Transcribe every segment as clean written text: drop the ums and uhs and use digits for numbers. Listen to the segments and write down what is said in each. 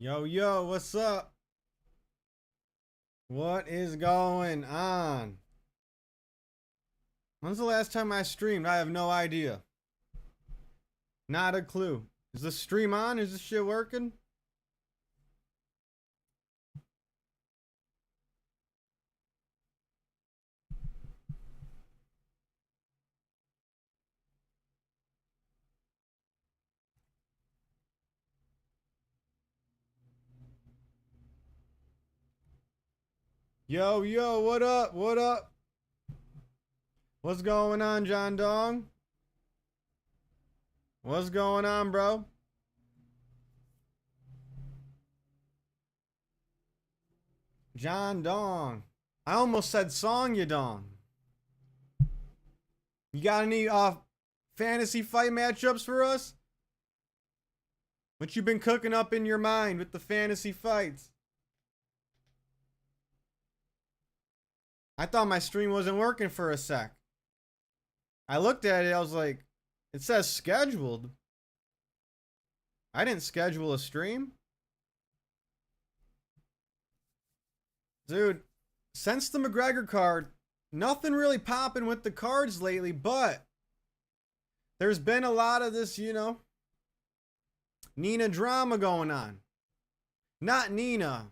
Yo, yo, what's up? What is going on? When's the last time I streamed? I have no idea. Not a clue. Is the stream on? Is this shit working? Yo, yo, what up? What up? What's going on, John Dong? What's going on, bro? John Dong. I almost said Song Ya Dong. You got any fantasy fight matchups for us? What you been cooking up in your mind with the fantasy fights? I thought my stream wasn't working for a sec. I looked at it, I was like, it says scheduled. I didn't schedule a stream. Dude, since the McGregor card, nothing really popping with the cards lately, but there's been a lot of this, Nina drama going on. Not Nina.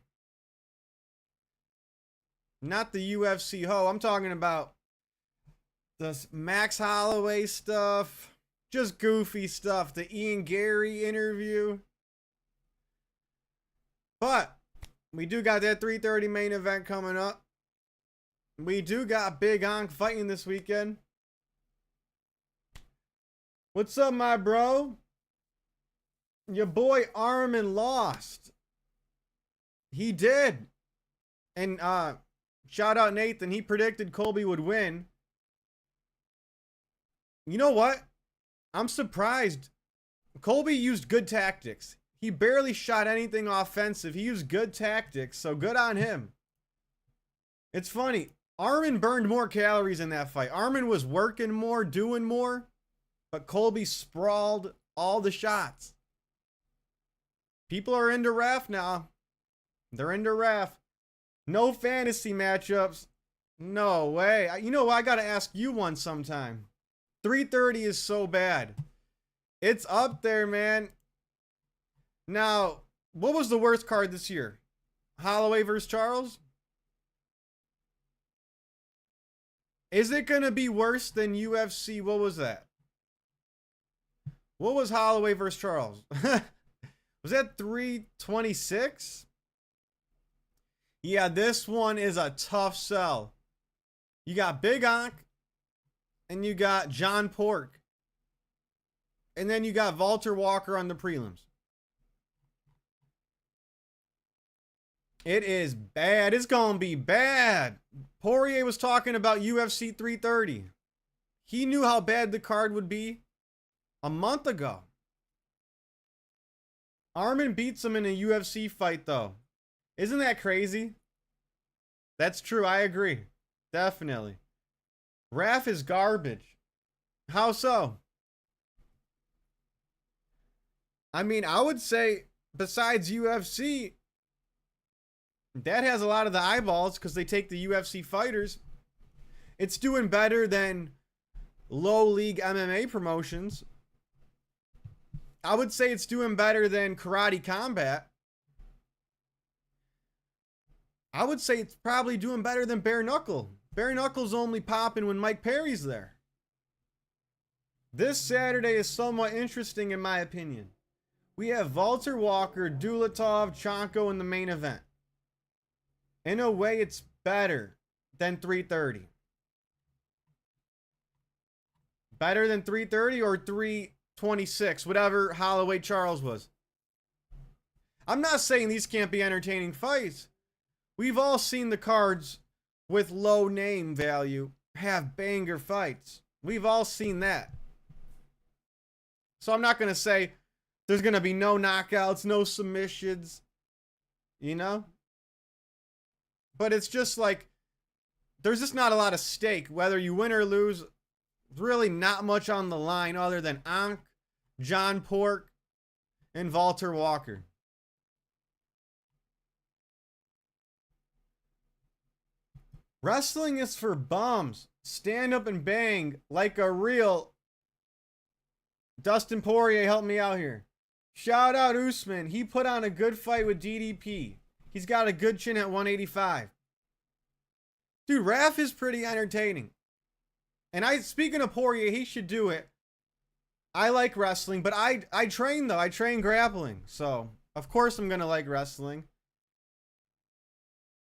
Not the UFC hoe. I'm talking about the Max Holloway stuff. Just goofy stuff. The Garry interview. But we do got that 3:30 main event coming up. We do got Big Onk fighting this weekend. What's up, my bro? Your boy Armin lost. He did. And shout out Nathan. He predicted Colby would win. You know what? I'm surprised. Colby used good tactics. He barely shot anything offensive. He used good tactics, so good on him. It's funny. Armin burned more calories in that fight. Armin was working more, doing more, but Colby sprawled all the shots. People are into Raf now. They're into Raf. No fantasy matchups. No way. You know what? I gotta ask you one sometime. 3:30 is so bad. It's up there, man. Now, what was the worst card this year? Holloway versus Charles? Is it going to be worse than UFC? What was that? What was Holloway versus Charles? Was that 326? Yeah, this one is a tough sell. You got Big Onk, and you got John Pork. And then you got Walter Walker on the prelims. It is bad. It's going to be bad. Poirier was talking about UFC 330. He knew how bad the card would be a month ago. Armin beats him in a UFC fight, though. Isn't that crazy? That's true. I agree. Definitely. Raf is garbage. How so? I mean, I would say besides UFC, that has a lot of the eyeballs because they take the UFC fighters. It's doing better than low league MMA promotions. I would say it's doing better than Karate Combat. I would say it's probably doing better than Bare Knuckle. Bare Knuckle's only popping when Mike Perry's there. This Saturday is somewhat interesting in my opinion. We have Walter Walker, Dulatov, Chanko in the main event. In a way, it's better than 330. Better than 330 or 326, whatever Holloway Charles was. I'm not saying these can't be entertaining fights. We've all seen the cards with low name value have banger fights. We've all seen that. So I'm not going to say there's going to be no knockouts, no submissions, But it's just like, there's just not a lot of stake. Whether you win or lose, really not much on the line other than Onk, John Pork, and Walter Walker. Wrestling is for bums. Stand up and bang like a real. Dustin Poirier, help me out here. Shout out Usman. He put on a good fight with DDP. He's got a good chin at 185. Dude, Raph is pretty entertaining. And speaking of Poirier, he should do it. I like wrestling, but I train though. I train grappling. So, of course I'm going to like wrestling.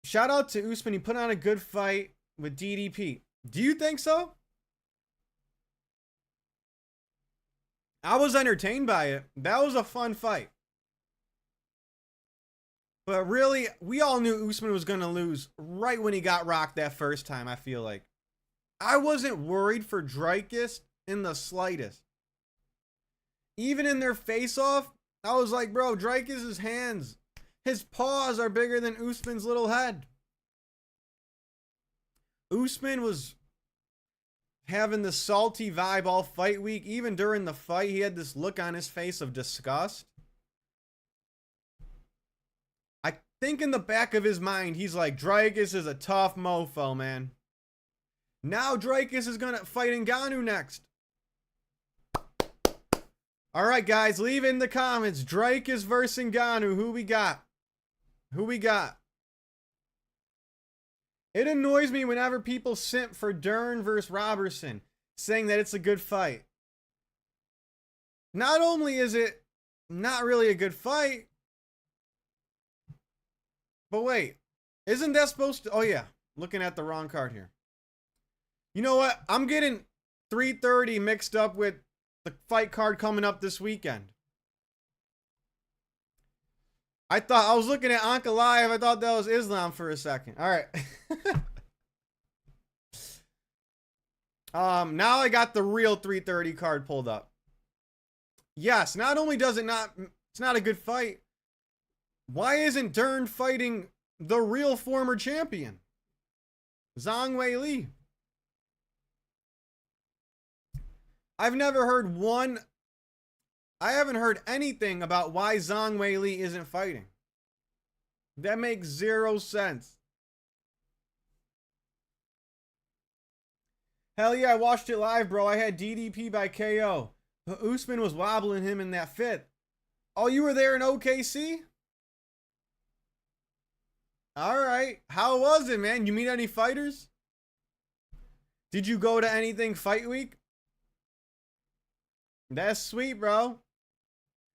Shout out to Usman. He put on a good fight with DDP. Do you think so? I was entertained by it. That was a fun fight. But really, we all knew Usman was going to lose right when he got rocked that first time, I feel like. I wasn't worried for Dricus in the slightest. Even in their face-off, I was like, bro, Dricus' hands, his paws are bigger than Usman's little head. Usman was having the salty vibe all fight week. Even during the fight, he had this look on his face of disgust. I think in the back of his mind, he's like, Dricus is a tough mofo, man. Now Dricus is going to fight Ngannou next. All right, guys, leave in the comments. Dricus versus Ngannou. Who we got? Who we got? It annoys me whenever people simp for Dern versus Robertson, saying that it's a good fight. Not only is it not really a good fight, but wait, isn't that supposed to... Oh, yeah, looking at the wrong card here. You know what? I'm getting 330 mixed up with the fight card coming up this weekend. I was looking at Ankalaev. I thought that was Islam for a second. All right. Now I got the real 330 card pulled up. Yes, not only does it's not a good fight. Why isn't Dern fighting the real former champion? Zhang Weili. I haven't heard anything about why Zhang Weili isn't fighting. That makes zero sense. Hell yeah, I watched it live, bro. I had DDP by KO. But Usman was wobbling him in that fifth. Oh, you were there in OKC? Alright. How was it, man? You meet any fighters? Did you go to anything fight week? That's sweet, bro.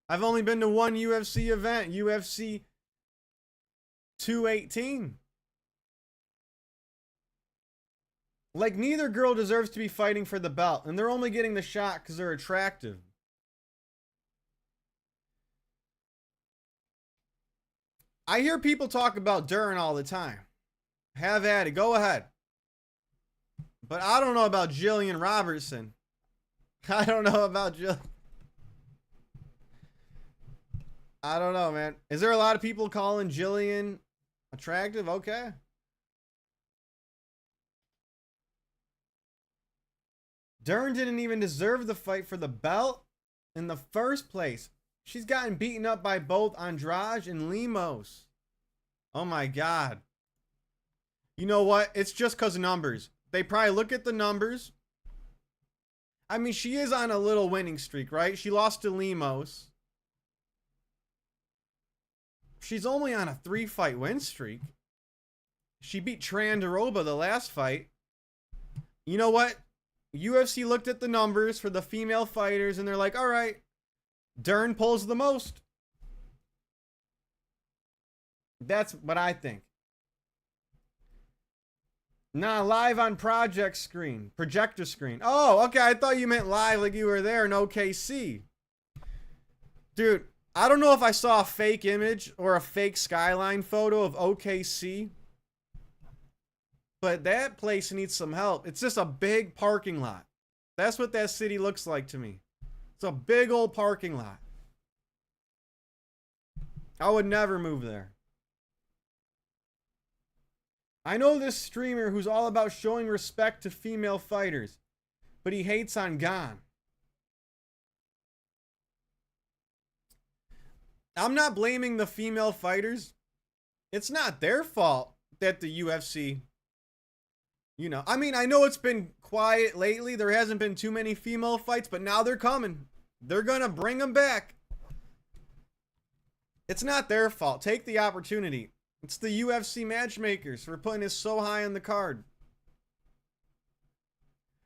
I've only been to one UFC event, UFC 218. Like, neither girl deserves to be fighting for the belt, and they're only getting the shot because they're attractive. I hear people talk about Dern all the time. Have at it. Go ahead. But I don't know about Jillian Robertson. I don't know about Jill. I don't know, man. Is there a lot of people calling Jillian attractive? Okay. Dern didn't even deserve the fight for the belt in the first place. She's gotten beaten up by both Andrade and Lemos. Oh my God. You know what? It's just because of numbers. They probably look at the numbers. I mean, she is on a little winning streak, right? She lost to Lemos. She's only on a 3-fight win streak. She beat Trandaroba the last fight. You know what? UFC looked at the numbers for the female fighters and they're like, all right, Dern pulls the most. That's what I think. Nah, live on projector screen. Oh, okay. I thought you meant live like you were there in OKC. Dude, I don't know if I saw a fake image or a fake skyline photo of OKC. But that place needs some help. It's just a big parking lot. That's what that city looks like to me. It's a big old parking lot. I would never move there. I know this streamer who's all about showing respect to female fighters, but he hates on Gan. I'm not blaming the female fighters. It's not their fault that the UFC You know, I mean, I know it's been quiet lately. There hasn't been too many female fights, but now they're coming. They're going to bring them back. It's not their fault. Take the opportunity. It's the UFC matchmakers for putting it so high on the card.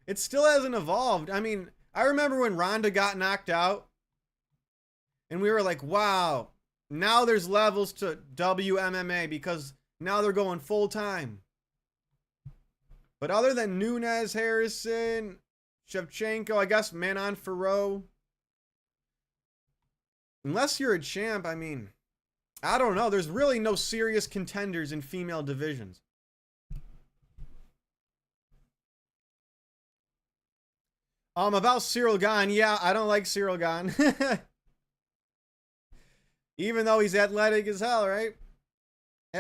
It still hasn't evolved. I mean, I remember when Ronda got knocked out, and we were like, wow, now there's levels to WMMA because now they're going full time. But other than Nunes, Harrison, Shevchenko, I guess Manon Ferro, unless you're a champ, I mean, I don't know. There's really no serious contenders in female divisions. About Cyril Gane, yeah, I don't like Cyril Gane. Even though he's athletic as hell, right?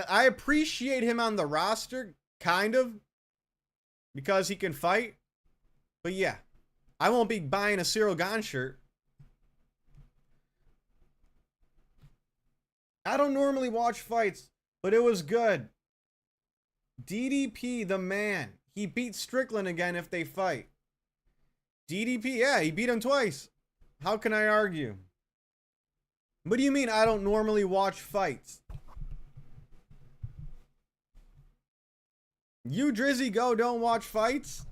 I appreciate him on the roster, kind of, because he can fight. But yeah, I won't be buying a Cyril Gane shirt. I don't normally watch fights, but it was good. DDP, the man. He beat Strickland again if they fight. DDP, yeah, he beat him twice. How can I argue? What do you mean I don't normally watch fights? You, Drizzy Go, don't watch fights?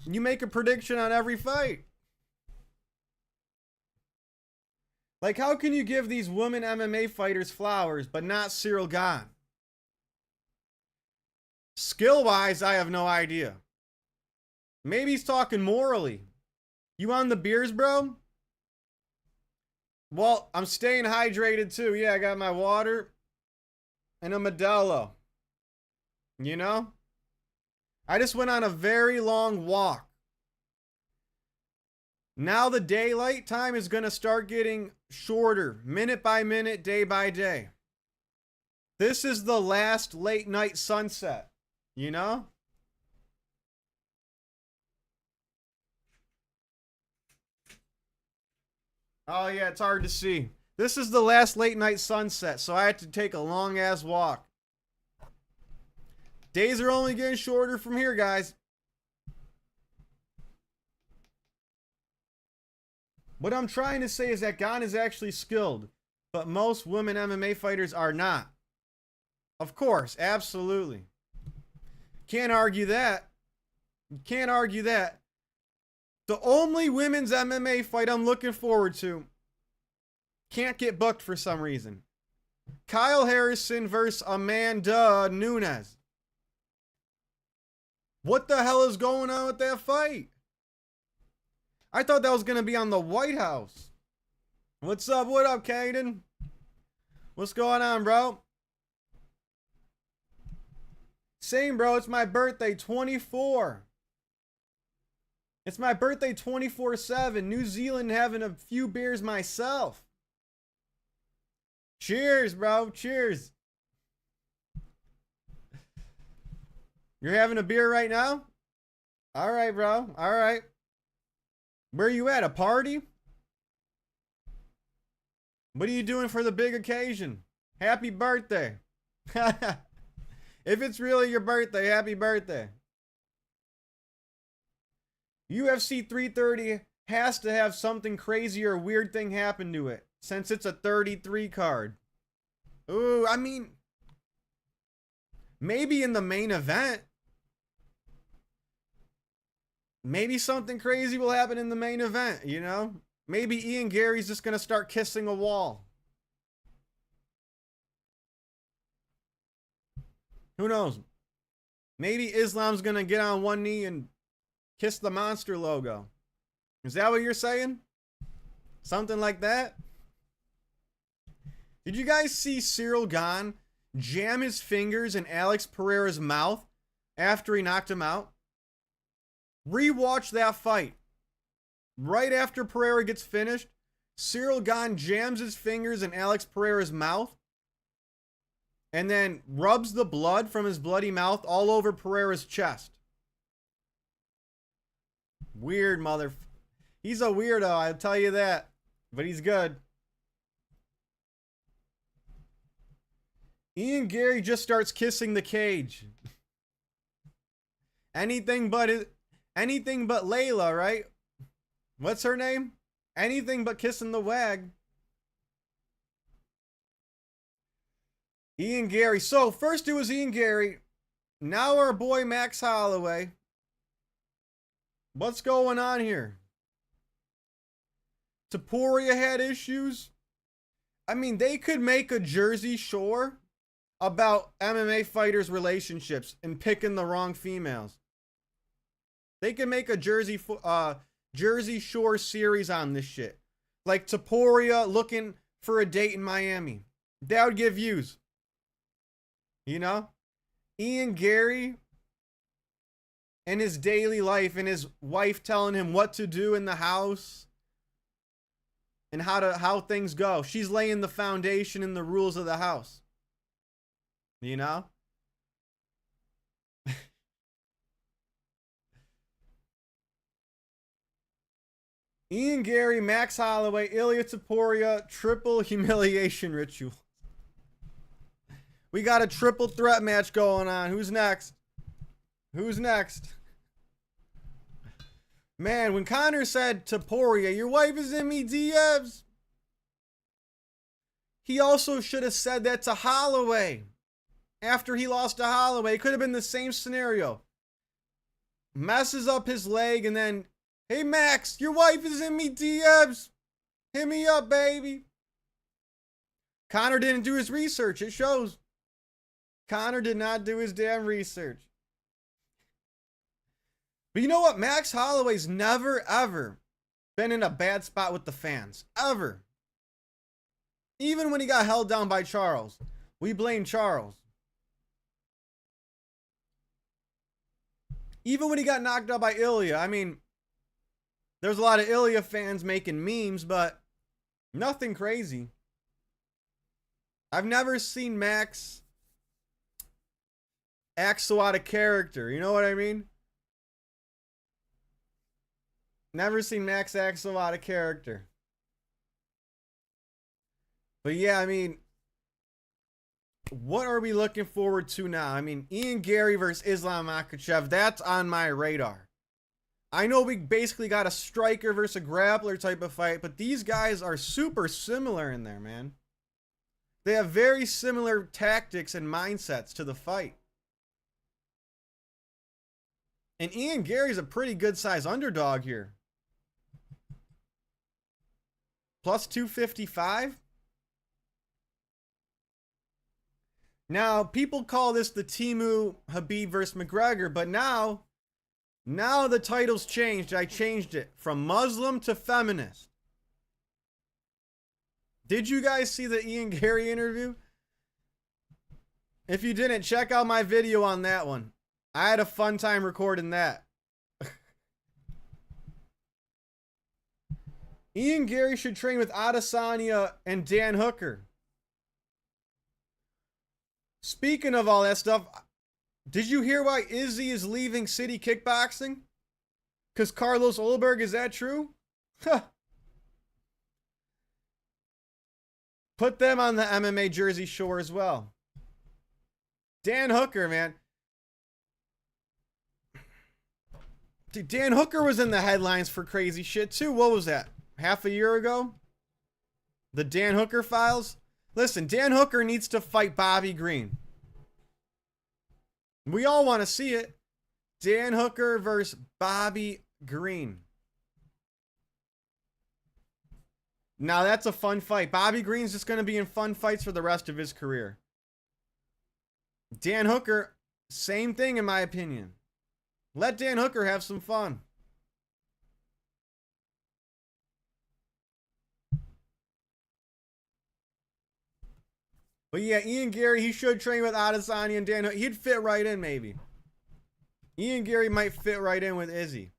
You make a prediction on every fight. Like, how can you give these women MMA fighters flowers, but not Cyril Gane? Skill-wise, I have no idea. Maybe he's talking morally. You on the beers, bro? Well, I'm staying hydrated too. Yeah, I got my water and a Modelo. You know? I just went on a very long walk. Now the daylight time is going to start getting shorter, minute by minute, day by day. This is the last late night sunset, you know? Oh yeah, it's hard to see. This is the last late night sunset, so I had to take a long ass walk. Days are only getting shorter from here, guys. What I'm trying to say is that Gane is actually skilled, but most women MMA fighters are not. Of course, absolutely. Can't argue that. Can't argue that. The only women's MMA fight I'm looking forward to can't get booked for some reason. Kyle Harrison versus Amanda Nunes. What the hell is going on with that fight? I thought that was going to be on the White House. What's up? What up, Caden? What's going on, bro? Same, bro. It's my birthday, 24. It's my birthday 24/7. New Zealand having a few beers myself. Cheers, bro. Cheers. You're having a beer right now? All right, bro. All right. Where are you at? A party? What are you doing for the big occasion? Happy birthday. If it's really your birthday, happy birthday. UFC 330 has to have something crazy or weird thing happen to it, since it's a 33 card. Ooh, I mean, maybe in the main event. Maybe something crazy will happen in the main event, you know? Maybe Ian Garry's just going to start kissing a wall. Who knows? Maybe Islam's going to get on one knee and kiss the monster logo. Is that what you're saying? Something like that? Did you guys see Cyril Gane jam his fingers in Alex Pereira's mouth after he knocked him out? Rewatch that fight. Right after Pereira gets finished, Cyril Gane jams his fingers in Alex Pereira's mouth and then rubs the blood from his bloody mouth all over Pereira's chest. Weird mother. He's a weirdo, I'll tell you that. But he's good. Ian Garry just starts kissing the cage. Anything but Layla, right? What's her name? Anything but kissing the wag. Ian Garry. So first it was Ian Garry. Now our boy Max Holloway. What's going on here? Topuria had issues. I mean, they could make a Jersey Shore about MMA fighters' relationships and picking the wrong females. They could make a Jersey Shore series on this shit. Like Topuria looking for a date in Miami. That would get views. You know? Ian Garry and his daily life and his wife telling him what to do in the house and how things go. She's laying the foundation and the rules of the house. You know? Ian Garry, Max Holloway, Ilya Topuria, triple humiliation ritual. We got a triple threat match going on. Who's next? Who's next? Man, when Connor said Topuria, your wife is in me DMs. He also should have said that to Holloway. After he lost to Holloway, it could have been the same scenario. Messes up his leg and then, hey Max, your wife is in me DMs. Hit me up, baby. Connor didn't do his research. It shows. Connor did not do his damn research. But you know what? Max Holloway's never, ever been in a bad spot with the fans. Ever. Even when he got held down by Charles. We blame Charles. Even when he got knocked out by Ilya. I mean, there's a lot of Ilya fans making memes, but nothing crazy. I've never seen Max act so out of character. You know what I mean? Never seen Max act so out of character. But yeah, I mean, what are we looking forward to now? I mean, Ian Garry versus Islam Makhachev, that's on my radar. I know we basically got a striker versus a grappler type of fight, but these guys are super similar in there, man. They have very similar tactics and mindsets to the fight. And Ian Garry's a pretty good size underdog here. Plus 255. Now, people call this the Timu Habib versus McGregor, but now the title's changed. I changed it from Muslim to feminist. Did you guys see the Ian Garry interview? If you didn't, check out my video on that one. I had a fun time recording that. Ian Garry should train with Adesanya and Dan Hooker. Speaking of all that stuff, did you hear why Izzy is leaving City Kickboxing? Because Carlos Olberg, is that true? Put them on the MMA Jersey Shore as well. Dan Hooker, man. Dude, Dan Hooker was in the headlines for crazy shit too. What was that? Half a year ago? The Dan Hooker files? Listen, Dan Hooker needs to fight Bobby Green. We all want to see it. Dan Hooker versus Bobby Green. Now that's a fun fight. Bobby Green's just going to be in fun fights for the rest of his career. Dan Hooker, same thing in my opinion. Let Dan Hooker have some fun. But yeah, Ian Garry, he should train with Adesanya and Dan Hooker. He'd fit right in, maybe. Ian Garry might fit right in with Izzy.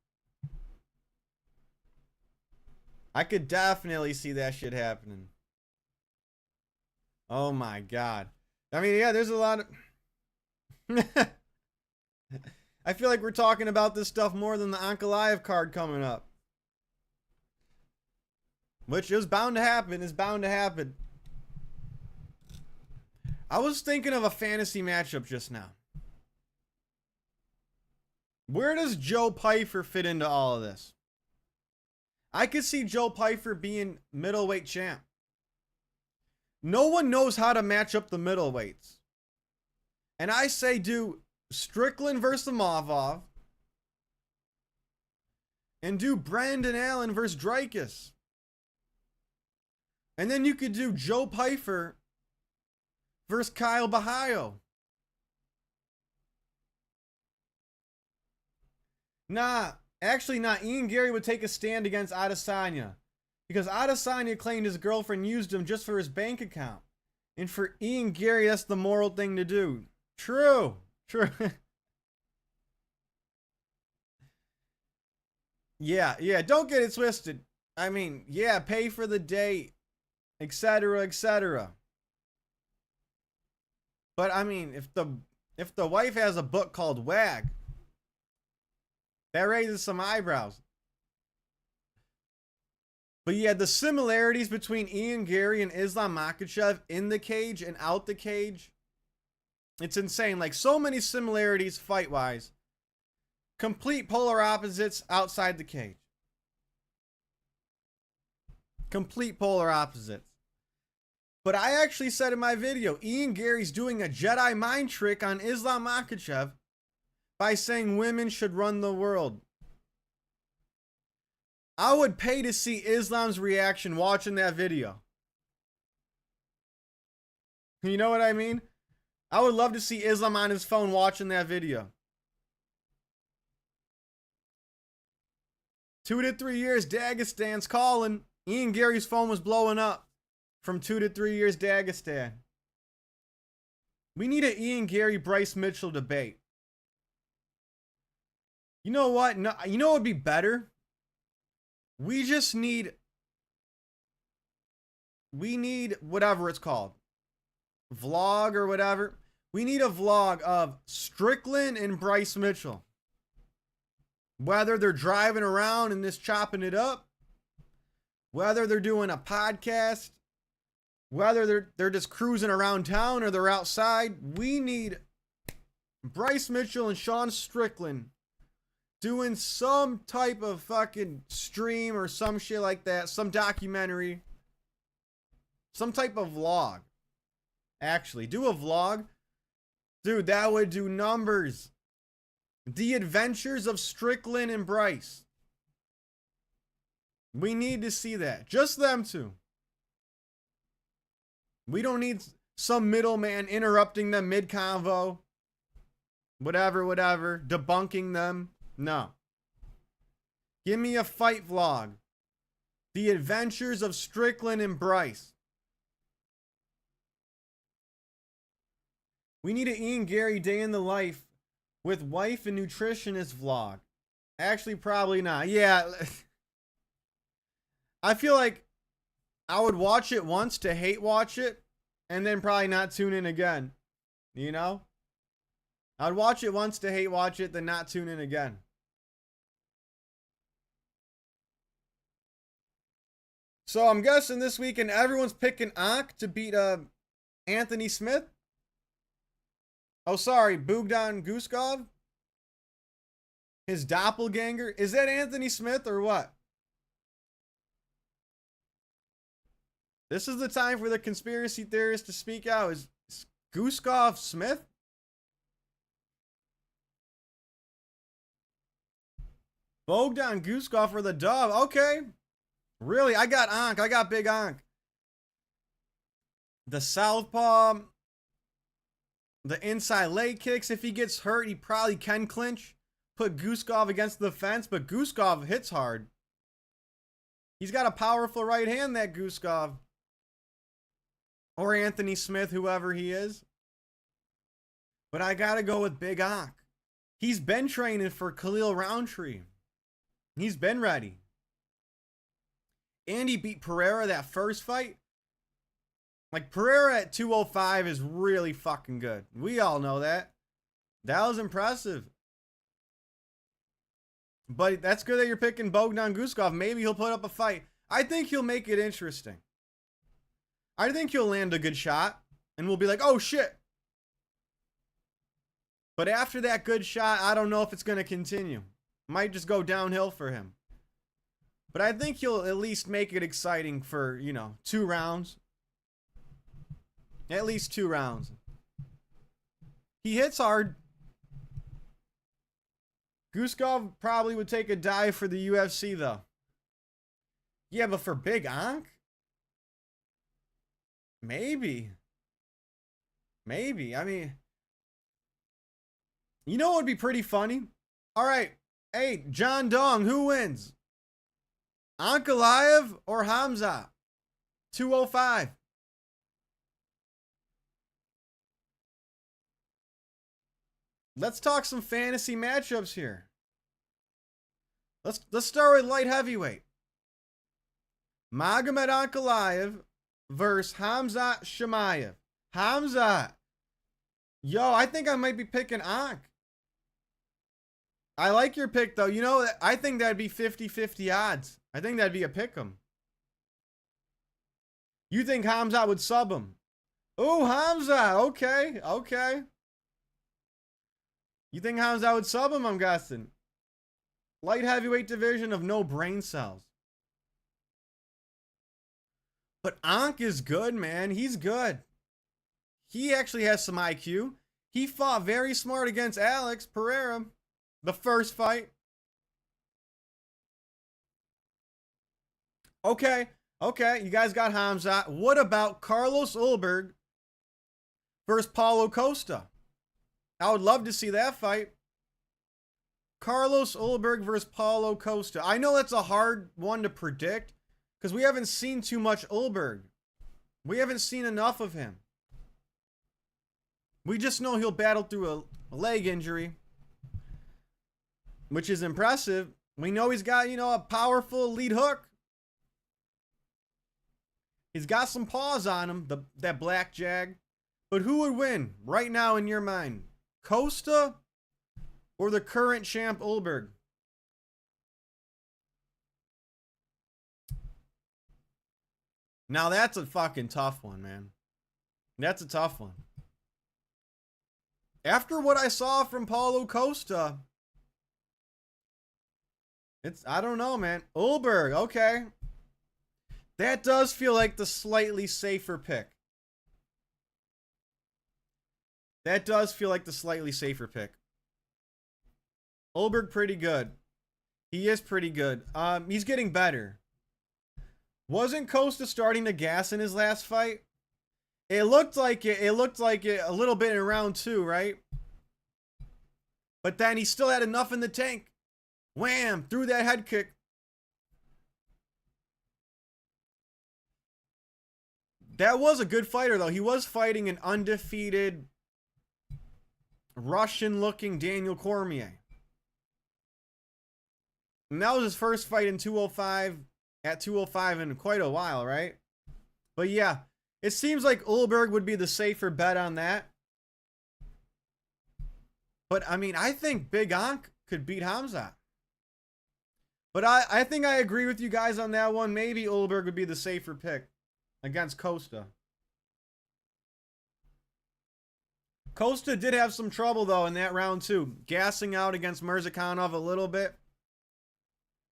I could definitely see that shit happening. Oh my God. I mean, yeah, there's a lot of... I feel like we're talking about this stuff more than the Ankalaev card coming up. Which is bound to happen. Is bound to happen. I was thinking of a fantasy matchup just now. Where does Joe Pyfer fit into all of this? I could see Joe Pyfer being middleweight champ. No one knows how to match up the middleweights. And I say do Strickland versus Mavov. And do Brandon Allen versus Dreykus. And then you could do Joe Pyfer versus Kyle Bahayo. Nah, actually not. Ian Garry would take a stand against Adesanya. Because Adesanya claimed his girlfriend used him just for his bank account. And for Ian Garry, that's the moral thing to do. True. True. Yeah, don't get it twisted. I mean, yeah, pay for the date, etc., etc. But I mean, if the wife has a book called Wag, that raises some eyebrows. But yeah, the similarities between Ian Garry and Islam Makhachev in the cage and out the cage, it's insane. Like, so many similarities fight-wise. Complete polar opposites outside the cage. Complete polar opposites. But I actually said in my video, Ian Garry's doing a Jedi mind trick on Islam Makhachev by saying women should run the world. I would pay to see Islam's reaction watching that video. You know what I mean? I would love to see Islam on his phone watching that video. 2 to 3 years, Dagestan's calling. Ian Garry's phone was blowing up from 2 to 3 years, Dagestan. We need an Ian Garry Bryce Mitchell debate. You know what? No, you know what would be better? We need whatever it's called. Vlog or whatever. We need a vlog of Strickland and Bryce Mitchell. Whether they're driving around and just chopping it up, whether they're doing a podcast, whether they're just cruising around town or they're outside, we need Bryce Mitchell and Sean Strickland doing some type of fucking stream or some shit like that, some documentary, some type of vlog. Actually, do a vlog. Dude, that would do numbers. The Adventures of Strickland and Bryce. We need to see that. Just them two. We don't need some middleman interrupting them mid-convo. Whatever. Debunking them. No. Give me a fight vlog. The Adventures of Strickland and Bryce. We need an Ian Garry day in the life with wife and nutritionist vlog. Actually, probably not. Yeah. I feel like I would watch it once to hate watch it and then probably not tune in again. You know? I'd watch it once to hate watch it, then not tune in again. So I'm guessing this weekend everyone's picking CUCK to beat Anthony Smith. Oh, sorry, Bogdan Guskov? His doppelganger? Is that Anthony Smith or what? This is the time for the conspiracy theorists to speak out. Is Guskov Smith? Bogdan Guskov for the dub. Okay. Really? I got CUCK. I got big CUCK. The southpaw. The inside leg kicks. If he gets hurt, he probably can clinch. Put Guskov against the fence, but Guskov hits hard. He's got a powerful right hand, that Guskov. Or Anthony Smith, whoever he is. But I gotta go with Big CUCK. He's been training for Khalil Roundtree. He's been ready. And he beat Pereira that first fight. Like, Pereira at 205 is really fucking good. We all know that. That was impressive. But that's good that you're picking Bogdan Guskov. Maybe he'll put up a fight. I think he'll make it interesting. I think he'll land a good shot. And we'll be like, oh shit. But after that good shot, I don't know if it's going to continue. Might just go downhill for him. But I think he'll at least make it exciting for, 2 rounds. At least 2 rounds. He hits hard. Guskov probably would take a dive for the UFC, though. Yeah, but for Big Ankh? Maybe. Maybe. I mean, you know what would be pretty funny? All right. Hey, John Dong, who wins? Ankalaev or Hamza? 205. Let's talk some fantasy matchups here. Let's start with light heavyweight. Magomed Ankalaev versus Hamza Chimaev. Hamza. Yo, I think I might be picking Ankh. I like your pick, though. I think that'd be 50-50 odds. I think that'd be a pick 'em. You think Hamza would sub him? Oh, Hamza. Okay. Okay. You think Hamza would sub him, I'm guessing? Light heavyweight division of no brain cells. But Ankh is good, man. He's good. He actually has some IQ. He fought very smart against Alex Pereira. The first fight. Okay. Okay. You guys got Hamza. What about Carlos Ulberg versus Paulo Costa? I would love to see that fight. Carlos Ulberg versus Paulo Costa. I know that's a hard one to predict because we haven't seen too much Ulberg. We haven't seen enough of him. We just know he'll battle through a leg injury, which is impressive. We know he's got, a powerful lead hook. He's got some paws on him, that black jag. But who would win right now in your mind? Costa or the current champ Ulberg? Now that's a fucking tough one, man. That's a tough one. After what I saw from Paulo Costa, I don't know, man. Ulberg, okay. That does feel like the slightly safer pick. That does feel like the slightly safer pick. Ulberg pretty good. He is pretty good. He's getting better. Wasn't Costa starting to gas in his last fight? It looked like it. It looked like it a little bit in round 2, right? But then he still had enough in the tank. Wham! Threw that head kick. That was a good fighter, though. He was fighting an undefeated Russian-looking Daniel Cormier. And that was his first fight in 205, at 205 in quite a while, right? But yeah, it seems like Ulberg would be the safer bet on that. But, I mean, I think Big Ankh could beat Hamza. But I think I agree with you guys on that one. Maybe Ulberg would be the safer pick against Costa. Costa did have some trouble, though, in that round 2. Gassing out against Mirzakhanov a little bit.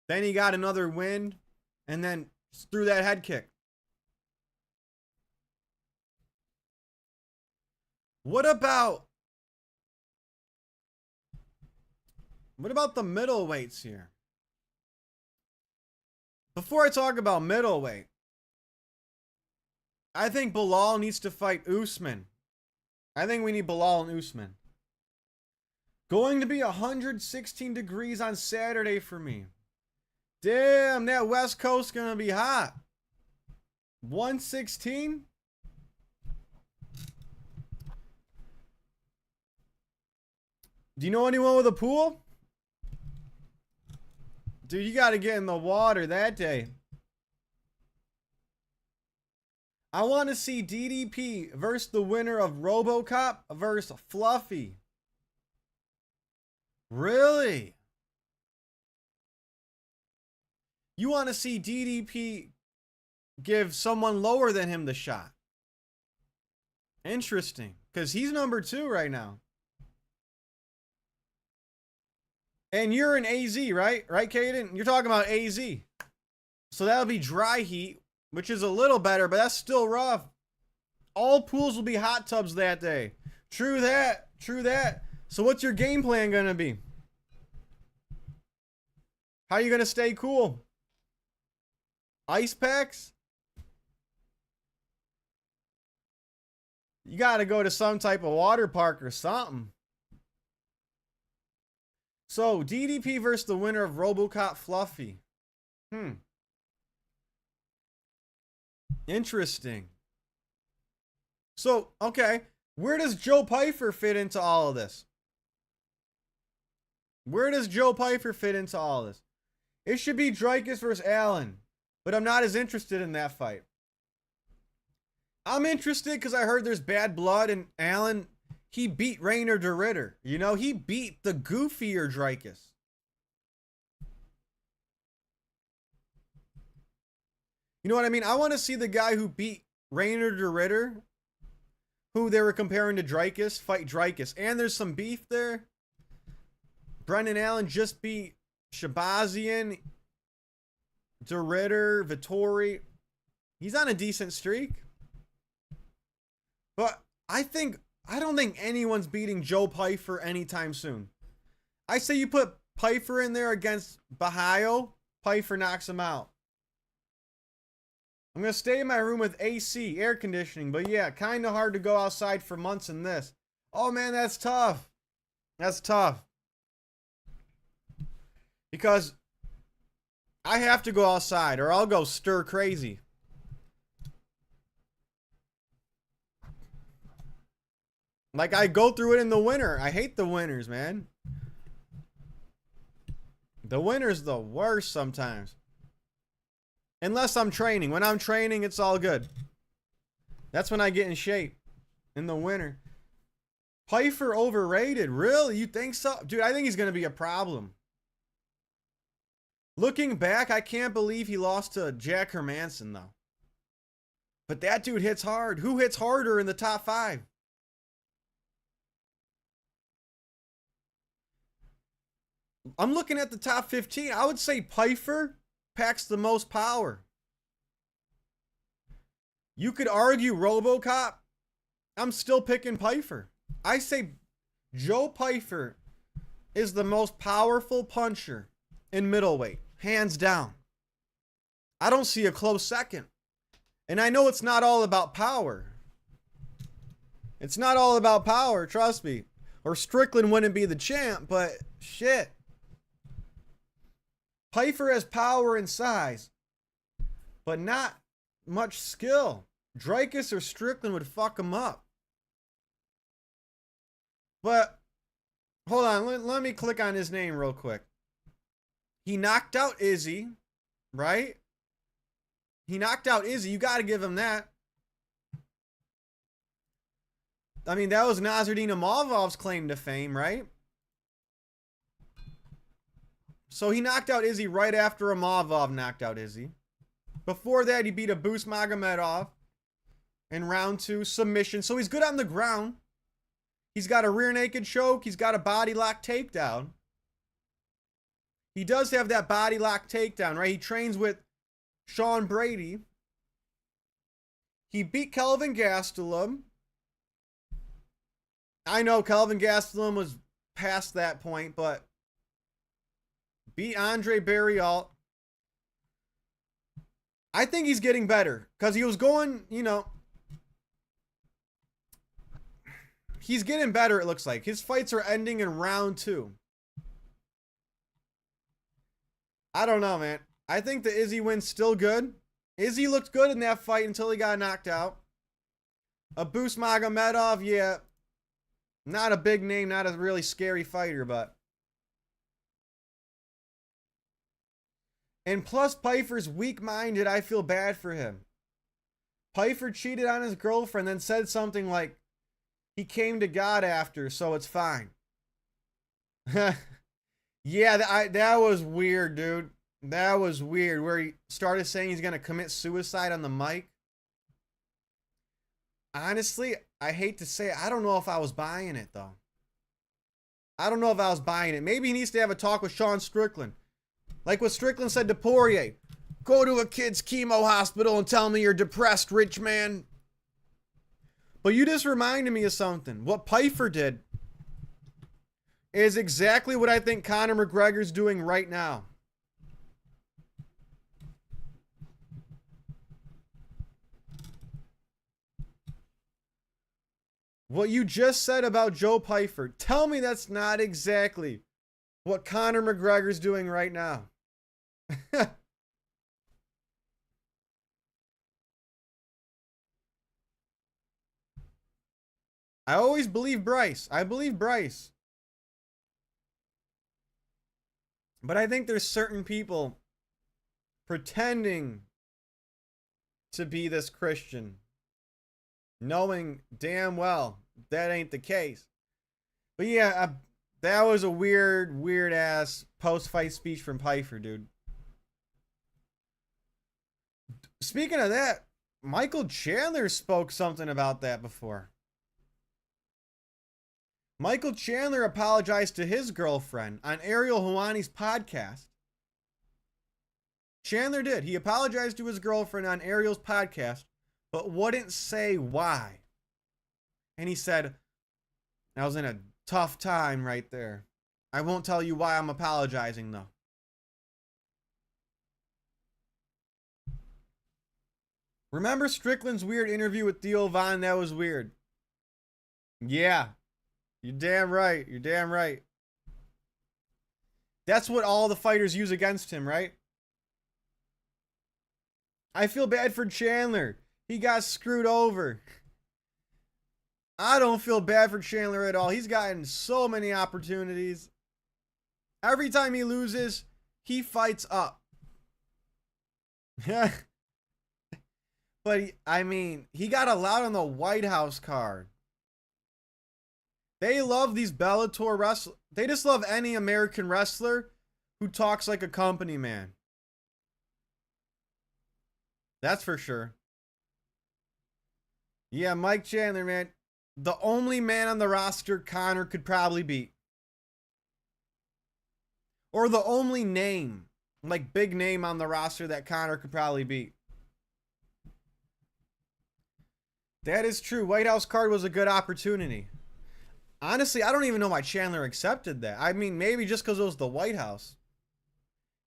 Then he got another win. And then threw that head kick. What about the middleweights here? Before I talk about middleweight, I think Bilal needs to fight Usman. I think we need Bilal and Usman. Going to be 116 degrees on Saturday for me. Damn, that West Coast gonna be hot. 116? Do you know anyone with a pool? Dude, you gotta get in the water that day. I want to see DDP versus the winner of RoboCop versus Fluffy. Really? You want to see DDP give someone lower than him the shot? Interesting. Because he's number 2 right now. And you're in AZ, right? Right, Caden? You're talking about AZ. So that'll be dry heat, which is a little better, but that's still rough. All pools will be hot tubs that day. True that. True that. So what's your game plan going to be? How are you going to stay cool? Ice packs? You got to go to some type of water park or something. So, DDP versus the winner of RoboCop Fluffy. Interesting. So, okay. Where does Joe Pyfer fit into all of this? Where does Joe Pyfer fit into all of this? It should be Dreykus versus Allen. But I'm not as interested in that fight. I'm interested because I heard there's bad blood and Allen, he beat Rainer de Ritter. You know, he beat the goofier Dreykus. You know what I mean? I want to see the guy who beat Rainer de Ritter, who they were comparing to Dreykus, fight Dreykus. And there's some beef there. Brendan Allen just beat Shabazian, de Ritter, Vittori. He's on a decent streak. But I don't think anyone's beating Joe Pyfer anytime soon. I say you put Pyfer in there against Bahayo, Pyfer knocks him out. I'm going to stay in my room with AC, air conditioning, but yeah, kind of hard to go outside for months in this. Oh man, that's tough. That's tough. Because I have to go outside or I'll go stir crazy. Like, I go through it in the winter. I hate the winters, man. The winter's the worst sometimes. Unless I'm training. When I'm training, it's all good. That's when I get in shape. In the winter. Pyfer overrated. Really? You think so? Dude, I think he's going to be a problem. Looking back, I can't believe he lost to Jack Hermanson, though. But that dude hits hard. Who hits harder in the top 5? I'm looking at the top 15. I would say Pyfer packs the most power. You could argue RoboCop. I'm still picking Pyfer. I say Joe Pyfer is the most powerful puncher in middleweight. Hands down. I don't see a close second. And I know it's not all about power. It's not all about power, trust me. Or Strickland wouldn't be the champ, but shit. Pyfer has power and size, but not much skill. Dreykus or Strickland would fuck him up. But, hold on, let me click on his name real quick. He knocked out Izzy, right? He knocked out Izzy. You got to give him that. I mean, that was Nasruddin Imavov's claim to fame, right? So he knocked out Izzy right after Imavov knocked out Izzy. Before that, he beat Abus Magomedov in round 2, submission. So he's good on the ground. He's got a rear naked choke. He's got a body lock takedown. He does have that body lock takedown, right? He trains with Sean Brady. He beat Kelvin Gastelum. I know Kelvin Gastelum was past that point, but beat Andre Barriault. I think he's getting better because he was going, you know, he's getting better, it looks like. His fights are ending in round 2. I don't know, man. I think the Izzy win's still good. Izzy looked good in that fight until he got knocked out. Abus Magomedov, yeah. Not a big name, not a really scary fighter, but. And plus, Pyfer's weak-minded. I feel bad for him. Pyfer cheated on his girlfriend, then said something like, he came to God after, so it's fine. Yeah, that was weird, dude. That was weird, where he started saying he's going to commit suicide on the mic. Honestly, I hate to say it, I don't know if I was buying it, though. I don't know if I was buying it. Maybe he needs to have a talk with Sean Strickland. Like what Strickland said to Poirier. Go to a kid's chemo hospital and tell me you're depressed, rich man. But you just reminded me of something. What Pyfer did is exactly what I think Conor McGregor's doing right now. What you just said about Joe Pyfer, tell me that's not exactly what Conor McGregor's doing right now. I always believe Bryce. I believe Bryce. But I think there's certain people pretending to be this Christian, knowing damn well that ain't the case. But yeah, that was a weird ass post-fight speech from Pyfer, dude. Speaking of that, Michael Chandler spoke something about that before. Michael Chandler apologized to his girlfriend on Ariel Helwani's podcast. Chandler did. He apologized to his girlfriend on Ariel's podcast, but wouldn't say why. And he said, I was in a tough time right there. I won't tell you why I'm apologizing, though. Remember Strickland's weird interview with Theo Von? That was weird. Yeah. You're damn right. You're damn right. That's what all the fighters use against him, right? I feel bad for Chandler. He got screwed over. I don't feel bad for Chandler at all. He's gotten so many opportunities. Every time he loses, he fights up. But, he got allowed on the White House card. They love these Bellator wrestlers. They just love any American wrestler who talks like a company man. That's for sure. Yeah, Mike Chandler, man. The only man on the roster Conor could probably beat. Or the only name, like big name on the roster that Conor could probably beat. That is true. White House card was a good opportunity. Honestly, I don't even know why Chandler accepted that. Maybe just because it was the White House.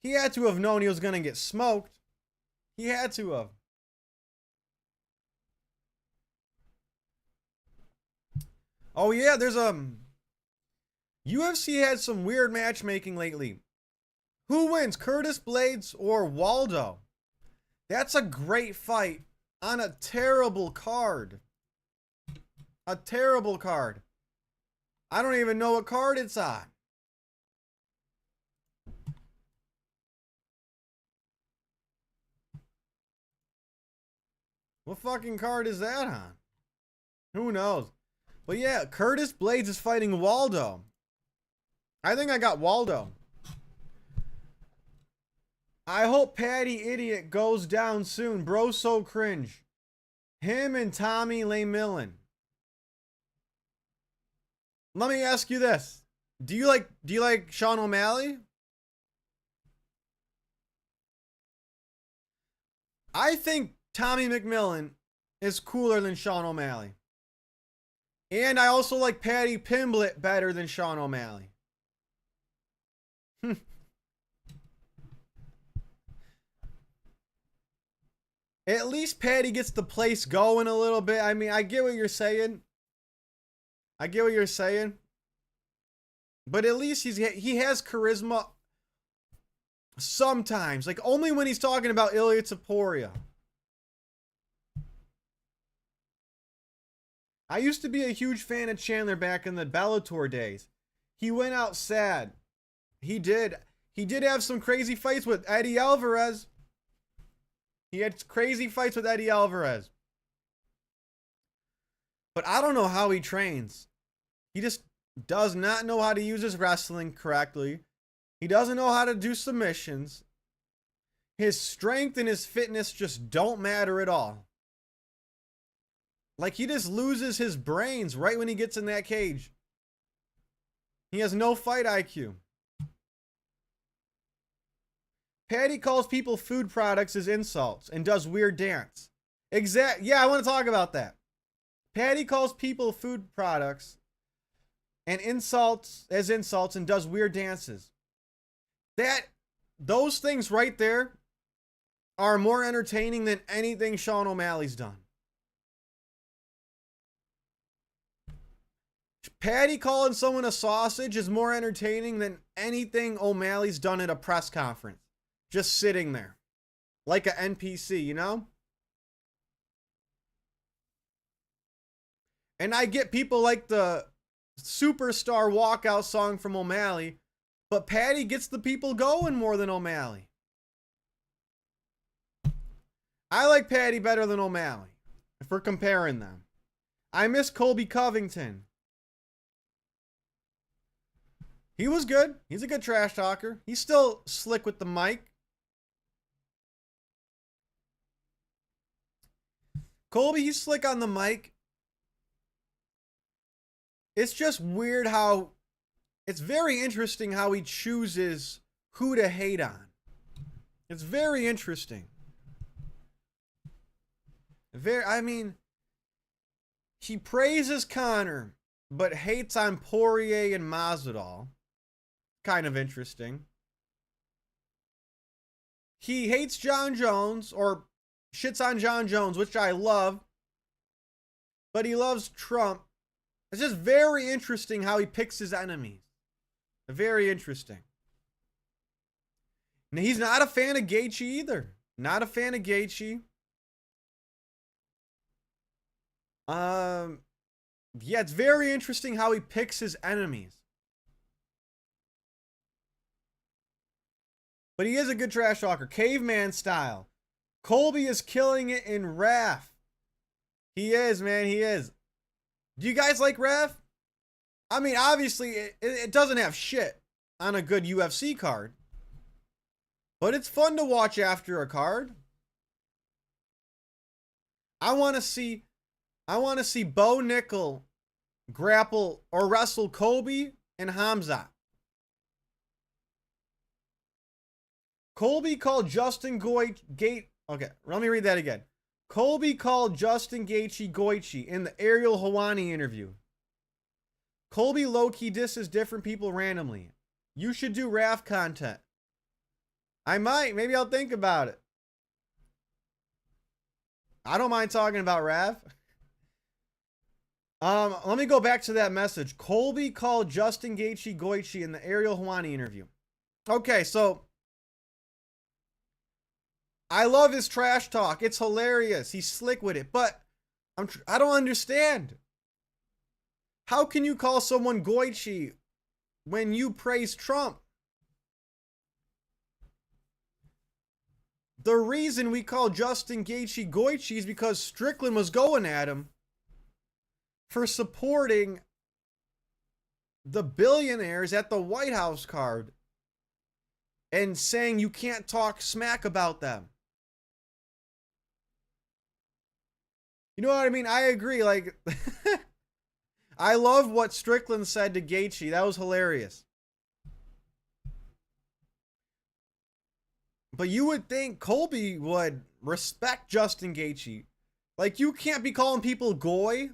He had to have known he was going to get smoked. He had to have. Oh yeah, there's UFC had some weird matchmaking lately. Who wins, Curtis Blades or Waldo? That's a great fight on a terrible card. A terrible card. I don't even know what card it's on. What fucking card is that on? Who knows? But yeah, Curtis Blades is fighting Waldo. I think I got Waldo. I hope Patty Idiot goes down soon. Bro, so cringe. Him and Tommy LeMillan. Let me ask you this. Do you like Sean O'Malley? I think Tommy McMillan is cooler than Sean O'Malley. And I also like Patty Pimblett better than Sean O'Malley. At least Patty gets the place going a little bit. I get what you're saying. But at least he has charisma sometimes. Like only when he's talking about Ilya Taporia. I used to be a huge fan of Chandler back in the Bellator days. He went out sad. He did. He did have some crazy fights with Eddie Alvarez. He had crazy fights with Eddie Alvarez. But I don't know how he trains. He just does not know how to use his wrestling correctly. He doesn't know how to do submissions. His strength and his fitness just don't matter at all. Like he just loses his brains right when he gets in that cage. He has no fight IQ. Patty calls people food products as insults and does weird dance. Yeah, I want to talk about that. Patty calls people food products and insults and does weird dances. Those things right there are more entertaining than anything Sean O'Malley's done. Patty calling someone a sausage is more entertaining than anything O'Malley's done at a press conference. Just sitting there. Like an NPC, you know? And I get people like the superstar walkout song from O'Malley, but Patty gets the people going more than O'Malley. I like Patty better than O'Malley, if we're comparing them. I miss Colby Covington. He was good. He's a good trash talker. He's still slick with the mic. Colby, he's slick on the mic. It's just weird how... It's very interesting how he chooses who to hate on. It's very interesting. I mean, he praises Conor, but hates on Poirier and Masvidal. Kind of interesting. He hates John Jones, or shits on John Jones, which I love, but he loves Trump. It's just very interesting how he picks his enemies. Very interesting. And he's not a fan of Gaethje either. Not a fan of Gaethje. Yeah, it's very interesting how he picks his enemies. But he is a good trash talker. Caveman style. Colby is killing it in RAF. He is, man. He is. Do you guys like RAF? I mean, obviously, it doesn't have shit on a good UFC card. But it's fun to watch after a card. I want to see Bo Nickel grapple or wrestle Colby and Hamzat. Colby called Justin Gaethje. Okay, let me read that again. Colby called Justin Gaethje in the Ariel Helwani interview. Colby low-key disses different people randomly. You should do RAF content. I might. Maybe I'll think about it. I don't mind talking about RAF. Let me go back to that message. Colby called Justin Gaethje in the Ariel Helwani interview. Okay, so I love his trash talk. It's hilarious. He's slick with it, but I don't understand. How can you call someone Gaethje when you praise Trump? The reason we call Justin Gaethje is because Strickland was going at him for supporting the billionaires at the White House card and saying you can't talk smack about them. You know what I mean? I agree. Like, I love what Strickland said to Gaethje. That was hilarious. But you would think Colby would respect Justin Gaethje. Like, you can't be calling people goy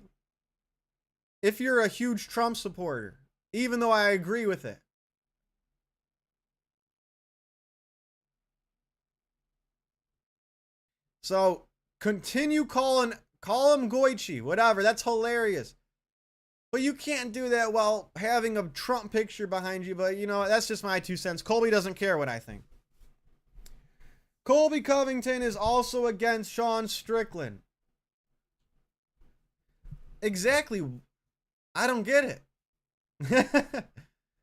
if you're a huge Trump supporter, even though I agree with it. So continue call him Gaethje, whatever. That's hilarious. But you can't do that while having a Trump picture behind you. But you know, that's just my 2 cents. Colby doesn't care what I think. Colby Covington is also against Sean Strickland. Exactly. I don't get it.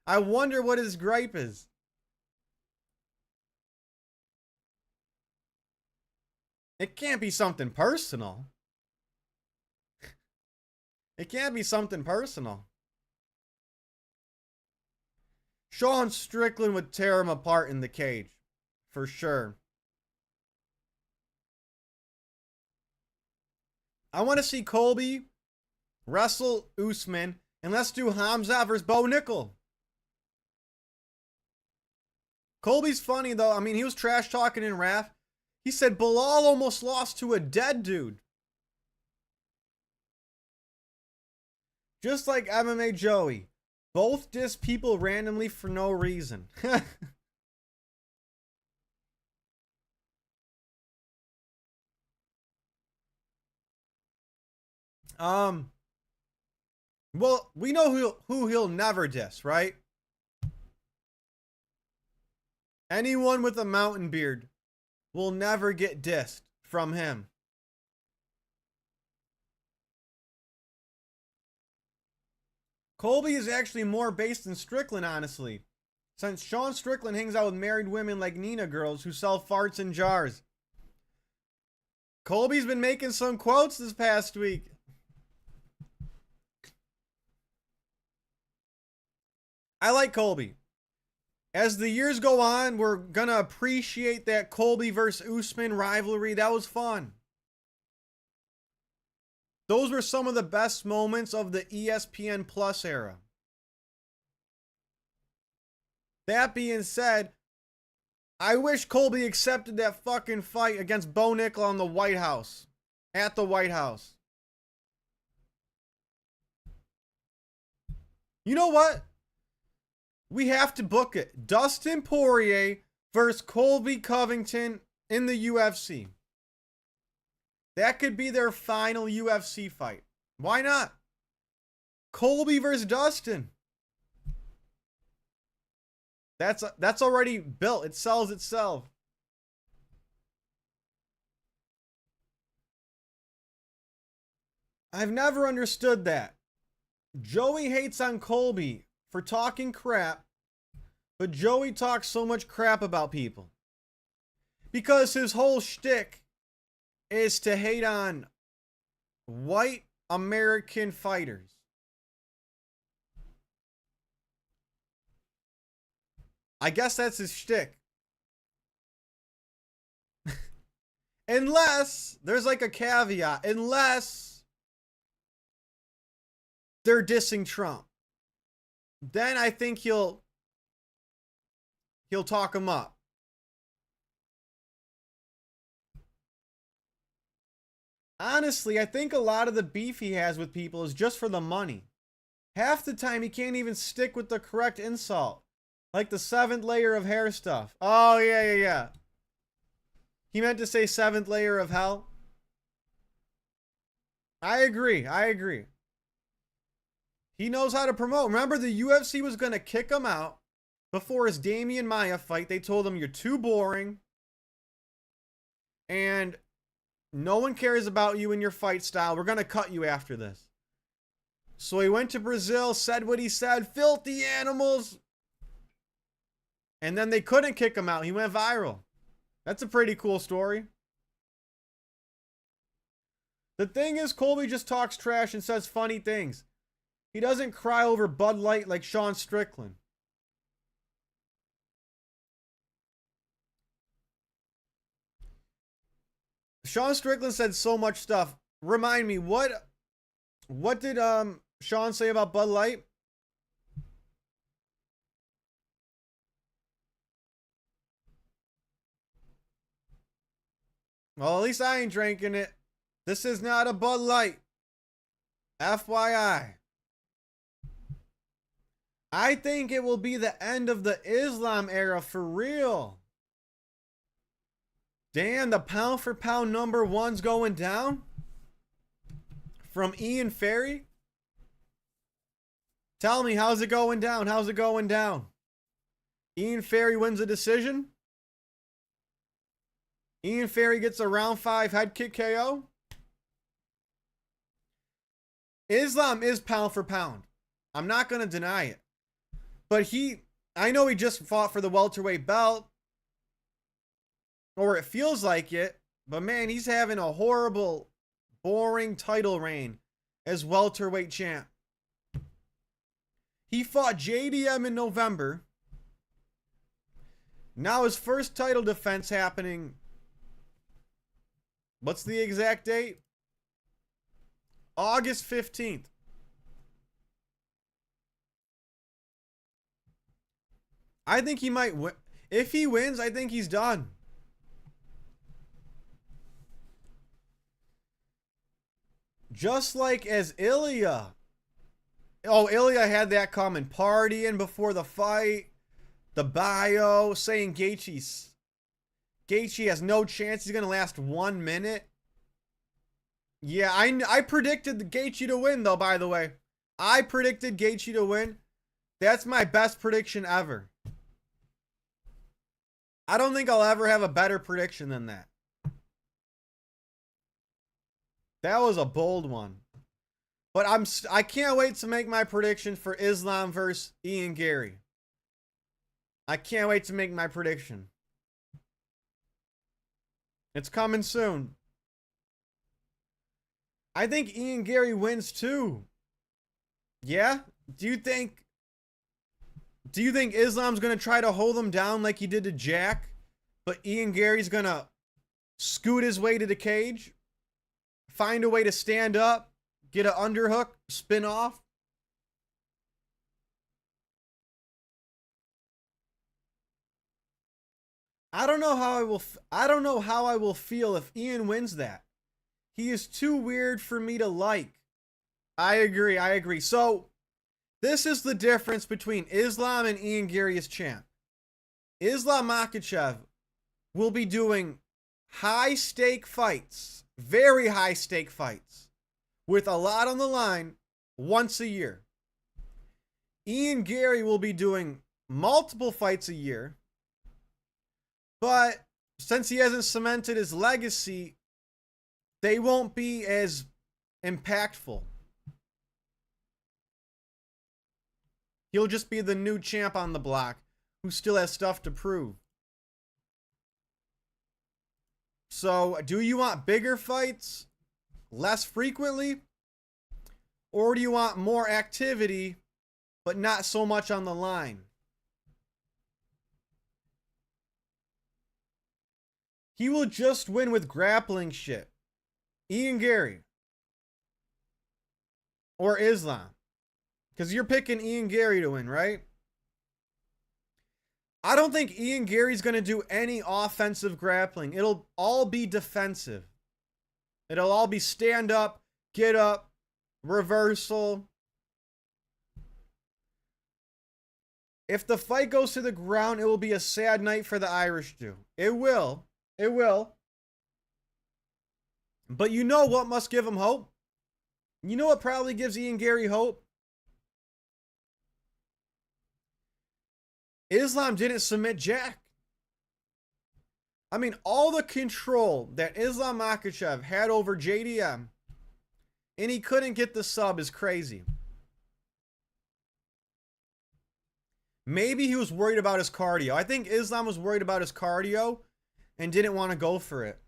I wonder what his gripe is. It can't be something personal. It can't be something personal. Sean Strickland would tear him apart in the cage. For sure. I want to see Colby wrestle Usman, and let's do Hamzat versus Bo Nickel. Colby's funny though. I mean, he was trash talking in Wrath. He said Bilal almost lost to a dead dude. Just like MMA Joey. Both diss people randomly for no reason. Well, we know who he'll never diss, right? Anyone with a mountain beard will never get dissed from him. Colby is actually more based in Strickland, honestly. Since Sean Strickland hangs out with married women like Nina girls who sell farts in jars. Colby's been making some quotes this past week. I like Colby. As the years go on, we're gonna appreciate that Colby versus Usman rivalry. That was fun. Those were some of the best moments of the ESPN Plus era. That being said, I wish Colby accepted that fucking fight against Bo Nickel on the White House. At the White House. You know what? We have to book it. Dustin Poirier versus Colby Covington in the UFC. That could be their final UFC fight. Why not? Colby versus Dustin. That's already built. It sells itself. I've never understood that. Joey hates on Colby for talking crap, but Joey talks so much crap about people. Because his whole shtick is to hate on white American fighters. I guess that's his shtick. Unless, there's like a caveat, unless they're dissing Trump. Then I think he'll talk him up. Honestly, I think a lot of the beef he has with people is just for the money. Half the time he can't even stick with the correct insult. Like the 7th layer of hair stuff. Oh, yeah. He meant to say 7th layer of hell. I agree. He knows how to promote. Remember, the UFC was going to kick him out before his Damian Maia fight. They told him, you're too boring. And no one cares about you and your fight style. We're going to cut you after this. So he went to Brazil, said what he said. Filthy animals. And then they couldn't kick him out. He went viral. That's a pretty cool story. The thing is, Colby just talks trash and says funny things. He doesn't cry over Bud Light like Sean Strickland. Sean Strickland said so much stuff. Remind me, what did Sean say about Bud Light? Well, at least I ain't drinking it. This is not a Bud Light. FYI. I think it will be the end of the Islam era for real. Damn, the pound for pound number one's going down? From Ian Ferry? Tell me, how's it going down? How's it going down? Ian Ferry wins a decision? Ian Ferry gets a round 5 head kick KO? Islam is pound for pound. I'm not going to deny it. But I know he just fought for the welterweight belt. Or it feels like it. But man, he's having a horrible, boring title reign as welterweight champ. He fought JDM in November. Now his first title defense happening. What's the exact date? August 15th. I think he might win. If he wins, I think he's done. Just like as Ilya. Oh, Ilya had that coming. Partying before the fight. The bio saying Gaethje has no chance. He's going to last 1 minute. Yeah, I predicted the Gaethje to win, though, by the way. I predicted Gaethje to win. That's my best prediction ever. I don't think I'll ever have a better prediction than that. That was a bold one. But I can't wait to make my prediction for Islam versus Ian Garry. I can't wait to make my prediction. It's coming soon. I think Ian Garry wins too. Yeah? Do you think Islam's going to try to hold him down like he did to Jack, but Ian Garry's going to scoot his way to the cage, find a way to stand up, get an underhook, spin off? I don't know how I will feel if Ian wins that. He is too weird for me to like. I agree. So, this is the difference between Islam and Ian Garry as champ. Islam Makhachev will be doing high stake fights, very high stake fights, with a lot on the line once a year. Ian Garry will be doing multiple fights a year, but since he hasn't cemented his legacy, they won't be as impactful. He'll just be the new champ on the block who still has stuff to prove. So, do you want bigger fights less frequently? Or do you want more activity but not so much on the line? He will just win with grappling shit. Ian Garry. Or Islam. Because you're picking Ian Garry to win, right? I don't think Ian Garry's going to do any offensive grappling. It'll all be defensive. It'll all be stand up, get up, reversal. If the fight goes to the ground, it will be a sad night for the Irish Jew. It will. It will. But you know what must give him hope? You know what probably gives Ian Garry hope? Islam didn't submit Jack. I mean, all the control that Islam Makhachev had over JDM, and he couldn't get the sub, is crazy. Maybe he was worried about his cardio. I think Islam was worried about his cardio and didn't want to go for it.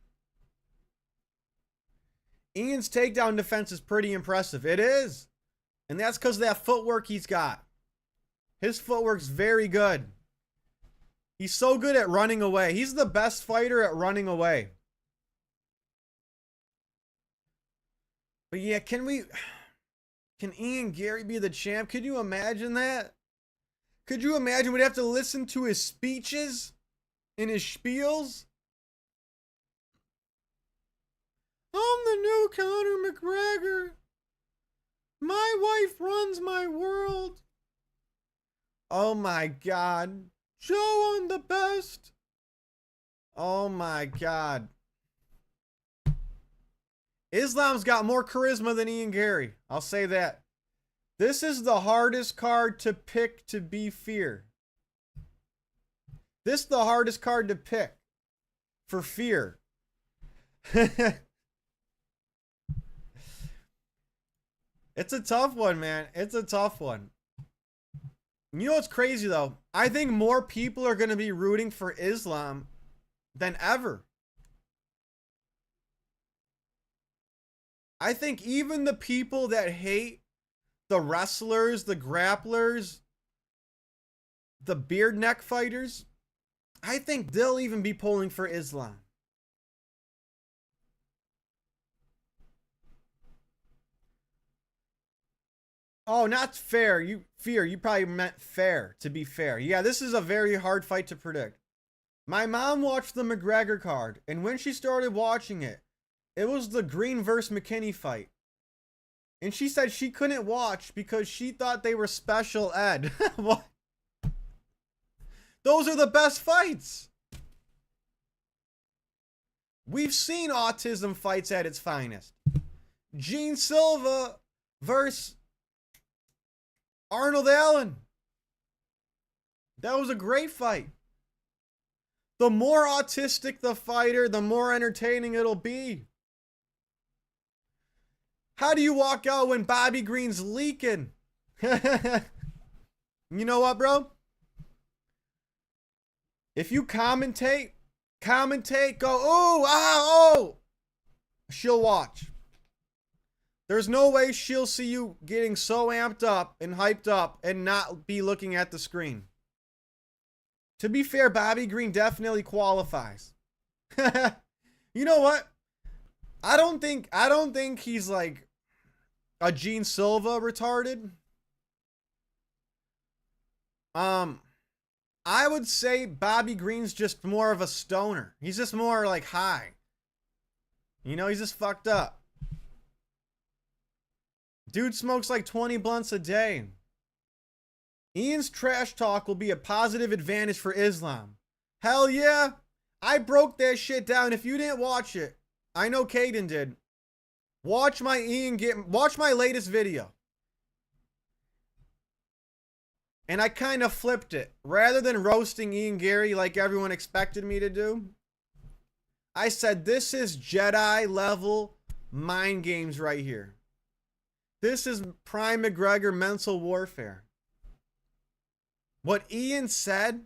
Ian's takedown defense is pretty impressive. It is. And that's because of that footwork he's got. His footwork's very good. He's so good at running away. He's the best fighter at running away. But yeah, can Ian Garry be the champ? Could you imagine that? Could you imagine we'd have to listen to his speeches and his spiels? I'm the new Conor McGregor. My wife runs my world. Oh my God. Joe, I'm the best. Oh my God. Islam's got more charisma than Ian Garry. I'll say that. This is the hardest card to pick to be fear. This is the hardest card to pick for fear. It's a tough one, man. It's a tough one. You know what's crazy, though? I think more people are going to be rooting for Islam than ever. I think even the people that hate the wrestlers, the grapplers, the beard neck fighters, I think they'll even be pulling for Islam. Oh, not fair. You probably meant fair, to be fair. Yeah, this is a very hard fight to predict. My mom watched the McGregor card, and when she started watching it, it was the Green versus McKinney fight. And she said she couldn't watch because she thought they were special ed. What? Those are the best fights. We've seen autism fights at its finest. Gene Silva versus Arnold Allen. That was a great fight. The more autistic the fighter, the more entertaining it'll be. How do you walk out when Bobby Green's leaking? You know what, bro? If you commentate, go, oh, oh, she'll watch. There's no way she'll see you getting so amped up and hyped up and not be looking at the screen. To be fair, Bobby Green definitely qualifies. You know what? I don't think he's like a Gene Silva retarded. I would say Bobby Green's just more of a stoner. He's just more like high. You know, he's just fucked up. Dude smokes like 20 blunts a day. Ian's trash talk will be a positive advantage for Islam. Hell yeah. I broke that shit down. If you didn't watch it, I know Caden did. Watch my latest video. And I kind of flipped it. Rather than roasting Ian Garry like everyone expected me to do, I said this is Jedi level mind games right here. This is prime McGregor mental warfare. What Ian said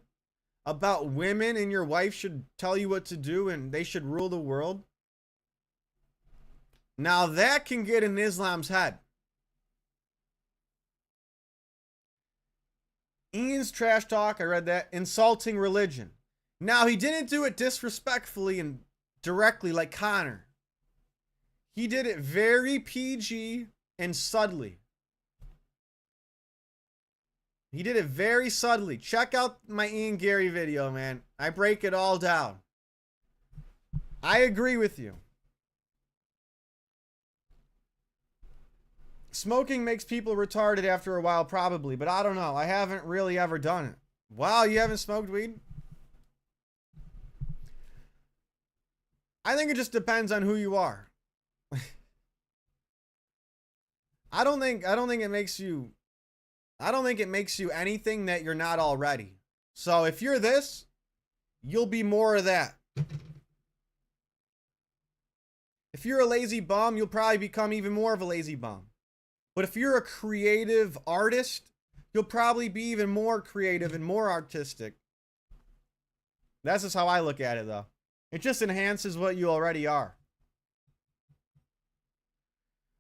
about women and your wife should tell you what to do and they should rule the world. Now that can get in Islam's head. Ian's trash talk, I read that, insulting religion. Now he didn't do it disrespectfully and directly like Connor. He did it very PG and subtly. He did it very subtly. Check out my Ian Garry video, man. I break it all down. I agree with you. Smoking makes people retarded after a while, probably, but I don't know. I haven't really ever done it. Wow, you haven't smoked weed? I think it just depends on who you are. I don't think it makes you anything that you're not already. So if you're this, you'll be more of that. If you're a lazy bum, you'll probably become even more of a lazy bum. But if you're a creative artist, you'll probably be even more creative and more artistic. That's just how I look at it, though. It just enhances what you already are.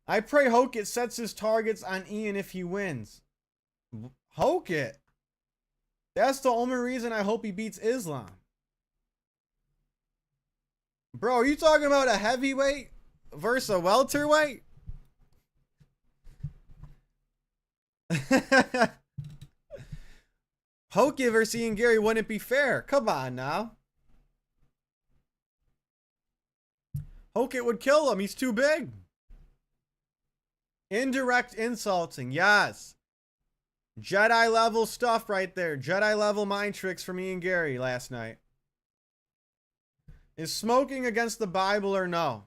I pray Hokit sets his targets on Ian if he wins. Hokit? That's the only reason I hope he beats Islam. Bro, are you talking about a heavyweight versus a welterweight? Hokit versus Ian Garry wouldn't be fair. Come on now. Hokit would kill him. He's too big. Indirect insulting. Yes. Jedi level stuff right there. Jedi level mind tricks from Ian Garry last night. Is smoking against the Bible or no?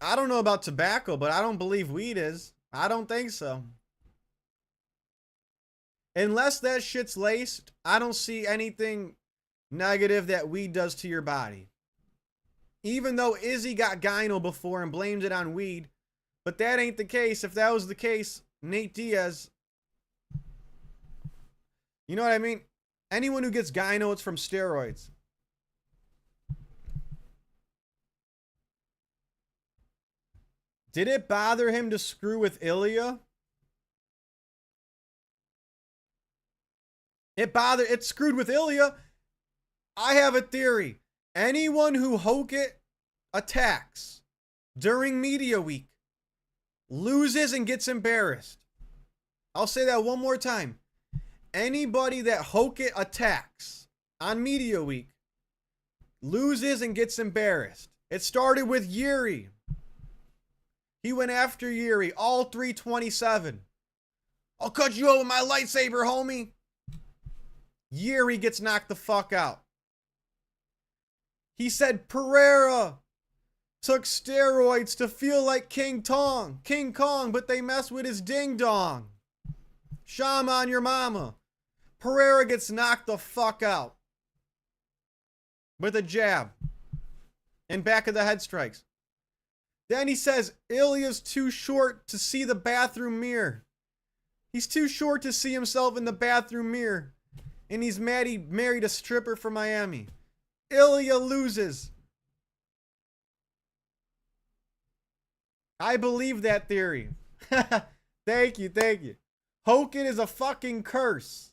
I don't know about tobacco, but I don't believe weed is. I don't think so. Unless that shit's laced, I don't see anything negative that weed does to your body. Even though Izzy got gyno before and blamed it on weed, but that ain't the case. If that was the case, Nate Diaz, you know what I mean? Anyone who gets gyno, it's from steroids. Did it bother him to screw with Ilya? It screwed with Ilya. I have a theory. Anyone who Hokit attacks during media week loses and gets embarrassed. I'll say that one more time. Anybody that Hokit attacks on Media Week loses and gets embarrassed. It started with Yuri. He went after Yuri, all 327. I'll cut you over with my lightsaber, homie. Yuri gets knocked the fuck out. He said Pereira took steroids to feel like King Kong, but they mess with his ding dong. Shama on your mama. Pereira gets knocked the fuck out with a jab and back of the head strikes. Then he says Ilya's too short to see the bathroom mirror. He's too short to see himself in the bathroom mirror. And he's mad he married a stripper from Miami. Ilya loses. I believe that theory. Thank you. Hogan is a fucking curse.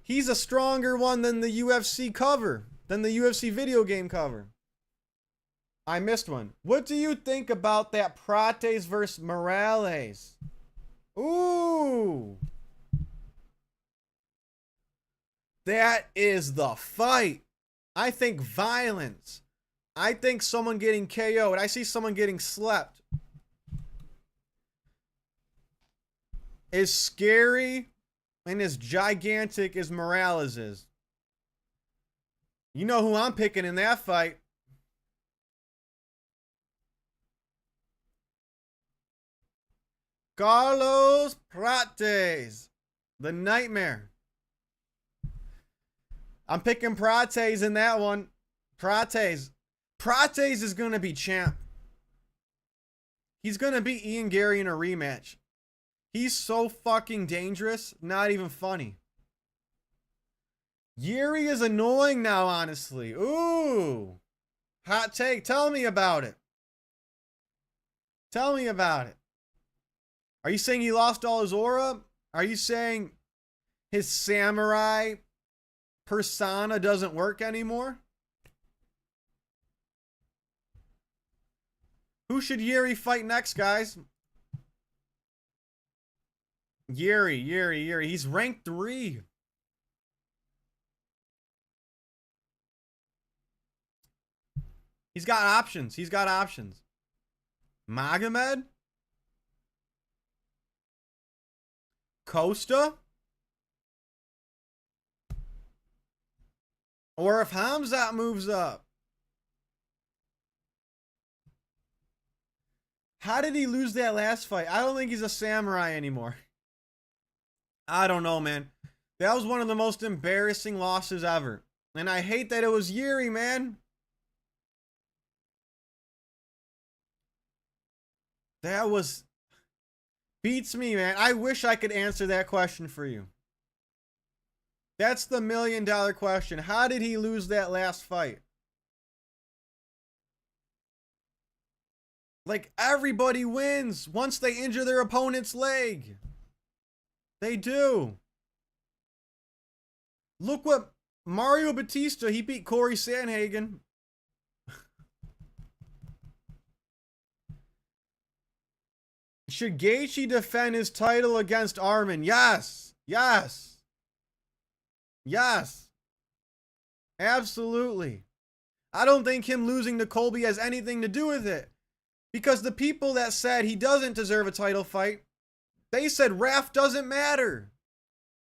He's a stronger one than the UFC cover, than the UFC video game cover. I missed one. What do you think about that Prates versus Morales? Ooh. That is the fight. I think violence. I think someone getting KO'd. I see someone getting slept. As scary and as gigantic as Morales is. You know who I'm picking in that fight. Carlos Prates. The Nightmare. I'm picking Prates in that one. Prates is going to be champ. He's going to beat Ian Garry in a rematch. He's so fucking dangerous, not even funny. Yuri is annoying now, honestly. Ooh. Hot take. Tell me about it. Tell me about it. Are you saying he lost all his aura? Are you saying his samurai persona doesn't work anymore? Who should Yuri fight next, guys? Yuri. He's ranked 3. He's got options. Magomed? Costa? Or if Hamzat moves up. How did he lose that last fight? I don't think he's a samurai anymore. I don't know, man. That was one of the most embarrassing losses ever. And I hate that it was Yuri, man. That was... beats me, man. I wish I could answer that question for you. That's the $1 million question. How did he lose that last fight? Like, everybody wins once they injure their opponent's leg. They do. Look what Mario Batista, he beat Corey Sanhagen. Should Gaethje defend his title against Arman? Yes. Absolutely. I don't think him losing to Colby has anything to do with it. Because the people that said he doesn't deserve a title fight, they said Raf doesn't matter.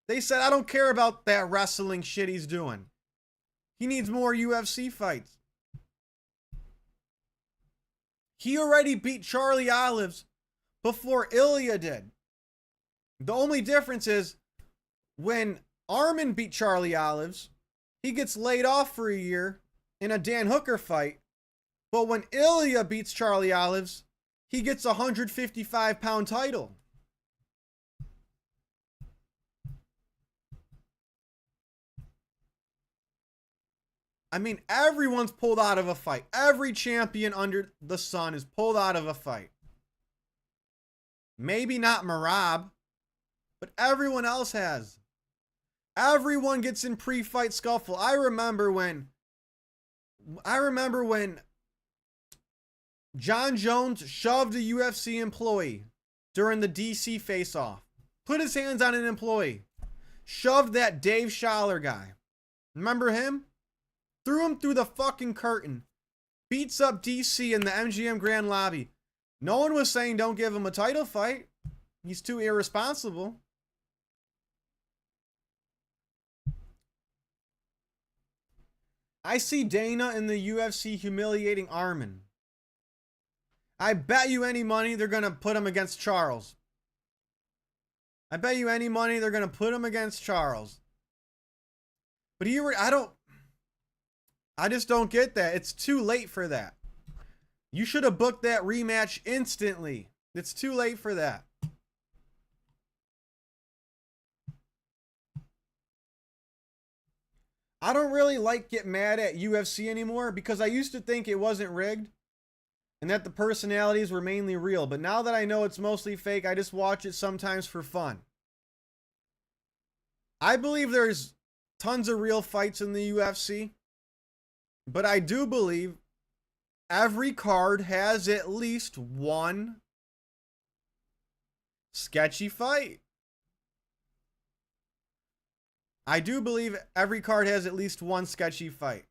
They said, I don't care about that wrestling shit he's doing. He needs more UFC fights. He already beat Charlie Olives before Ilya did. The only difference is when Arman beat Charlie Olives, he gets laid off for a year in a Dan Hooker fight. But when Ilya beats Charlie Olives, he gets a 155-pound title. I mean, everyone's pulled out of a fight. Every champion under the sun is pulled out of a fight. Maybe not Marab, but everyone else has. Everyone gets in pre-fight scuffle. I remember when John Jones shoved a UFC employee during the DC face-off. Put his hands on an employee. Shoved that Dave Schaller guy. Remember him? Threw him through the fucking curtain. Beats up DC in the MGM Grand Lobby. No one was saying don't give him a title fight. He's too irresponsible. I see Dana in the UFC humiliating Arman. I bet you any money they're going to put him against Charles. I bet you any money they're going to put him against Charles. But I just don't get that. It's too late for that. You should have booked that rematch instantly. It's too late for that. I don't really get mad at UFC anymore because I used to think it wasn't rigged and that the personalities were mainly real. But now that I know it's mostly fake, I just watch it sometimes for fun. I believe there's tons of real fights in the UFC, but I do believe every card has at least one sketchy fight. I do believe every card has at least one sketchy fight.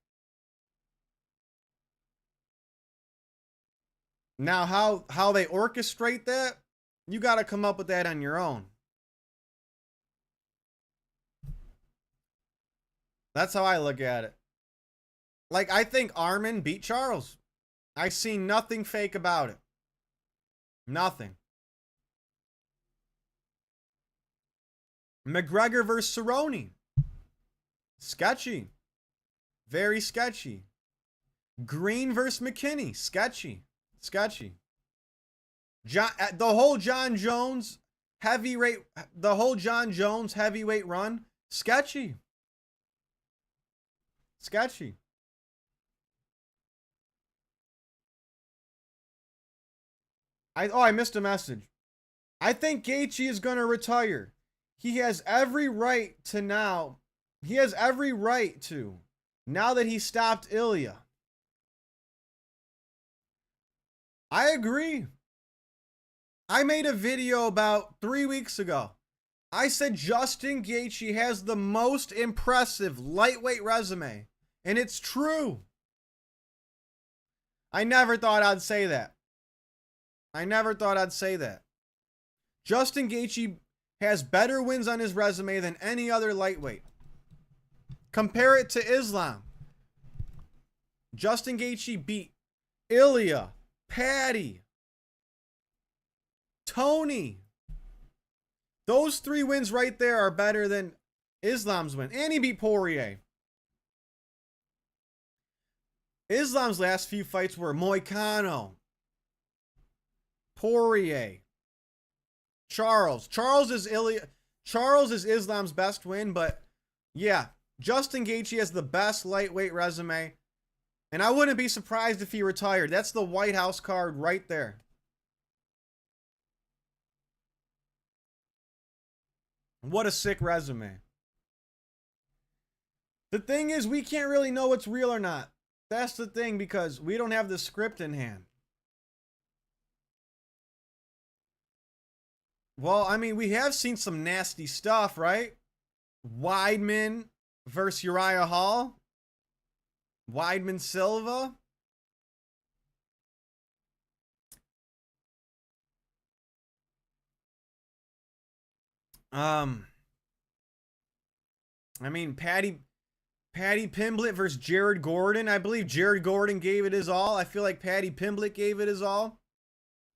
Now, how they orchestrate that, you got to come up with that on your own. That's how I look at it. Like, I think Arman beat Charles. I see nothing fake about it. Nothing. McGregor versus Cerrone. Sketchy. Very sketchy. Green versus McKinney. Sketchy. Sketchy. The whole John Jones heavyweight run. Sketchy. Sketchy. I missed a message. I think Gaethje is going to retire. He has every right to now. He has every right to. Now that he stopped Ilya. I agree. I made a video about 3 weeks ago. I said Justin Gaethje has the most impressive lightweight resume. And it's true. I never thought I'd say that. Justin Gaethje has better wins on his resume than any other lightweight. Compare it to Islam. Justin Gaethje beat Ilya, Paddy, Tony. Those 3 wins right there are better than Islam's win. And he beat Poirier. Islam's last few fights were Moicano, Poirier, Charles. Charles is Islam's best win, but yeah, Justin Gaethje has the best lightweight resume, and I wouldn't be surprised if he retired. That's the White House card right there. What a sick resume. The thing is, we can't really know what's real or not. That's the thing, because we don't have the script in hand. Well, I mean, we have seen some nasty stuff, right? Weidman versus Uriah Hall. Weidman Silva. I mean, Paddy Pimblett versus Jared Gordon. I believe Jared Gordon gave it his all. I feel like Paddy Pimblett gave it his all.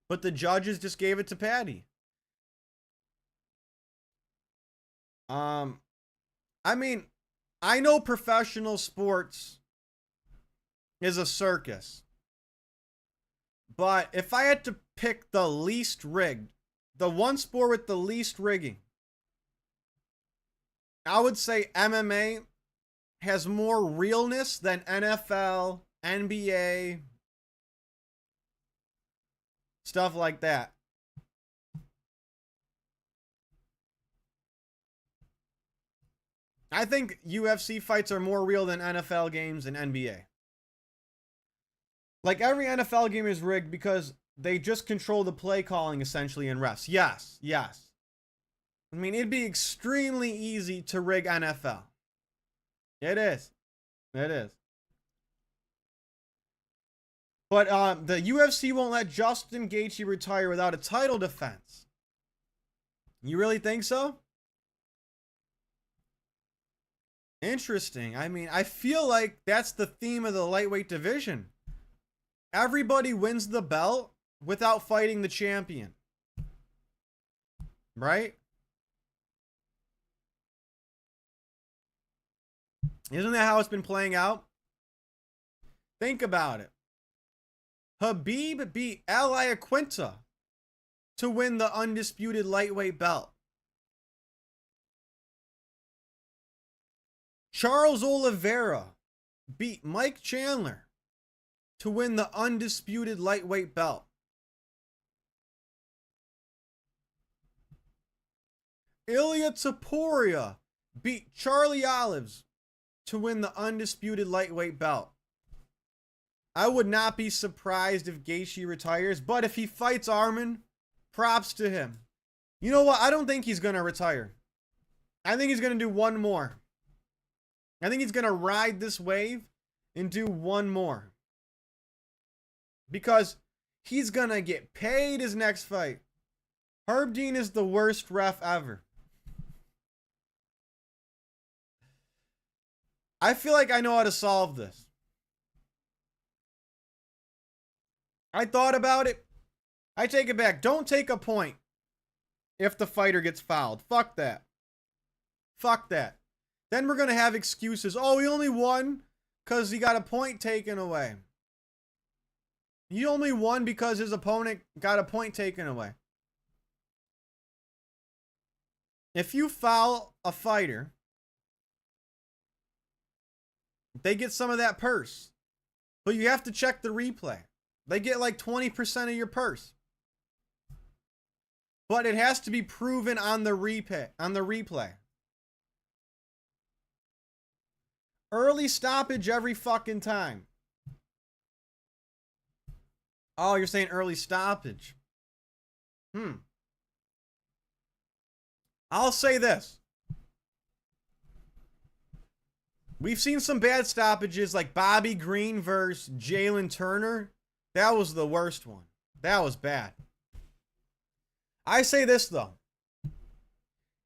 But the judges just gave it to Paddy. I mean, I know professional sports is a circus. But if I had to pick the least rigged, the one sport with the least rigging, I would say MMA has more realness than NFL, NBA, stuff like that. I think UFC fights are more real than NFL games and NBA. Like, every NFL game is rigged because they just control the play calling essentially in refs. Yes. I mean, it'd be extremely easy to rig NFL. It is. It is. But the UFC won't let Justin Gaethje retire without a title defense. You really think so? Interesting. I mean, I feel like that's the theme of the lightweight division. Everybody wins the belt without fighting the champion. Right? Isn't that how it's been playing out? Think about it. Khabib beat Al Iaquinta to win the undisputed lightweight belt. Charles Oliveira beat Mike Chandler to win the undisputed lightweight belt. Ilia Topuria beat Charlie Olives to win the undisputed lightweight belt. I would not be surprised if Gaethje retires, but if he fights Arman, props to him. You know what? I don't think he's going to retire. I think he's going to do one more. I think he's going to ride this wave and do one more. Because he's going to get paid his next fight. Herb Dean is the worst ref ever. I feel like I know how to solve this. I thought about it. I take it back. Don't take a point if the fighter gets fouled. Fuck that. Fuck that. Then we're going to have excuses. Oh, he only won because he got a point taken away. He only won because his opponent got a point taken away. If you foul a fighter, they get some of that purse. But you have to check the replay. They get like 20% of your purse. But it has to be proven on the replay. Early stoppage every fucking time. Oh, you're saying early stoppage. I'll say this. We've seen some bad stoppages like Bobby Green versus Jalen Turner. That was the worst one. That was bad. I say this though.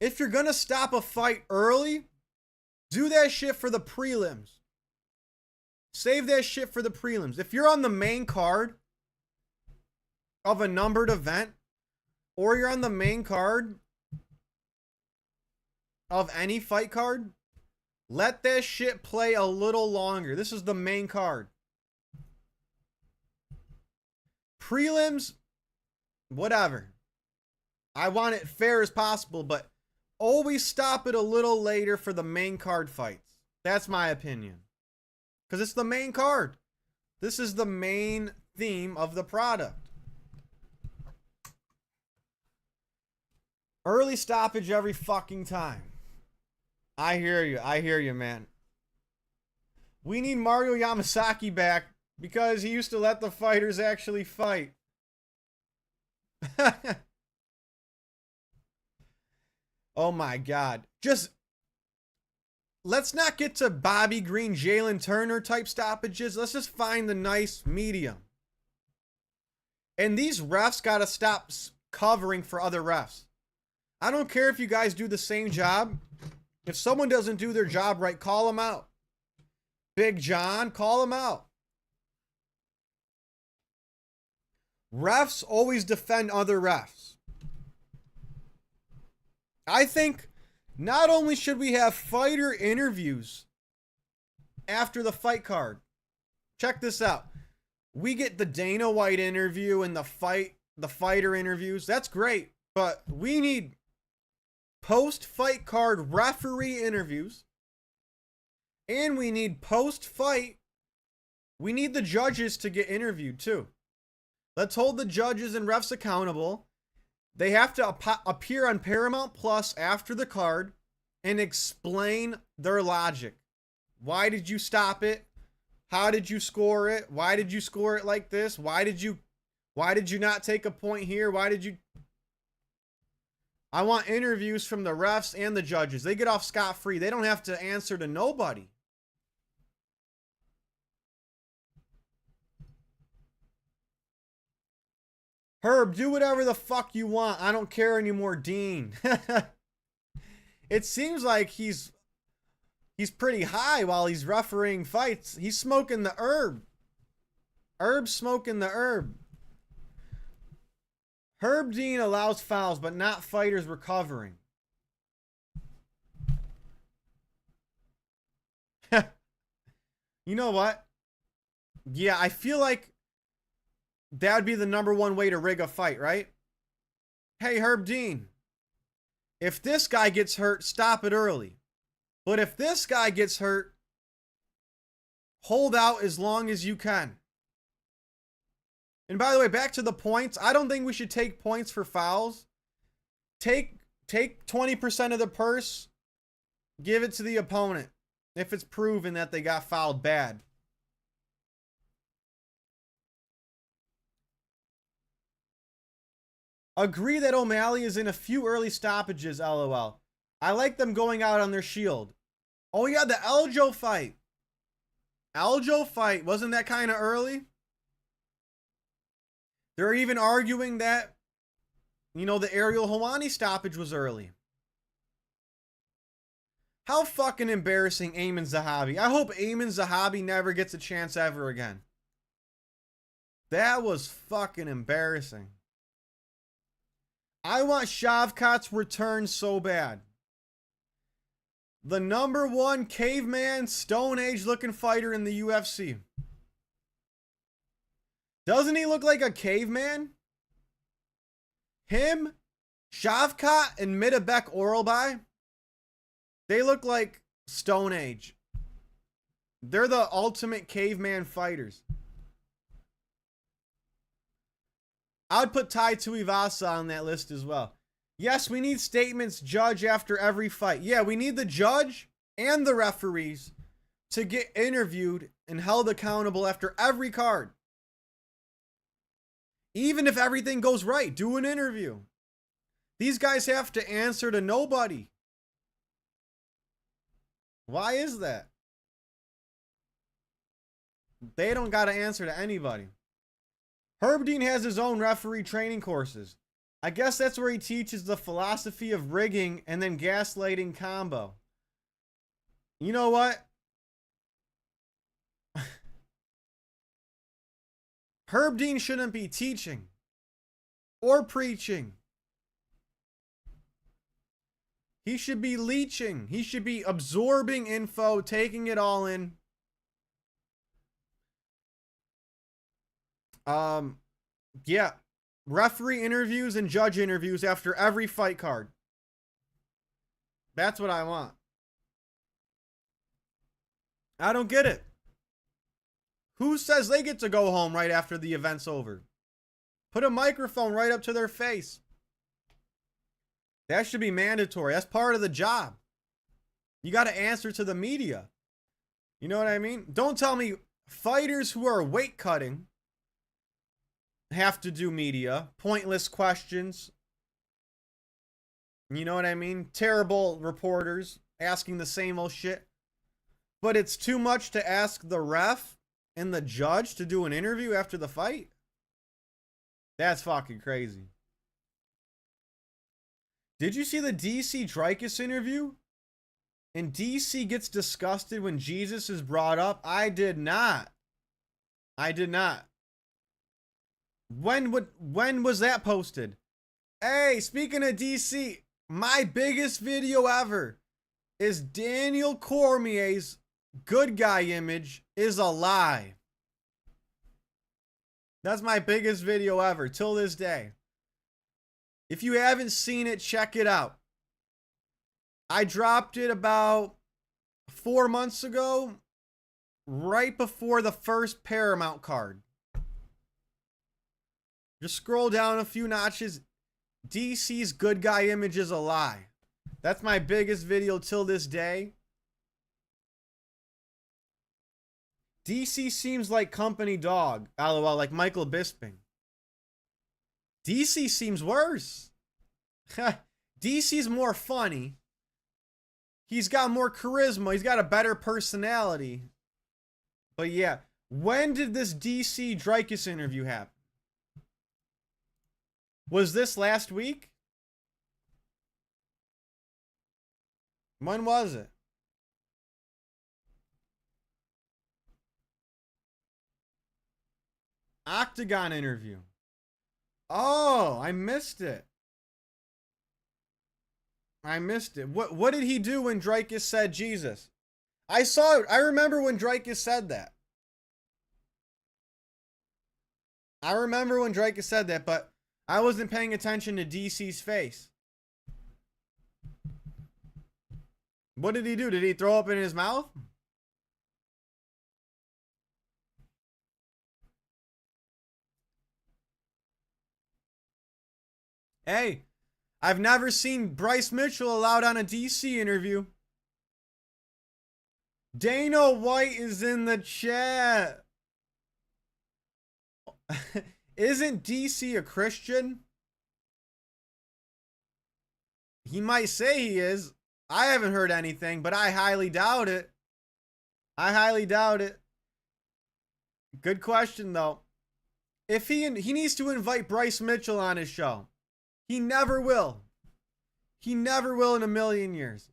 If you're going to stop a fight early, do that shit for the prelims. Save that shit for the prelims. If you're on the main card of a numbered event, or you're on the main card of any fight card, let that shit play a little longer. This is the main card. Prelims, whatever. I want it fair as possible, but always stop it a little later for the main card fights. That's my opinion. Because it's the main card. This is the main theme of the product. Early stoppage every fucking time. I hear you. I hear you, man. We need Mario Yamasaki back because he used to let the fighters actually fight. Oh my God. Just let's not get to Bobby Green, Jalen Turner type stoppages. Let's just find the nice medium. And these refs got to stop covering for other refs. I don't care if you guys do the same job. If someone doesn't do their job right, call them out. Big John, call them out. Refs always defend other refs. I think not only should we have fighter interviews after the fight card. Check this out. We get the Dana White interview and the fighter interviews. That's great. But we need post-fight card referee interviews. And we need post-fight. We need the judges to get interviewed too. Let's hold the judges and refs accountable. They have to appear on Paramount Plus after the card and explain their logic. Why did you stop it? How did you score it? Why did you score it like this? Why did you not take a point here? I want interviews from the refs and the judges. They get off scot-free. They don't have to answer to nobody. Herb, do whatever the fuck you want. I don't care anymore, Dean. It seems like he's pretty high while he's refereeing fights. He's smoking the herb. Herb's smoking the herb. Herb Dean allows fouls, but not fighters recovering. You know what? Yeah, I feel like that would be the #1 way to rig a fight, right? Hey, Herb Dean, if this guy gets hurt, stop it early. But if this guy gets hurt, hold out as long as you can. And by the way, back to the points. I don't think we should take points for fouls. Take 20% of the purse, give it to the opponent if it's proven that they got fouled bad. Agree that O'Malley is in a few early stoppages, LOL. I like them going out on their shield. Oh yeah, the Aljo fight. Aljo fight, wasn't that kind of early? They're even arguing that, you know, the Ariel Helwani stoppage was early. How fucking embarrassing, Ayman Zahabi. I hope Ayman Zahabi never gets a chance ever again. That was fucking embarrassing. I want Shavkat's return so bad. The #1 caveman, Stone Age looking fighter in the UFC. Doesn't he look like a caveman? Him, Shavkat, and Mitabek Oralbai, they look like Stone Age. They're the ultimate caveman fighters. I would put Tai Tuivasa on that list as well. Yes, we need statements judge after every fight. Yeah, we need the judge and the referees to get interviewed and held accountable after every card. Even if everything goes right, do an interview. These guys have to answer to nobody. Why is that? They don't got to answer to anybody. Herb Dean has his own referee training courses. I guess that's where he teaches the philosophy of rigging and then gaslighting combo. You know what? Herb Dean shouldn't be teaching or preaching. He should be leeching. He should be absorbing info, taking it all in. Yeah. Referee interviews and judge interviews after every fight card. That's what I want. I don't get it. Who says they get to go home right after the event's over? Put a microphone right up to their face. That should be mandatory. That's part of the job. You got to answer to the media. You know what I mean? Don't tell me fighters who are weight cutting have to do media. Pointless questions. You know what I mean? Terrible reporters asking the same old shit. But it's too much to ask the ref and the judge to do an interview after the fight? That's fucking crazy. Did you see the DC Dreykus interview? And DC gets disgusted when Jesus is brought up? I did not. I did not. When was that posted? Hey, speaking of DC, my biggest video ever is Daniel Cormier's good guy image is a lie. That's my biggest video ever till this day. If you haven't seen it, check it out. I dropped it about 4 months ago, right before the first Paramount card. Just scroll down a few notches. DC's good guy image is a lie. That's my biggest video till this day. DC seems like company dog. LOL, like Michael Bisping. DC seems worse. DC's more funny. He's got more charisma. He's got a better personality. But yeah, when did this DC Dreykus interview happen? Was this last week? When was it? Octagon interview. Oh, I missed it. I missed it. What did he do when Dreykus said Jesus? I saw it. I remember when Dreykus said that. I remember when Dreykus said that, but I wasn't paying attention to DC's face. What did he do? Did he throw up in his mouth? Hey, I've never seen Bryce Mitchell allowed on a DC interview. Dana White is in the chat. Isn't DC a Christian? He might say he is. I haven't heard anything, but I highly doubt it. I highly doubt it. Good question, though. If he needs to invite Bryce Mitchell on his show. He never will. He never will in a million years.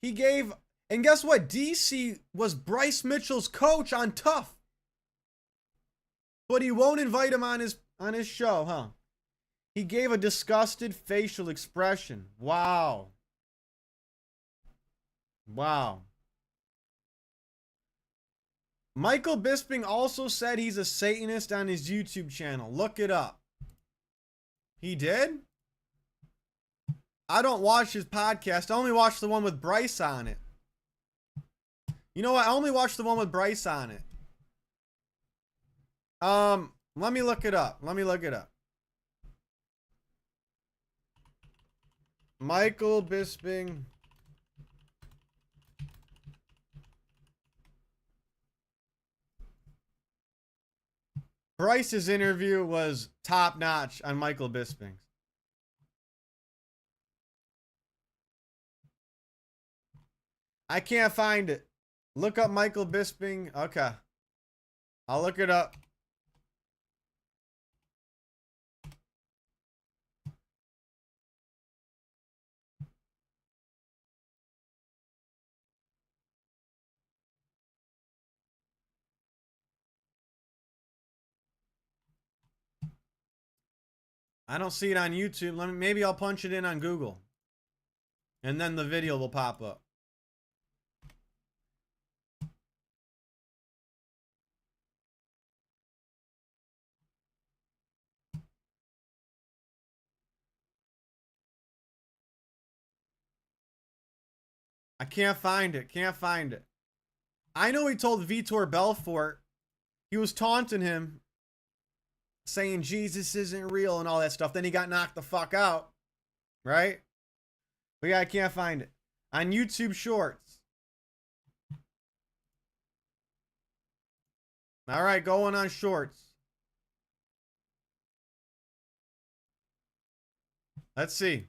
He gave, and guess what? DC was Bryce Mitchell's coach on Tough. But he won't invite him on his show, huh? He gave a disgusted facial expression. Wow. Wow. Michael Bisping also said he's a Satanist on his YouTube channel. Look it up. He did? I don't watch his podcast. I only watch the one with Bryce on it. You know what? I only watch the one with Bryce on it. Let me look it up. Let me look it up. Michael Bisping. Bryce's interview was top notch on Michael Bisping's. I can't find it. Look up Michael Bisping. Okay. I'll look it up. I don't see it on YouTube. Maybe I'll punch it in on Google. And then the video will pop up. I can't find it. Can't find it. I know he told Vitor Belfort, he was taunting him, saying Jesus isn't real and all that stuff. Then he got knocked the fuck out. Right? But yeah, I can't find it. On YouTube Shorts. All right, going on Shorts. Let's see.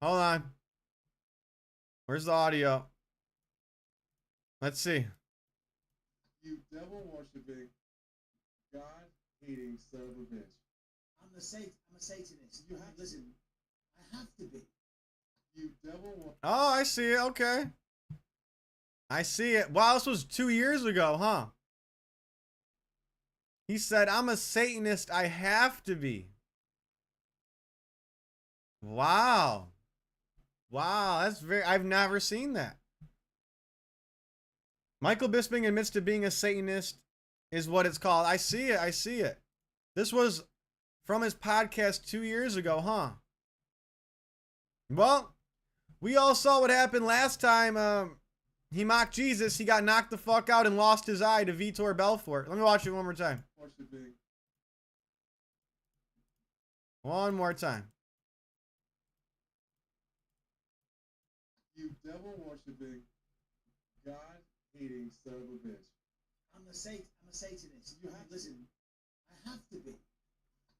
Hold on. Where's the audio? Let's see. You devil worshiping, God hating son of a bitch. I'm a Satanist. You have listen. I have to be. You devil. Oh, I see it. Okay. I see it. Wow, this was 2 years ago, huh? He said, I'm a Satanist. I have to be. Wow. Wow, that's very, I've never seen that. Michael Bisping admits to being a Satanist is what it's called. I see it. I see it. This was from his podcast 2 years ago, huh? Well, we all saw what happened last time. He mocked Jesus. He got knocked the fuck out and lost his eye to Vitor Belfort. Let me watch it one more time. Worshiping. One more time. You devil worshiping, God hating son of a bitch. I'm a Satanist. You have listen. I have to be.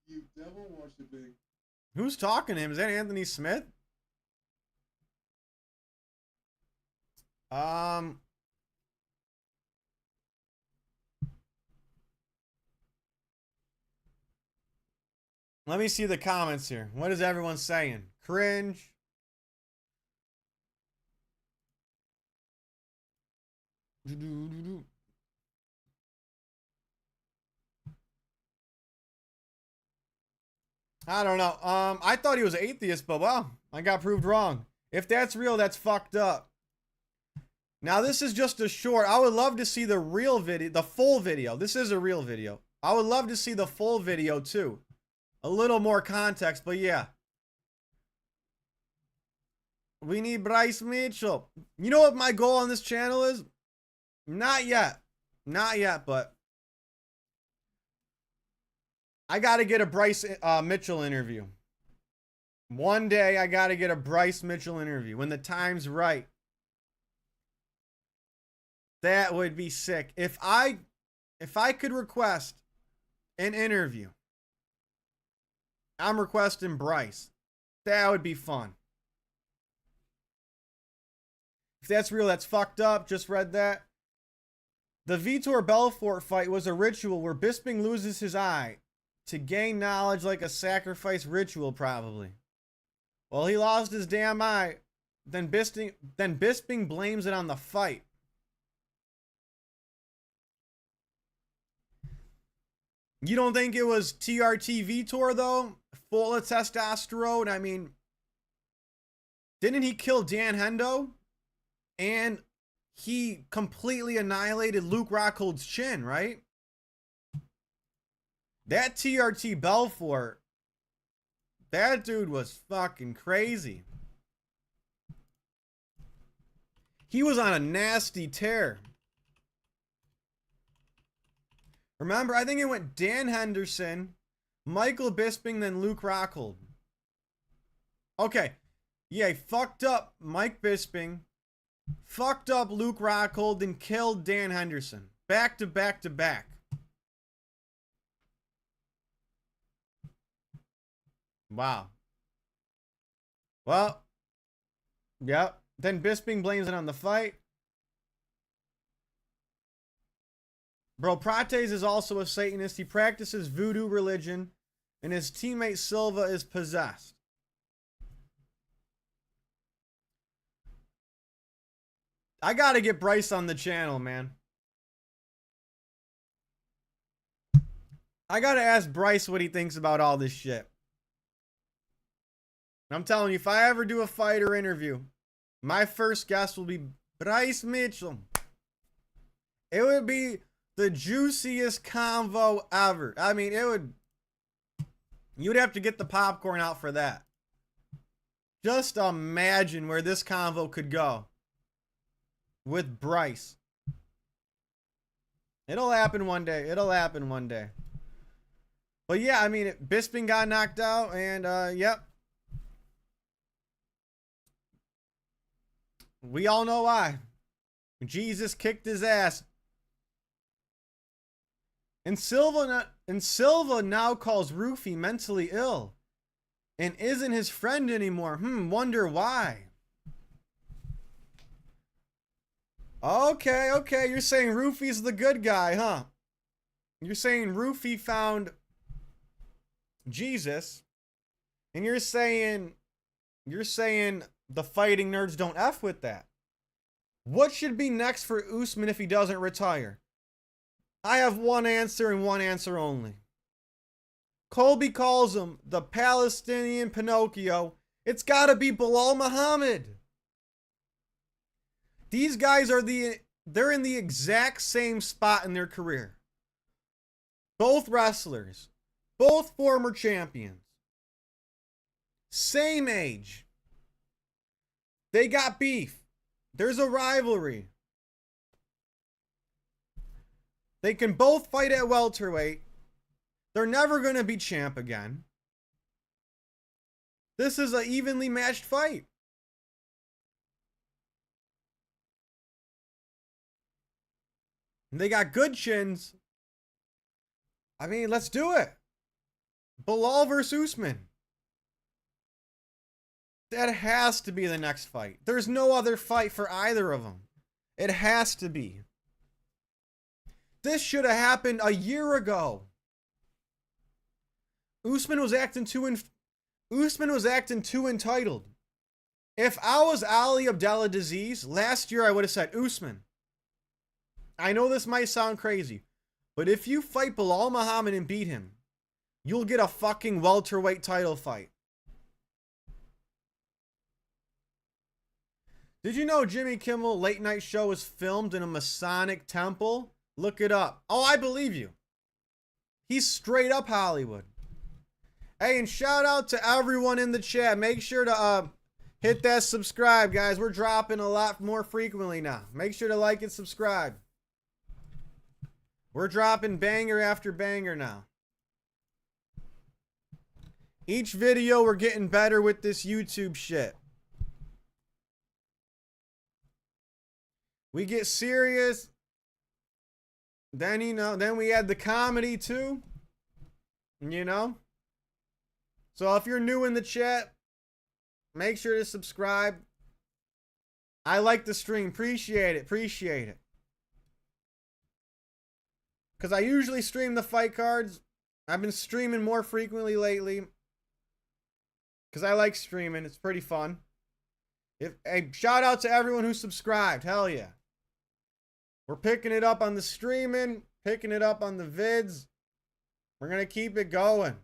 You devil worshiping, Who's talking to him? Is that Anthony Smith? Let me see the comments here. What is everyone saying? Cringe. I don't know. I thought he was an atheist, but well, I got proved wrong. If that's real, that's fucked up. Now this is just a short. I would love to see the real video, the full video. This is a real video. I would love to see the full video too. A little more context, but yeah. We need Bryce Mitchell. You know what my goal on this channel is? Not yet. Not yet, but I got to get a Bryce Mitchell interview. One day I got to get a Bryce Mitchell interview when the time's right. That would be sick. If I could request an interview, I'm requesting Bryce. That would be fun. If that's real, that's fucked up. Just read that. The Vitor Belfort fight was a ritual where Bisping loses his eye to gain knowledge, like a sacrifice ritual, probably. Well, he lost his damn eye. Then Bisping blames it on the fight. You don't think it was TRT Vitor, though? Full of testosterone? I mean, didn't he kill Dan Hendo? And he completely annihilated Luke Rockhold's chin, right? That TRT Belfort, that dude was fucking crazy. He was on a nasty tear. Remember, I think it went Dan Henderson, Michael Bisping, then Luke Rockhold. Okay. Yeah, he fucked up Mike Bisping, fucked up Luke Rockhold, and killed Dan Henderson. Back to back to back. Wow. Well, yep. Then Bisping blames it on the fight. Bro, Prates is also a Satanist. He practices voodoo religion, and his teammate Silva is possessed. I gotta get Bryce on the channel, man. I gotta ask Bryce what he thinks about all this shit. I'm telling you, if I ever do a fighter interview, my first guest will be Bryce Mitchell. It would be the juiciest convo ever. I mean, you'd have to get the popcorn out for that. Just imagine where this convo could go with Bryce. It'll happen one day. It'll happen one day. But yeah, I mean, Bisping got knocked out, and yep. We all know why. Jesus kicked his ass. And Silva now calls Rufy mentally ill and isn't his friend anymore. Wonder why. Okay. You're saying Rufy's the good guy, huh? You're saying Rufy found Jesus, and you're saying the fighting nerds don't F with that. What should be next for Usman if he doesn't retire? I have one answer and one answer only. Colby calls him the Palestinian Pinocchio. It's gotta be Bilal Muhammad. These guys they're in the exact same spot in their career. Both wrestlers. Both former champions. Same age. They got beef. There's a rivalry. They can both fight at welterweight. They're never going to be champ again. This is an evenly matched fight. They got good chins. I mean, let's do it. Bilal versus Usman. That has to be the next fight. There's no other fight for either of them. It has to be. This should have happened a year ago. Usman was acting too entitled. If I was Ali Abdelaziz, last year I would have said, Usman, I know this might sound crazy, but if you fight Bilal Muhammad and beat him, you'll get a fucking welterweight title fight. Did you know Jimmy Kimmel late night show was filmed in a Masonic temple? Look it up. Oh, I believe you. He's straight up Hollywood. Hey, and shout out to everyone in the chat. Make sure to hit that subscribe, guys. We're dropping a lot more frequently now. Make sure to like and subscribe. We're dropping banger after banger now. Each video, we're getting better with this YouTube shit. We get serious. Then, you know, then we add the comedy too. You know? So if you're new in the chat, make sure to subscribe. I like the stream. Appreciate it. Appreciate it. Because I usually stream the fight cards. I've been streaming more frequently lately. Because I like streaming. It's pretty fun. Hey, shout out to everyone who subscribed. Hell yeah. We're picking it up on the streaming. Picking it up on the vids. We're going to keep it going.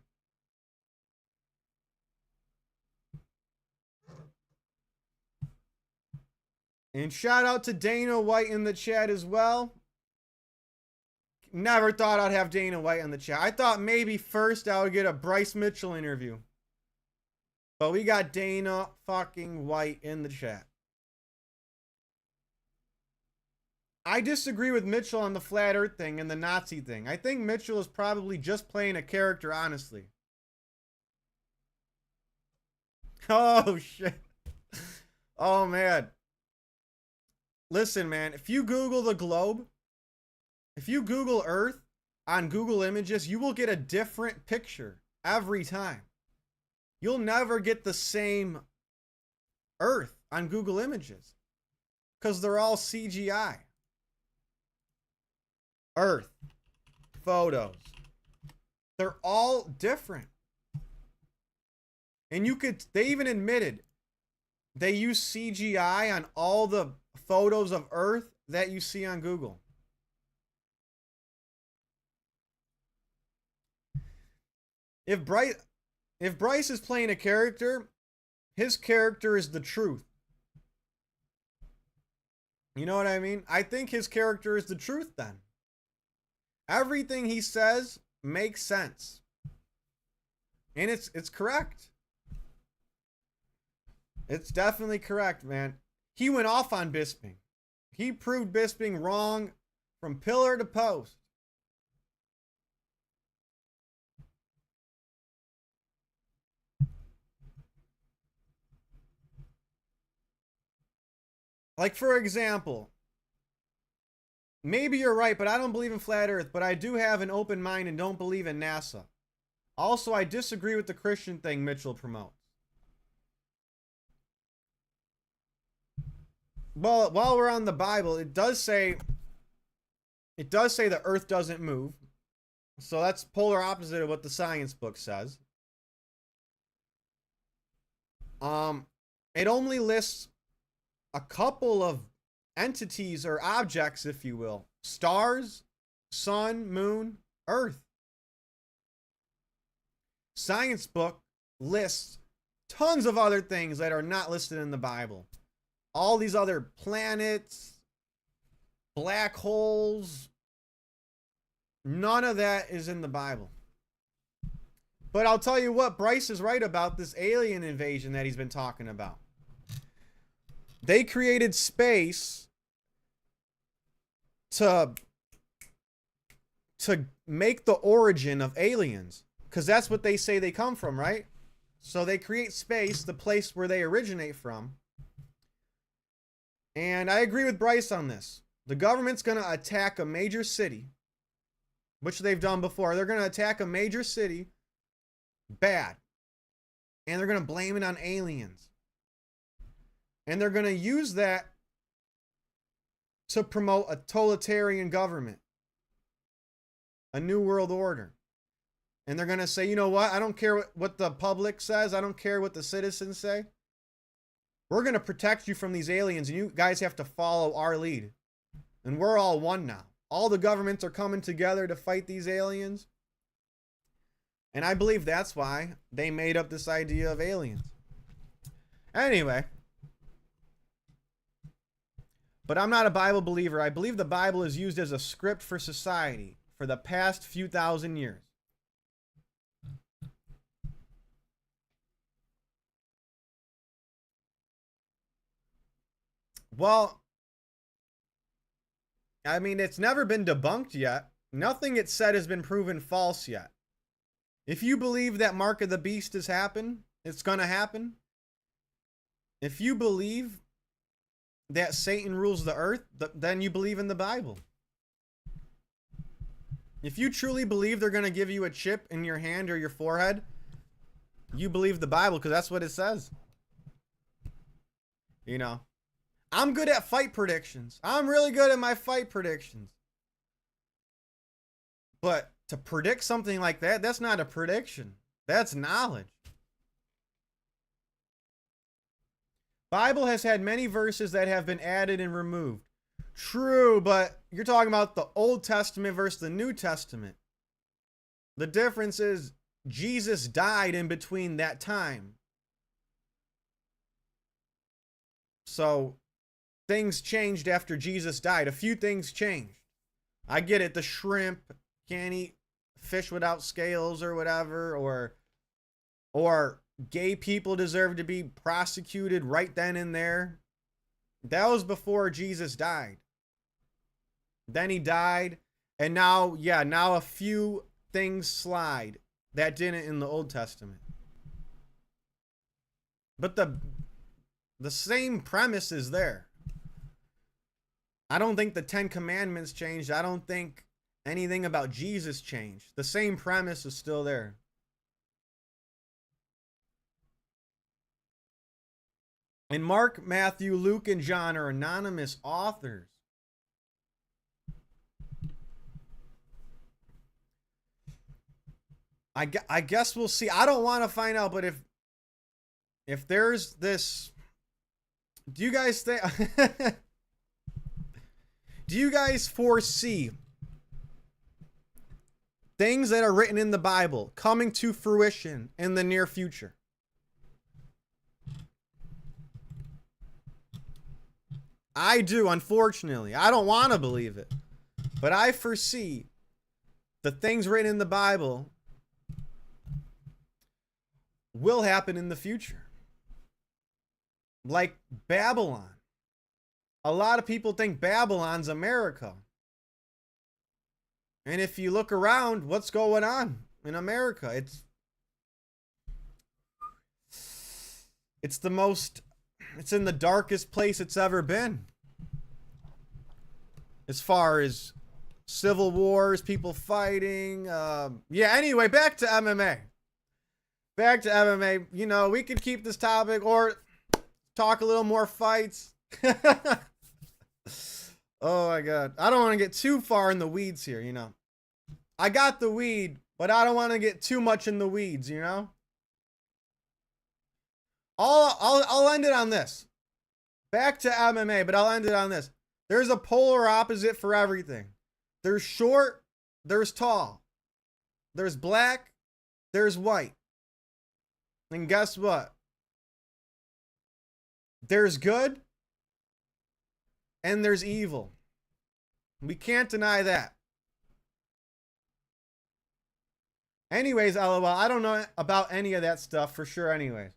And shout out to Dana White in the chat as well. Never thought I'd have Dana White in the chat. I thought maybe first I would get a Bryce Mitchell interview. But we got Dana fucking White in the chat. I disagree with Mitchell on the flat earth thing and the Nazi thing. I think Mitchell is probably just playing a character, honestly. Oh, shit. Oh, man. Listen, man, if you Google the globe, if you Google Earth on Google Images, you will get a different picture every time. You'll never get the same Earth on Google Images because they're all CGI. Earth photos. They're all different. And they even admitted they use CGI on all the photos of Earth that you see on Google. If Bryce is playing a character, his character is the truth. You know what I mean? I think his character is the truth then. Everything he says makes sense. And it's correct. It's definitely correct, man. He went off on Bisping. He proved Bisping wrong from pillar to post. Like, for example, maybe you're right, but I don't believe in flat earth, but I do have an open mind and don't believe in NASA. Also, I disagree with the Christian thing Mitchell promotes. Well, while we're on the Bible, it does say the earth doesn't move. So that's polar opposite of what the science book says. It only lists a couple of entities or objects, if you will. Stars, sun, moon, earth. Science book lists tons of other things that are not listed in the Bible. All these other planets, black holes, none of that is in the Bible. But I'll tell you what, Bryce is right about this alien invasion that he's been talking about. They created space to make the origin of aliens, because that's what they say they come from, right? So they create space, the place where they originate from. And I agree with Bryce on this. The government's going to attack a major city, which they've done before. They're going to attack a major city bad. And they're going to blame it on aliens. And they're going to use that to promote a totalitarian government, a new world order. And they're going to say, you know what? I don't care what the public says. I don't care what the citizens say. We're going to protect you from these aliens, and you guys have to follow our lead. And we're all one now. All the governments are coming together to fight these aliens. And I believe that's why they made up this idea of aliens. Anyway. But I'm not a Bible believer. I believe the Bible is used as a script for society for the past few thousand years. Well, I mean, it's never been debunked yet. Nothing it said has been proven false yet. If you believe that Mark of the Beast has happened, it's going to happen. If you believe that Satan rules the earth, then you believe in the Bible. If you truly believe they're going to give you a chip in your hand or your forehead, you believe the Bible because that's what it says. You know, I'm good at fight predictions. I'm really good at my fight predictions. But to predict something like that, that's not a prediction. That's knowledge. Bible has had many verses that have been added and removed. True, but you're talking about the Old Testament versus the New Testament. The difference is Jesus died in between that time. So things changed after Jesus died. A few things changed. I get it. The shrimp can't eat fish without scales or whatever, or gay people deserve to be prosecuted right then and there. That was before Jesus died. Then he died, and now a few things slide that didn't in the Old Testament. But the same premise is there. I don't think the 10 Commandments changed. I don't think anything about Jesus changed. The same premise is still there. And Mark, Matthew, Luke, and John are anonymous authors. I guess we'll see. I don't want to find out, but if there's this, do you guys think do you guys foresee things that are written in the Bible coming to fruition in the near future? I do, unfortunately. I don't want to believe it. But I foresee the things written in the Bible will happen in the future. Like Babylon. A lot of people think Babylon's America. And if you look around, what's going on in America? It's in the darkest place it's ever been. As far as civil wars, people fighting. Anyway, back to MMA. You know, we could keep this topic or talk a little more fights. Oh my God. I don't want to get too far in the weeds here, you know. I got the weed, but I don't want to get too much in the weeds, you know. I'll end it on this. Back to MMA, but I'll end it on this. There's a polar opposite for everything. There's short, there's tall. There's black, there's white. And guess what? There's good and there's evil. We can't deny that. Anyways, LOL, I don't know about any of that stuff for sure anyways.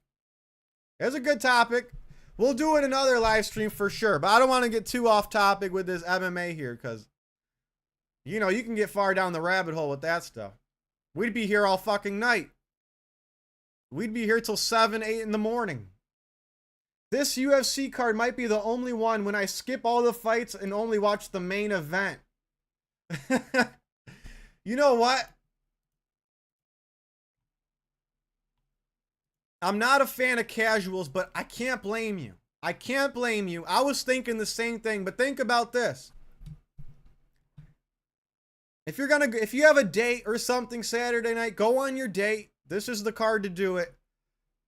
It's a good topic. We'll do it another live stream for sure. But I don't want to get too off topic with this MMA here because, you know, you can get far down the rabbit hole with that stuff. We'd be here all fucking night. We'd be here till 7, 8 in the morning. This UFC card might be the only one when I skip all the fights and only watch the main event. You know what? I'm not a fan of casuals, but I can't blame you. I can't blame you. I was thinking the same thing, but think about this. If you have a date or something Saturday night, go on your date. This is the card to do it.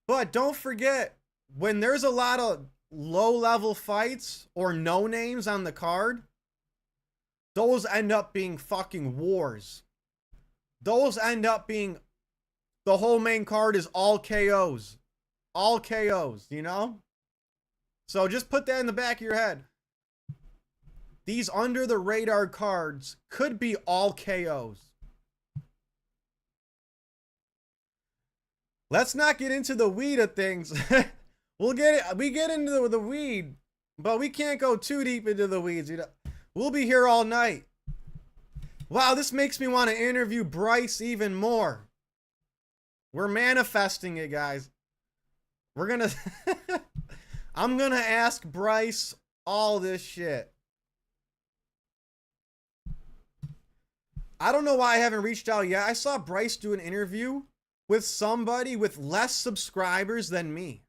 But don't forget, when there's a lot of low-level fights or no names on the card, those end up being fucking wars. Those end up being, the whole main card is all KOs. All KOs, you know? So just put that in the back of your head. These under the radar cards could be all KOs. Let's not get into the weed of things. We get into the weed, but we can't go too deep into the weeds. You know? We'll be here all night. Wow, this makes me want to interview Bryce even more. We're manifesting it, guys. We're gonna I'm gonna ask Bryce all this shit. I don't know why I haven't reached out yet. I saw Bryce do an interview with somebody with less subscribers than me.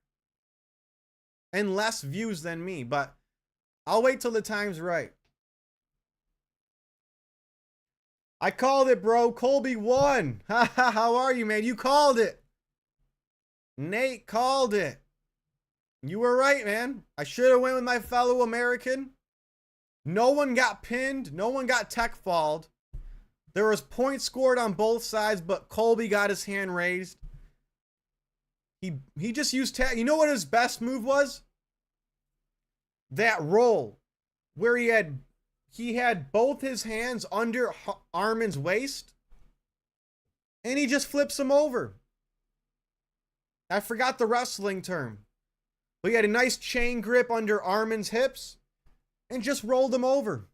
And less views than me, but I'll wait till the time's right. I called it, bro. Colby won. How are you, man? You called it. Nate called it. You were right, man. I should have went with my fellow American. No one got pinned. No one got tech-falled. There was points scored on both sides, but Colby got his hand raised. He just used tech. You know what his best move was? That roll where he had both his hands under Armin's waist and he just flips him over. I forgot the wrestling term. But he had a nice chain grip under Armin's hips and just rolled him over.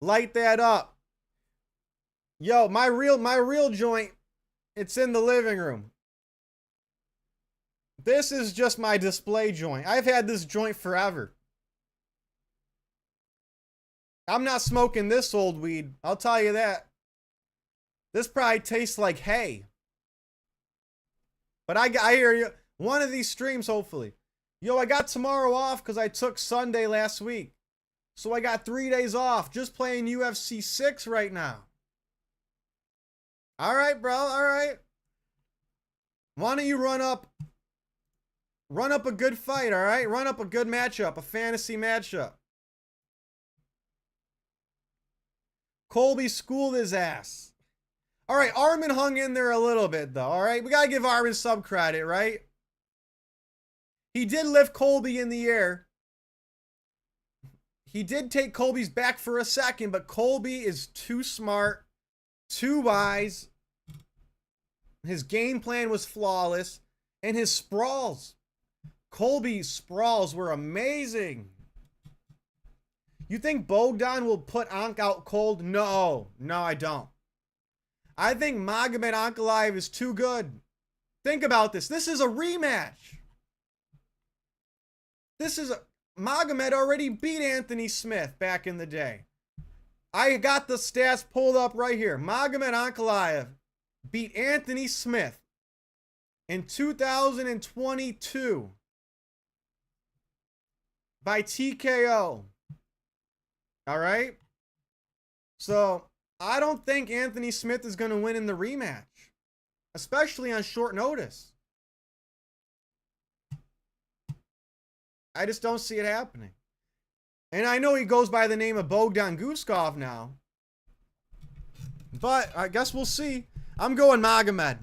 Light that up. Yo, my real joint, it's in the living room. This is just my display joint. I've had this joint forever. I'm not smoking this old weed. I'll tell you that. This probably tastes like hay. But I hear you. One of these streams, hopefully. Yo, I got tomorrow off because I took Sunday last week. So I got 3 days off just playing UFC 6 right now. All right, bro. All right. Why don't you run up a good fight, all right? Run up a good matchup, a fantasy matchup. Colby schooled his ass. All right, Armin hung in there a little bit, though, all right? We got to give Armin some credit, right? He did lift Colby in the air. He did take Colby's back for a second, but Colby is too smart, too wise. His game plan was flawless. And his sprawls. Colby's sprawls were amazing. You think Bogdan will put Ankh out cold? No, I don't. I think Magomed Ankalaev is too good. Think about this. This is a rematch. Magomed already beat Anthony Smith back in the day. I got the stats pulled up right here. Magomed Ankalaev beat Anthony Smith in 2022 by TKO. All right? So, I don't think Anthony Smith is going to win in the rematch, especially on short notice. I just don't see it happening. And I know he goes by the name of Bogdan Guskov now. But I guess we'll see. I'm going Magomed.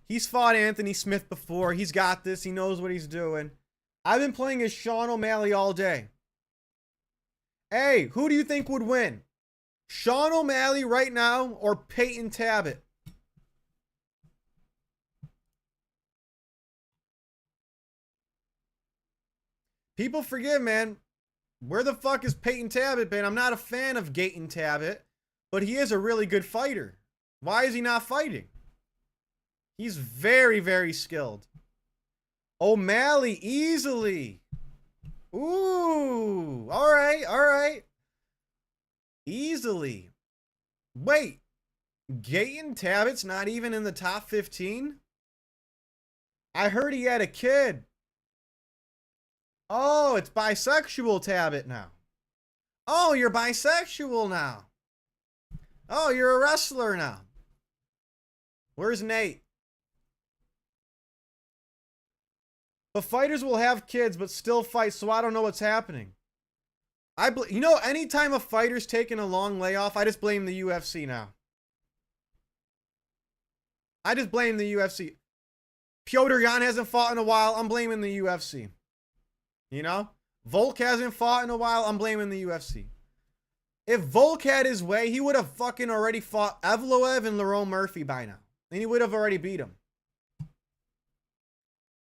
He's fought Anthony Smith before. He's got this. He knows what he's doing. I've been playing as Sean O'Malley all day. Hey, who do you think would win? Sean O'Malley right now or Peyton Tabbitt? People forget, man. Where the fuck is Peyton Tabbitt been? I'm not a fan of Gayton Tabbitt, but he is a really good fighter. Why is he not fighting? He's very, very skilled. O'Malley, easily. Ooh, all right. Easily. Wait, Gaten Tabbitt's not even in the top 15? I heard he had a kid. Oh, it's bisexual Tabbitt now. Oh, you're bisexual now. Oh, you're a wrestler now. Where's Nate? But fighters will have kids but still fight, so I don't know what's happening. You know, anytime a fighter's taking a long layoff, I just blame the UFC now. I just blame the UFC. Piotr Jan hasn't fought in a while, I'm blaming the UFC. You know? Volk hasn't fought in a while, I'm blaming the UFC. If Volk had his way, he would have fucking already fought Evloev and Lerone Murphy by now. And he would have already beat him.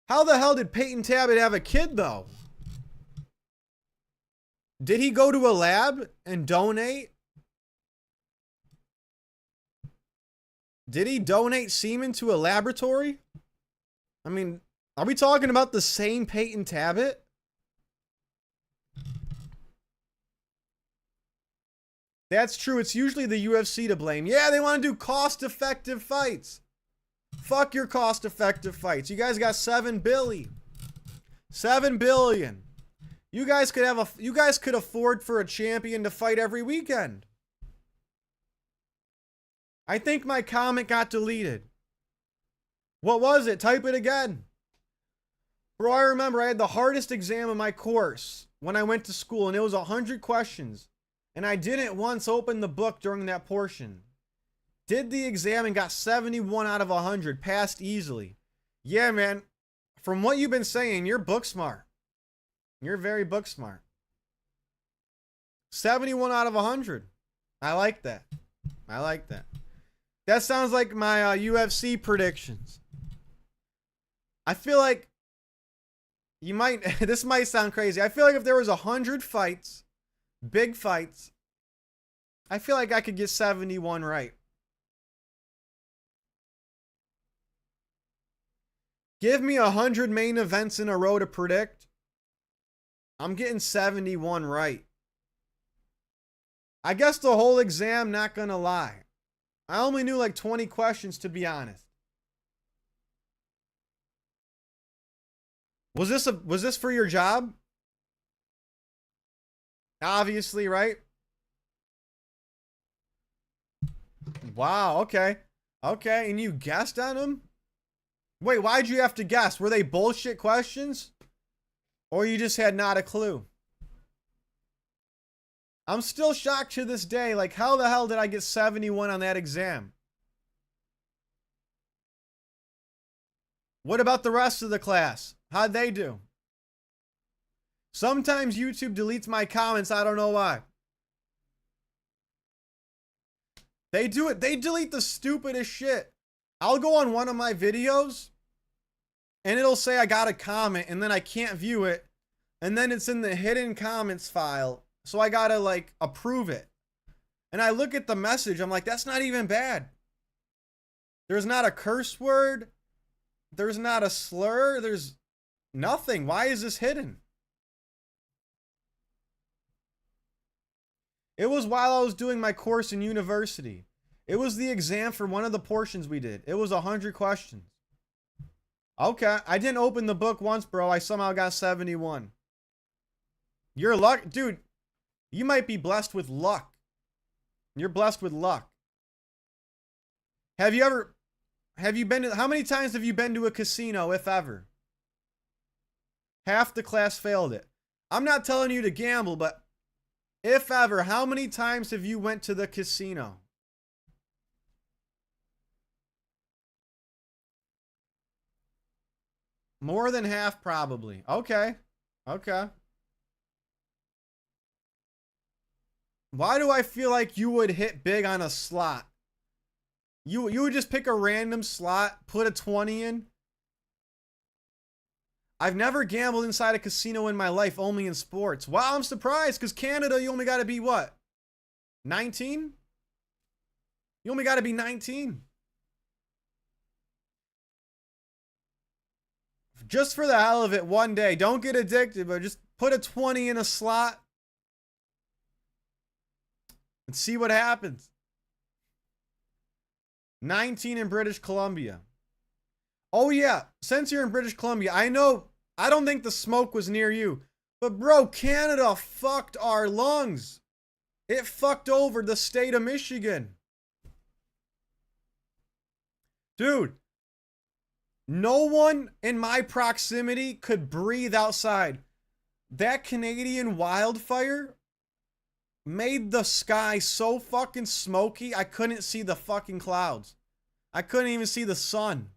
How the hell did Peyton Tabbitt have a kid, though? Did he go to a lab and donate? Did he donate semen to a laboratory? I mean, are we talking about the same Peyton Tabbitt? That's true. It's usually the UFC to blame. Yeah, they want to do cost-effective fights. Fuck your cost-effective fights. You guys got $7 billion. $7 billion. You guys could afford for a champion to fight every weekend. I think my comment got deleted. What was it? Type it again. Bro, I remember I had the hardest exam of my course when I went to school, and it was 100 questions. And I didn't once open the book during that portion. Did the exam and got 71 out of 100. Passed easily. Yeah, man. From what you've been saying, you're book smart. You're very book smart. 71 out of 100. I like that. I like that. That sounds like my UFC predictions. I feel like you might, this might sound crazy. I feel like if there was 100 fights, big fights, I feel like I could get 71 right. Give me 100 main events in a row to predict. I'm getting 71 right. I guess the whole exam, not gonna lie. I only knew like 20 questions, to be honest. Was this for your job? Obviously, right? Wow, okay. Okay, and you guessed on them? Wait, why'd you have to guess? Were they bullshit questions? Or you just had not a clue? I'm still shocked to this day. Like, how the hell did I get 71 on that exam? What about the rest of the class? How'd they do? Sometimes YouTube deletes my comments. I don't know why. They do it. They delete the stupidest shit. I'll go on one of my videos and it'll say I got a comment and then I can't view it. And then it's in the hidden comments file. So I gotta like approve it. And I look at the message. I'm like, that's not even bad. There's not a curse word. There's not a slur. There's nothing. Why is this hidden? It was while I was doing my course in university. It was the exam for one of the portions we did. It was 100 questions. Okay, I didn't open the book once, bro. I somehow got 71. You're luck, dude. You might be blessed with luck. You're blessed with luck. How many times have you been to a casino, if ever? Half the class failed it. I'm not telling you to gamble, but if ever, how many times have you went to the casino? More than half, probably. Okay. Okay. Why do I feel like you would hit big on a slot? You would just pick a random slot, put a 20 in? I've never gambled inside a casino in my life, only in sports. Wow, I'm surprised, because Canada, you only got to be what? 19? You only got to be 19. Just for the hell of it, one day. Don't get addicted, but just put a 20 in a slot and see what happens. 19 in British Columbia. Oh yeah, since you're in British Columbia, I know, I don't think the smoke was near you. But bro, Canada fucked our lungs. It fucked over the state of Michigan. Dude, no one in my proximity could breathe outside. That Canadian wildfire made the sky so fucking smoky, I couldn't see the fucking clouds. I couldn't even see the sun.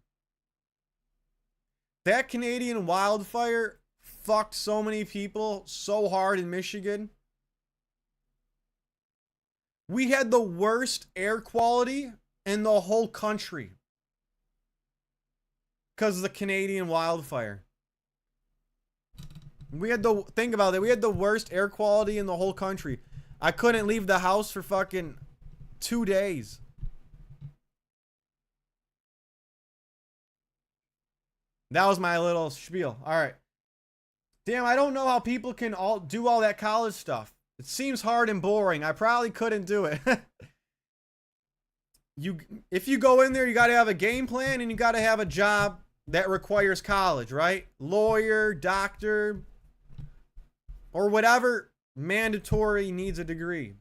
That Canadian wildfire fucked so many people so hard in Michigan. We had the worst air quality in the whole country because of the Canadian wildfire. Think about it, we had the worst air quality in the whole country. I couldn't leave the house for fucking 2 days. That was my little spiel. All right. Damn, I don't know how people can do all that college stuff. It seems hard and boring. I probably couldn't do it. If you go in there, you got to have a game plan and you got to have a job that requires college, right? Lawyer, doctor, or whatever mandatory needs a degree.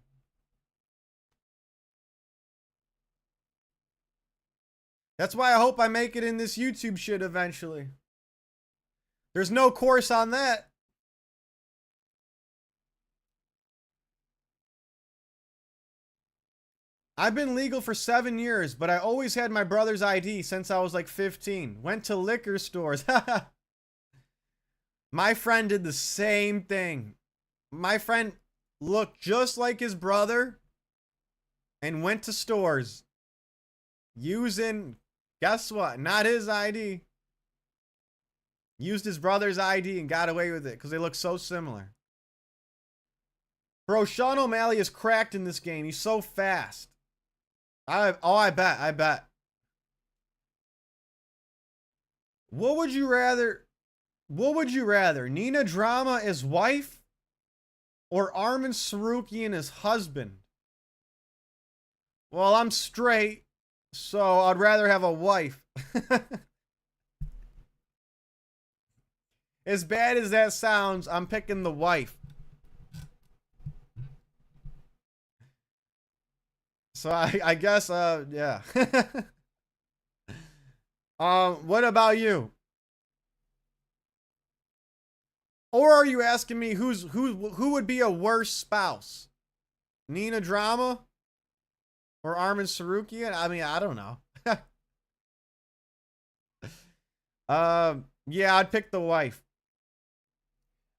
That's why I hope I make it in this YouTube shit eventually. There's no course on that. I've been legal for 7 years, but I always had my brother's ID since I was like 15. Went to liquor stores. My friend did the same thing. My friend looked just like his brother and went to stores using, guess what? Not his ID. Used his brother's ID and got away with it because they look so similar. Bro, Sean O'Malley is cracked in this game. He's so fast. I bet. What would you rather? Nina Drama as wife or Armin Sarukian as husband? Well, I'm straight, so I'd rather have a wife. As bad as that sounds, I'm picking the wife. So I guess, yeah. What about you? Or are you asking me who would be a worse spouse? Nina Drama or Armin Sarukian? I mean, I don't know. Yeah, I'd pick the wife.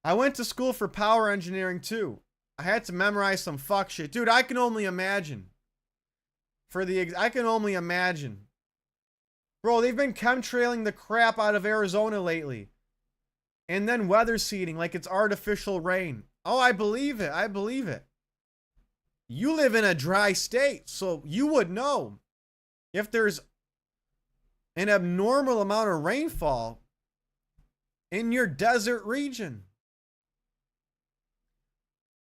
I went to school for power engineering too. I had to memorize some fuck shit. Dude, I can only imagine. I can only imagine. Bro, they've been chemtrailing the crap out of Arizona lately. And then weather seeding like it's artificial rain. Oh, I believe it. I believe it. You live in a dry state, so you would know if there's an abnormal amount of rainfall in your desert region.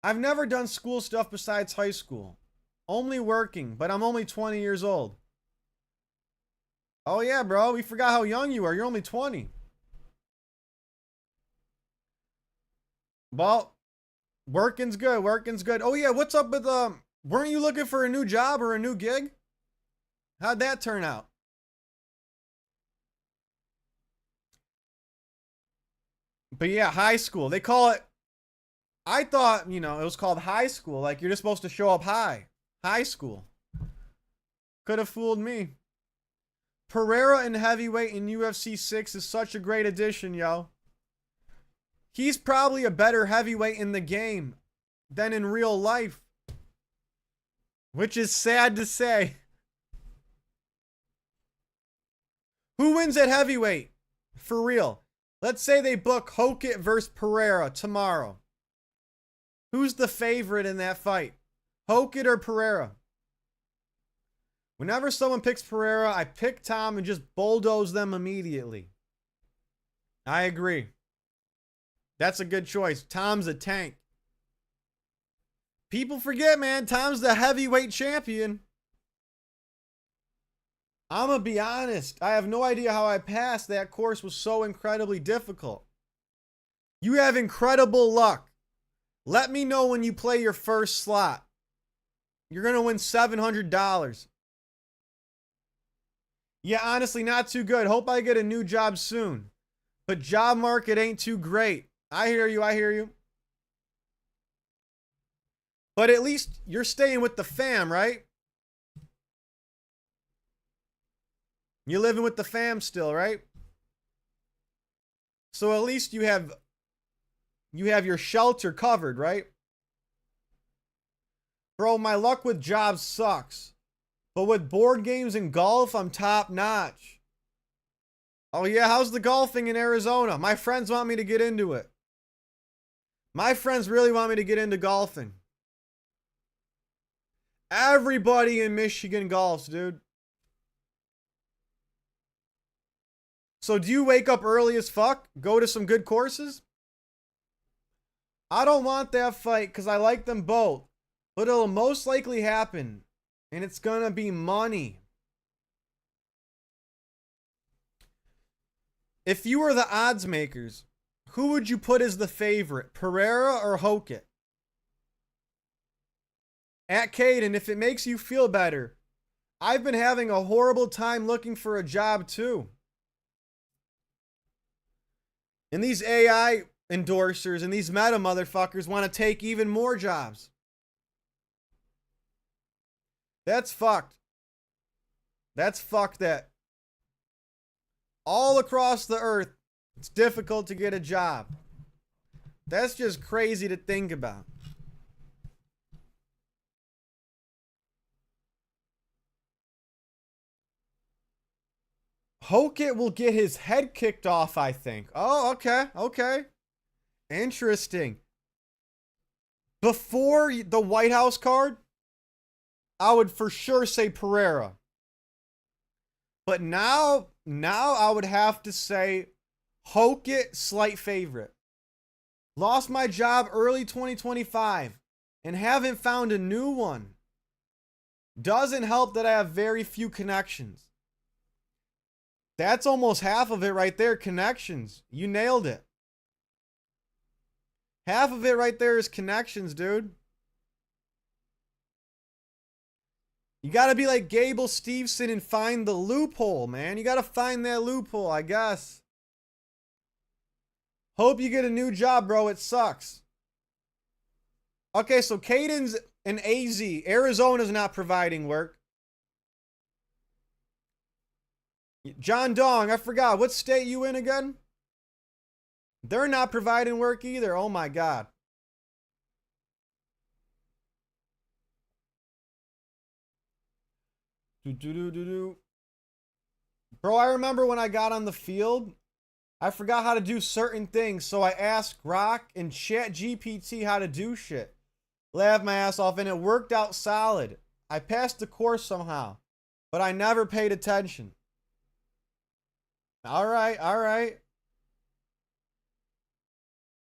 I've never done school stuff besides high school. Only working, but I'm only 20 years old. Oh yeah, bro, we forgot how young you are. You're only 20. Well, working's good. Working's good. Oh yeah, what's up with weren't you looking for a new job or a new gig? How'd that turn out? But yeah, high school. They call it, I thought, it was called high school. Like you're just supposed to show up high. High school. Could have fooled me. Pereira in heavyweight in UFC 6 is such a great addition, yo. He's probably a better heavyweight in the game than in real life. Which is sad to say. Who wins at heavyweight? For real. Let's say they book Hokit versus Pereira tomorrow. Who's the favorite in that fight? Hokit or Pereira? Whenever someone picks Pereira, I pick Tom and just bulldoze them immediately. I agree. That's a good choice. Tom's a tank. People forget, man. Tom's the heavyweight champion. I'm gonna be honest. I have no idea how I passed. That course was so incredibly difficult. You have incredible luck. Let me know when you play your first slot. You're gonna win $700. Yeah, honestly, not too good. Hope I get a new job soon. But job market ain't too great. I hear you, I hear you. But at least you're staying with the fam, right? You're living with the fam still, right? So at least you have your shelter covered, right? Bro, my luck with jobs sucks. But with board games and golf, I'm top notch. Oh yeah, how's the golfing in Arizona? My friends want me to get into it. My friends really want me to get into golfing. Everybody in Michigan golfs, dude. So do you wake up early as fuck? Go to some good courses? I don't want that fight because I like them both. But it'll most likely happen. And it's gonna be money. If you were the odds makers, who would you put as the favorite? Pereira or Hockett? At Caden, if it makes you feel better, I've been having a horrible time looking for a job too. And these AI endorsers and these meta motherfuckers want to take even more jobs. That's fucked. That's fucked that all across the earth, it's difficult to get a job. That's just crazy to think about. Hockett will get his head kicked off, I think. Oh, okay. Okay. Interesting. Before the White House card, I would for sure say Pereira. But now I would have to say Hockett, slight favorite. Lost my job early 2025 and haven't found a new one. Doesn't help that I have very few connections. That's almost half of it right there, connections. You nailed it. Half of it right there is connections, dude. You got to be like Gable Steveson and find the loophole, man. You got to find that loophole, I guess. Hope you get a new job, bro. It sucks. Okay, so Caden's an AZ. Arizona's not providing work. John Dong, I forgot. What state you in again? They're not providing work either. Oh my God. Bro, I remember when I got on the field, I forgot how to do certain things, so I asked Grok and ChatGPT how to do shit. Laughed my ass off, and it worked out solid. I passed the course somehow, but I never paid attention. All right, all right.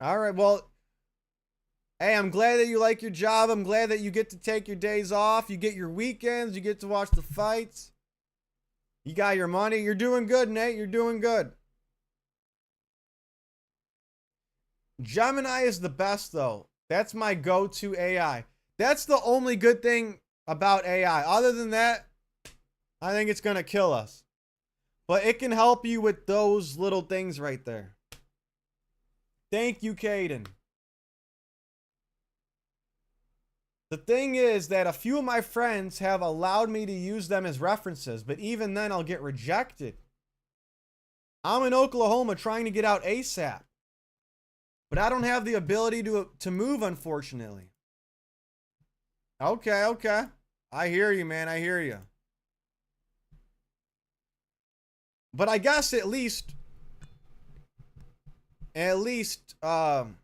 All right, well, hey, I'm glad that you like your job. I'm glad that you get to take your days off. You get your weekends. You get to watch the fights. You got your money. You're doing good, Nate. You're doing good. Gemini is the best, though. That's my go-to AI. That's the only good thing about AI. Other than that, I think it's going to kill us. But it can help you with those little things right there. Thank you, Caden. The thing is that a few of my friends have allowed me to use them as references, but even then I'll get rejected. I'm in Oklahoma trying to get out ASAP, but I don't have the ability to move, unfortunately. Okay, okay. I hear you, man. I hear you. But I guess at least, you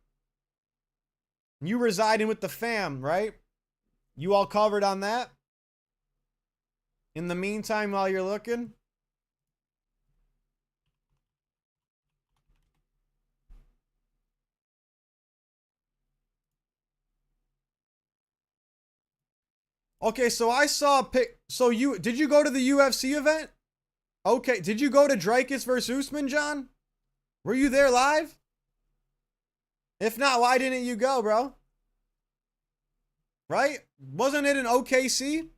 residing with the fam, right? You all covered on that? In the meantime, while you're looking? Okay, so I saw a pic. So did you go to the UFC event? Okay, did you go to Dreykus versus Usman, John? Were you there live? If not, why didn't you go, bro? Right? Wasn't it in OKC?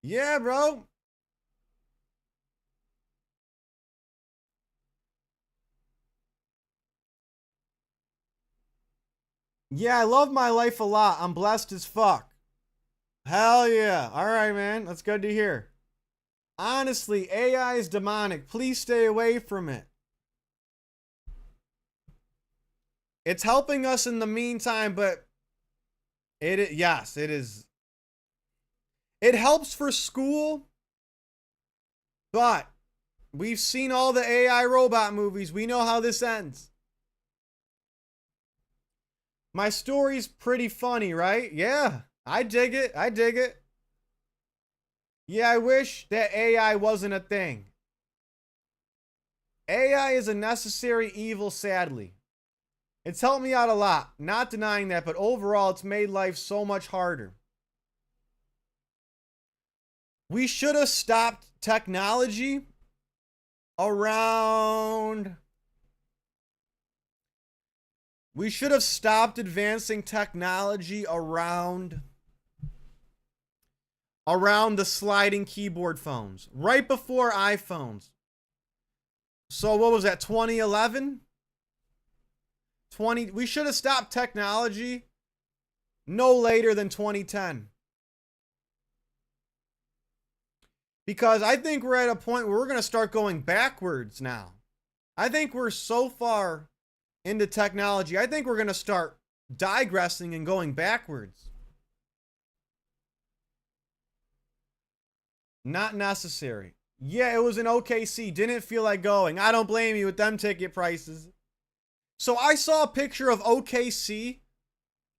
Yeah, bro. Yeah, I love my life a lot. I'm blessed as fuck. Hell yeah. All right, man. That's good to hear. Honestly, AI is demonic. Please stay away from it. It's helping us in the meantime, but yes, it is. It helps for school, but we've seen all the AI robot movies. We know how this ends. My story's pretty funny, right? Yeah, I dig it. I dig it. Yeah, I wish that AI wasn't a thing. AI is a necessary evil, sadly. It's helped me out a lot, not denying that, but overall, it's made life so much harder. We should have stopped technology around. We should have stopped advancing technology around the sliding keyboard phones, right before iPhones. So what was that, 2011? We should have stopped technology no later than 2010. Because I think we're at a point where we're going to start going backwards now. I think we're so far into technology. I think we're going to start digressing and going backwards. Not necessary. Yeah, it was in OKC. Didn't feel like going. I don't blame you with them ticket prices. So I saw a picture of OKC.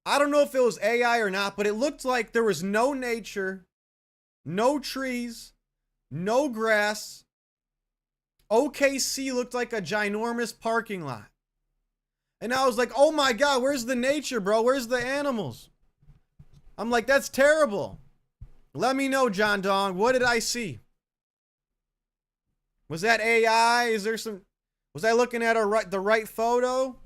I don't know if it was AI or not, but it looked like there was no nature, no trees, no grass. OKC looked like a ginormous parking lot. And I was like, oh my God, where's the nature, bro? Where's the animals? I'm like, that's terrible. Let me know, John Dong. What did I see? Was that AI? Was I looking at the right photo?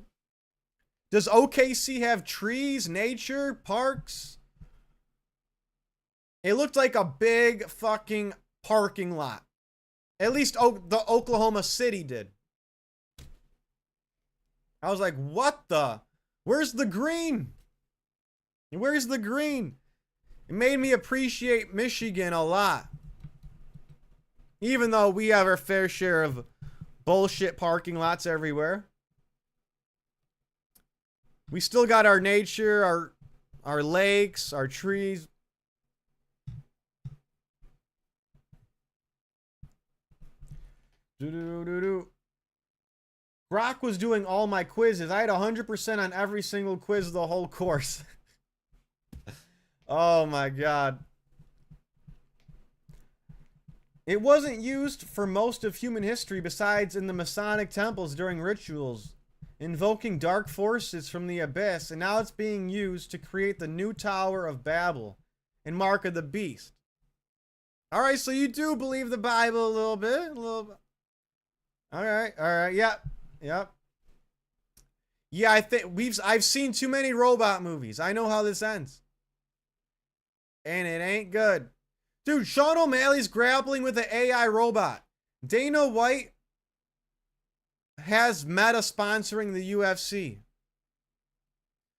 Does OKC have trees, nature, parks? It looked like a big fucking parking lot. At least the Oklahoma City did. I was like, what the? Where's the green? Where's the green? It made me appreciate Michigan a lot. Even though we have our fair share of bullshit parking lots everywhere. We still got our nature, our lakes, our trees. Brock was doing all my quizzes. I had 100% on every single quiz of the whole course. Oh my God. It wasn't used for most of human history besides in the Masonic temples during rituals, invoking dark forces from the abyss, and now it's being used to create the new Tower of Babel and Mark of the Beast. All right, so you do believe the Bible a little bit, All right, yep. Yeah, I think I've seen too many robot movies. I know how this ends. And it ain't good. Dude, Sean O'Malley's grappling with an AI robot. Dana White has Meta sponsoring the UFC.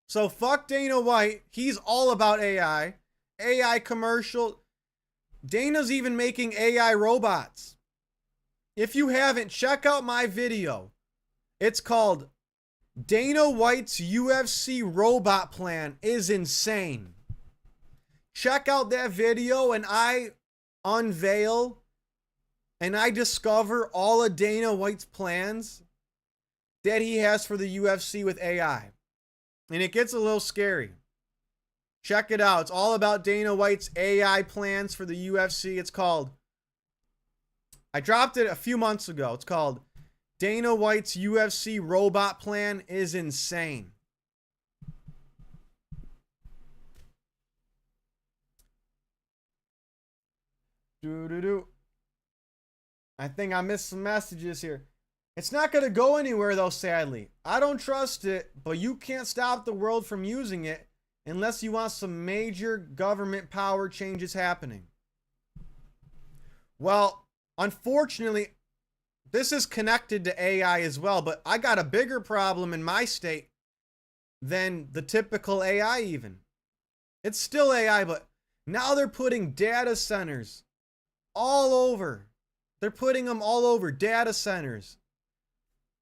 So fuck Dana White. He's all about AI. AI commercial. Dana's even making AI robots. If you haven't, check out my video. It's called Dana White's UFC robot plan is insane. Check out that video and I unveil and I discover all of Dana White's plans that he has for the UFC with AI. And it gets a little scary. Check it out. It's all about Dana White's AI plans for the UFC. It's called, I dropped it a few months ago. It's called Dana White's UFC robot plan is insane. Doo-doo-doo. I think I missed some messages here. It's not going to go anywhere, though, sadly. I don't trust it, but you can't stop the world from using it unless you want some major government power changes happening. Well, unfortunately, this is connected to AI as well, but I got a bigger problem in my state than the typical AI even. It's still AI, but now they're putting data centers all over. They're putting them all over data centers.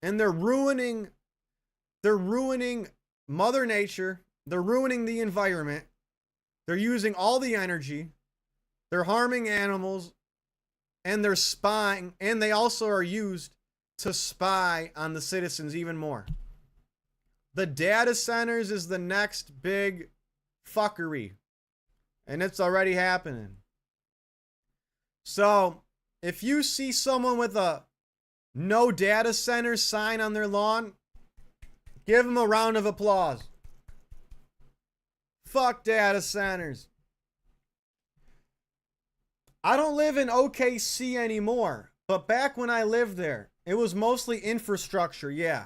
And they're ruining Mother Nature. They're ruining the environment. They're using all the energy. They're harming animals. And they're spying. And they also are used to spy on the citizens even more. The data centers is the next big fuckery. And it's already happening. So, if you see someone with a no data center sign on their lawn, give them a round of applause. Fuck data centers. I don't live in OKC anymore, but back when I lived there, it was mostly infrastructure, yeah.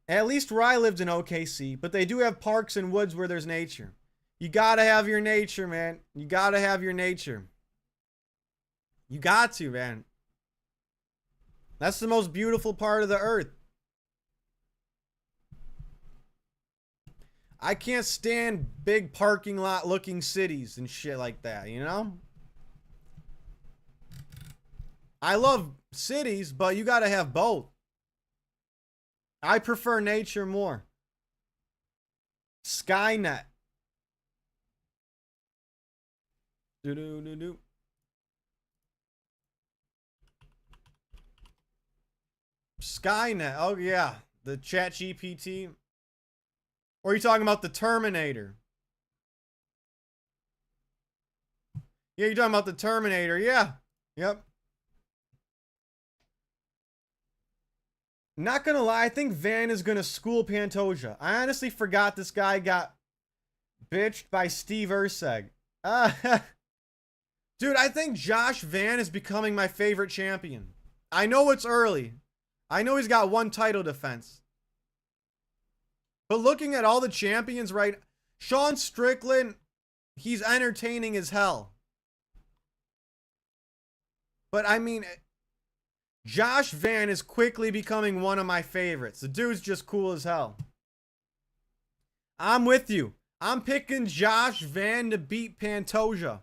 At least where I lived in OKC, but they do have parks and woods where there's nature. You gotta have your nature, man. You gotta have your nature. You got to, man. That's the most beautiful part of the earth. I can't stand big parking lot looking cities and shit like that, you know? I love cities, but you gotta have both. I prefer nature more. Skynet. Do-do-do-do. Skynet. Oh, yeah. The Chat GPT. Or are you talking about the Terminator? Yeah, you're talking about the Terminator. Yeah. Yep. Not gonna lie, I think Van is gonna school Pantoja. I honestly forgot this guy got bitched by Steve Urseg. Dude, I think Josh Van is becoming my favorite champion. I know it's early. I know he's got one title defense. But looking at all the champions, right? Sean Strickland, he's entertaining as hell. But I mean, Josh Van is quickly becoming one of my favorites. The dude's just cool as hell. I'm with you. I'm picking Josh Van to beat Pantoja.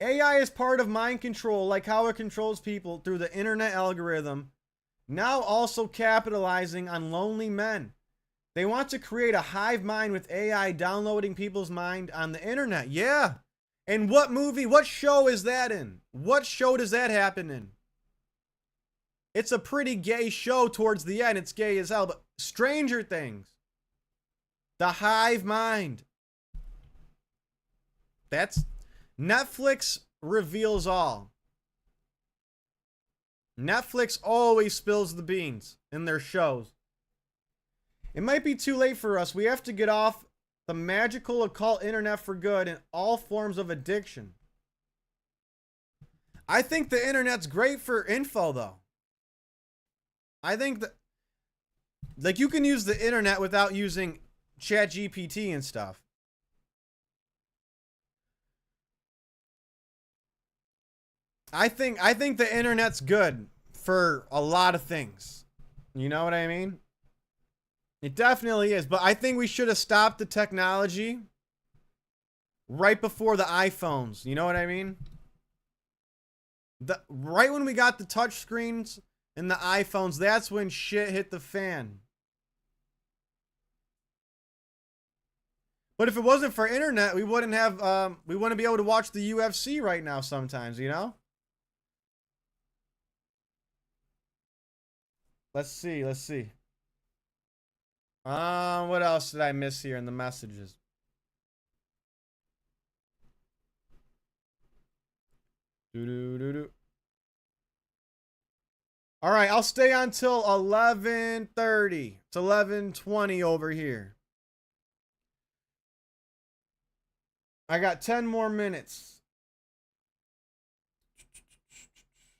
AI is part of mind control, like how it controls people through the internet algorithm, now also capitalizing on lonely men. They want to create a hive mind with AI downloading people's mind on the internet. Yeah. And what movie, what show is that in? What show does that happen in? It's a pretty gay show towards the end. It's gay as hell, but Stranger Things. The hive mind. That's Netflix reveals all. Netflix always spills the beans in their shows. It might be too late for us. We have to get off the magical occult internet for good and all forms of addiction. I think the internet's great for info, though. I think that, like, you can use the internet without using ChatGPT and stuff. I think the internet's good for a lot of things. You know what I mean? It definitely is, but I think we should have stopped the technology right before the iPhones. You know what I mean? Right when we got the touch screens and the iPhones, that's when shit hit the fan. But if it wasn't for internet, we wouldn't have we wouldn't be able to watch the UFC right now sometimes, you know? Let's see. What else did I miss here in the messages? All right, I'll stay until 11:30. It's 11:20 over here. I got 10 more minutes.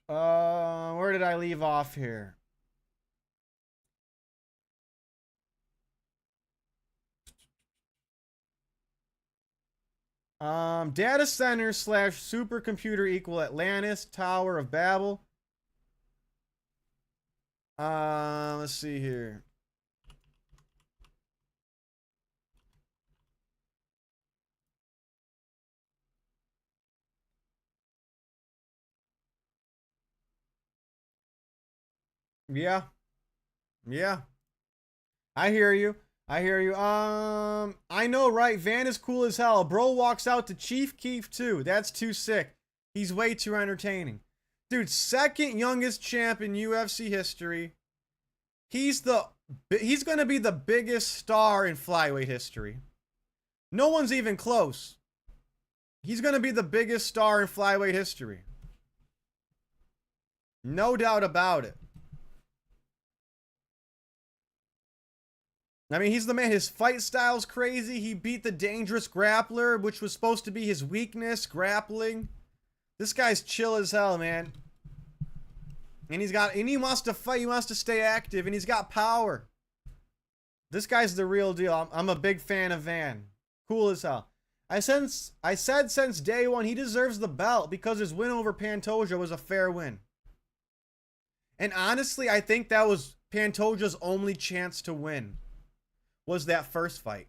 Where did I leave off here? Data center / supercomputer equal Atlantis, Tower of Babel. Let's see here. Yeah. Yeah. I hear you. I hear you. I know, right? Van is cool as hell. Bro walks out to Chief Keef too. That's too sick. He's way too entertaining. Dude, second youngest champ in UFC history. He's gonna be the biggest star in flyweight history. No one's even close. He's gonna be the biggest star in flyweight history. No doubt about it. I mean, he's the man. His fight style's crazy. He beat the dangerous grappler, which was supposed to be his weakness, grappling. This guy's chill as hell, man. And he wants to fight. He wants to stay active, and he's got power. This guy's the real deal. I'm a big fan of Van. Cool as hell. I said since day one he deserves the belt because his win over Pantoja was a fair win. And honestly, I think that was Pantoja's only chance to win. Was that first fight.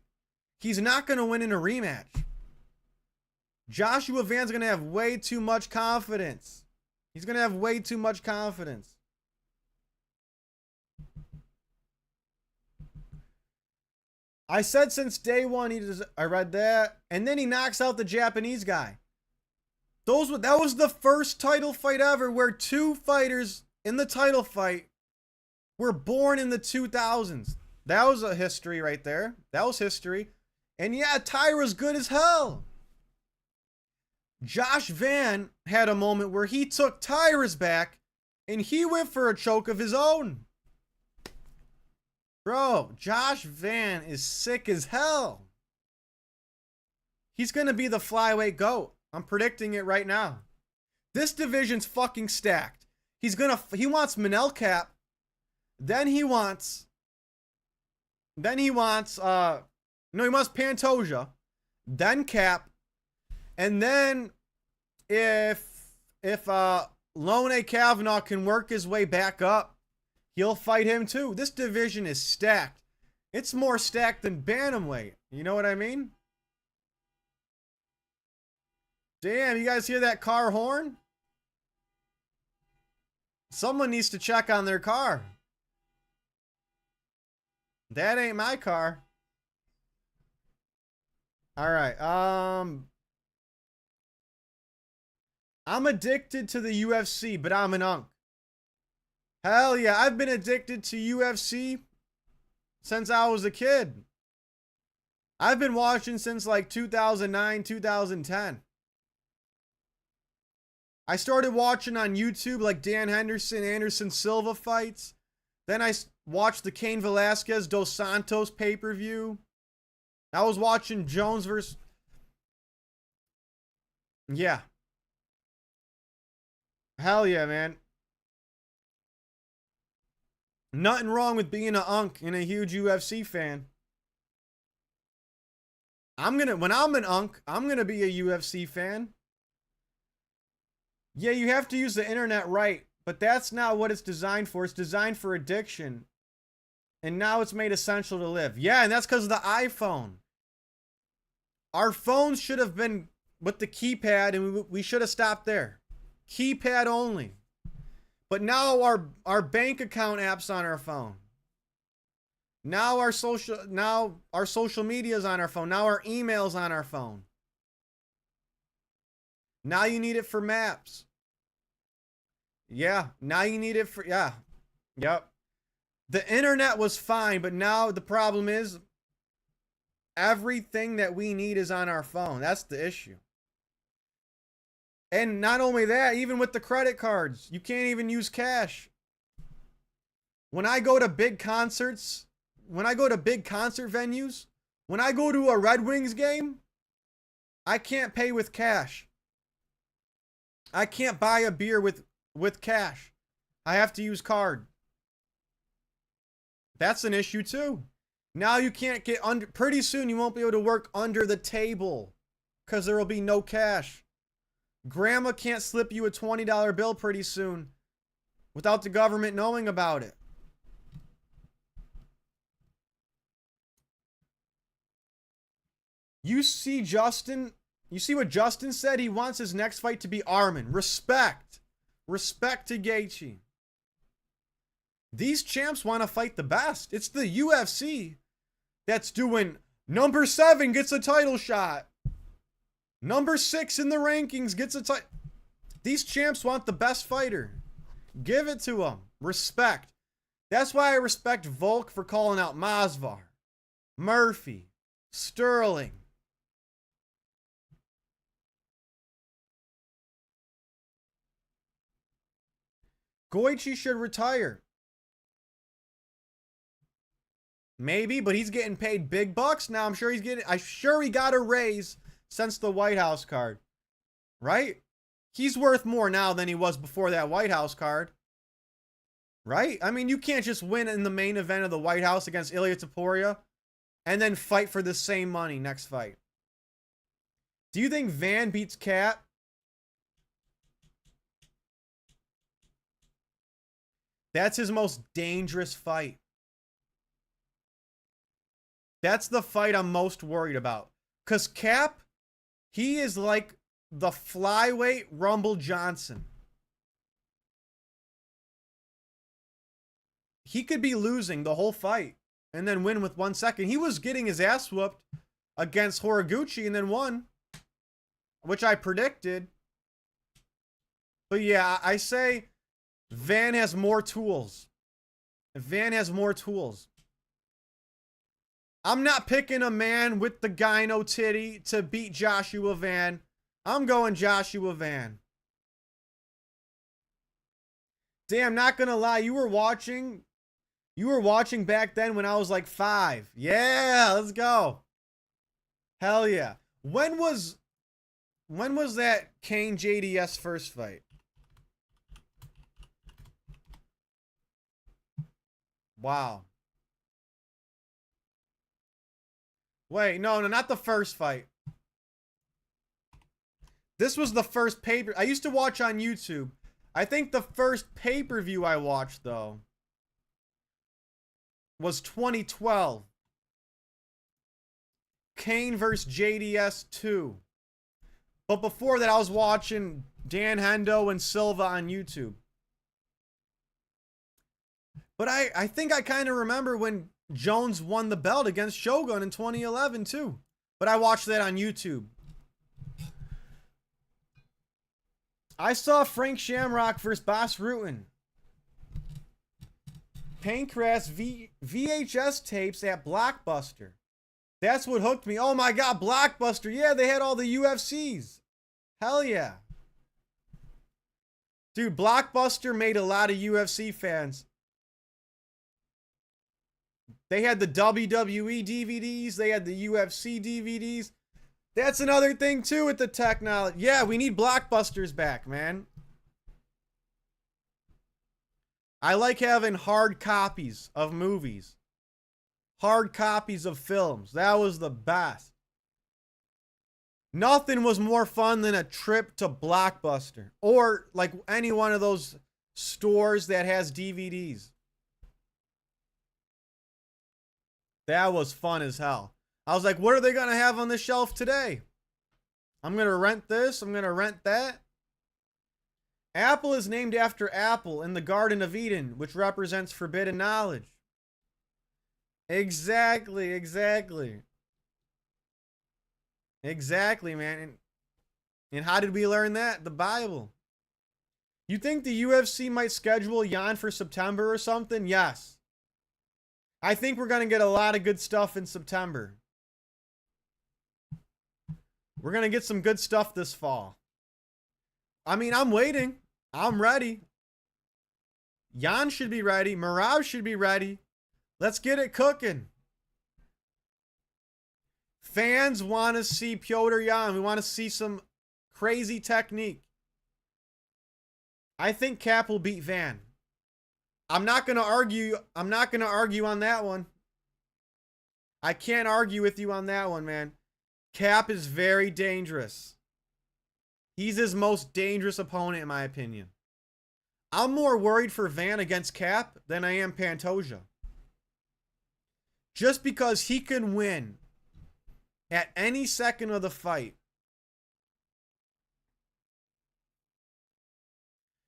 He's not going to win in a rematch. Joshua Van's going to have way too much confidence. He's going to have way too much confidence. I said since day one I read that, and then he knocks out the Japanese guy. That was the first title fight ever where two fighters in the title fight were born in the 2000s. That was a history right there. That was history. And yeah, Tyra's good as hell. Josh Van had a moment where he took Tyra's back and he went for a choke of his own. Bro, Josh Van is sick as hell. He's going to be the flyweight GOAT. I'm predicting it right now. This division's fucking stacked. He wants Manel Cap. Then he wants Pantoja, then Cap, and then if Lone Kavanaugh can work his way back up, he'll fight him too. This division is stacked. It's more stacked than bantamweight. You know what I mean? Damn, you guys hear that car horn? Someone needs to check on their car. That ain't my car. All right. I'm addicted to the UFC, but I'm an unk. Hell yeah, I've been addicted to UFC since I was a kid. I've been watching since like 2009, 2010. I started watching on YouTube like Dan Henderson, Anderson Silva fights. Then I watched the Cain Velasquez Dos Santos pay-per-view. I was watching Jones versus... Yeah. Hell yeah, man. Nothing wrong with being an unk and a huge UFC fan. When I'm an unk, I'm gonna be a UFC fan. Yeah, you have to use the internet right, but that's not what it's designed for. It's designed for addiction. And now it's made essential to live. Yeah, and that's because of the iPhone. Our phones should have been with the keypad, and we should have stopped there. Keypad only. But now our bank account app's on our phone. Now our social media is on our phone. Now our email's on our phone. Now you need it for maps. Yeah, now you need it for, yeah. Yep. The internet was fine, but now the problem is everything that we need is on our phone. That's the issue. And not only that, even with the credit cards, you can't even use cash. When I go to big concerts, when I go to big concert venues, when I go to a Red Wings game, I can't pay with cash. I can't buy a beer with cash. I have to use card. That's an issue too. Now you can't get under, pretty soon you won't be able to work under the table because there will be no cash. Grandma can't slip you a $20 bill pretty soon without the government knowing about it. You see what Justin said? He wants his next fight to be Arman. Respect. Respect to Gaethje. These champs want to fight the best. It's the UFC that's doing number 7 gets a title shot. Number 6 in the rankings gets a title. These champs want the best fighter. Give it to them. Respect. That's why I respect Volk for calling out Masvidal, Murphy, Sterling. Gaethje should retire. Maybe, but he's getting paid big bucks now. I'm sure he got a raise since the White House card. Right? He's worth more now than he was before that White House card. Right? I mean, you can't just win in the main event of the White House against Ilia Topuria and then fight for the same money next fight. Do you think Van beats Cat? That's his most dangerous fight. That's the fight I'm most worried about. Because Cap, he is like the flyweight Rumble Johnson. He could be losing the whole fight and then win with 1 second. He was getting his ass whooped against Horiguchi and then won, which I predicted. But yeah, I say Van has more tools. Van has more tools. I'm not picking a man with the gyno titty to beat Joshua Van. I'm going Joshua Van. Damn, not gonna lie, you were watching back then when I was like 5. Yeah, let's go. Hell yeah. When was that Kane JDS first fight? Wow. Wait, no, not the first fight. This was the first I used to watch on YouTube. I think the first pay-per-view I watched, though, was 2012. Kane vs. JDS 2. But before that, I was watching Dan Hendo and Silva on YouTube. But I think I kind of remember when Jones won the belt against Shogun in 2011 too. But I watched that on YouTube. I saw Frank Shamrock versus Bas Rutten. Pancras VHS tapes at Blockbuster. That's what hooked me. Oh my god, Blockbuster. Yeah, they had all the UFCs. Hell yeah. Dude, Blockbuster made a lot of UFC fans. They had the WWE DVDs. They had the UFC DVDs. That's another thing, too, with the technology. Yeah, we need Blockbusters back, man. I like having hard copies of movies. Hard copies of films. That was the best. Nothing was more fun than a trip to Blockbuster. Or, like, any one of those stores that has DVDs. That was fun as hell. I was like, what are they going to have on the shelf today? I'm going to rent this. I'm going to rent that. Apple is named after Apple in the Garden of Eden, which represents forbidden knowledge. Exactly, exactly. Exactly, man. And how did we learn that? The Bible. You think the UFC might schedule Jan for September or something? Yes. I think we're going to get a lot of good stuff in September. We're going to get some good stuff this fall. I mean, I'm waiting. I'm ready. Jan should be ready. Mirage should be ready. Let's get it cooking. Fans want to see Piotr Yan. We want to see some crazy technique. I think Cap will beat Van. I'm not going to argue. I'm not going to argue on that one. I can't argue with you on that one, man. Cap is very dangerous. He's his most dangerous opponent, in my opinion. I'm more worried for Van against Cap than I am Pantoja. Just because he can win at any second of the fight.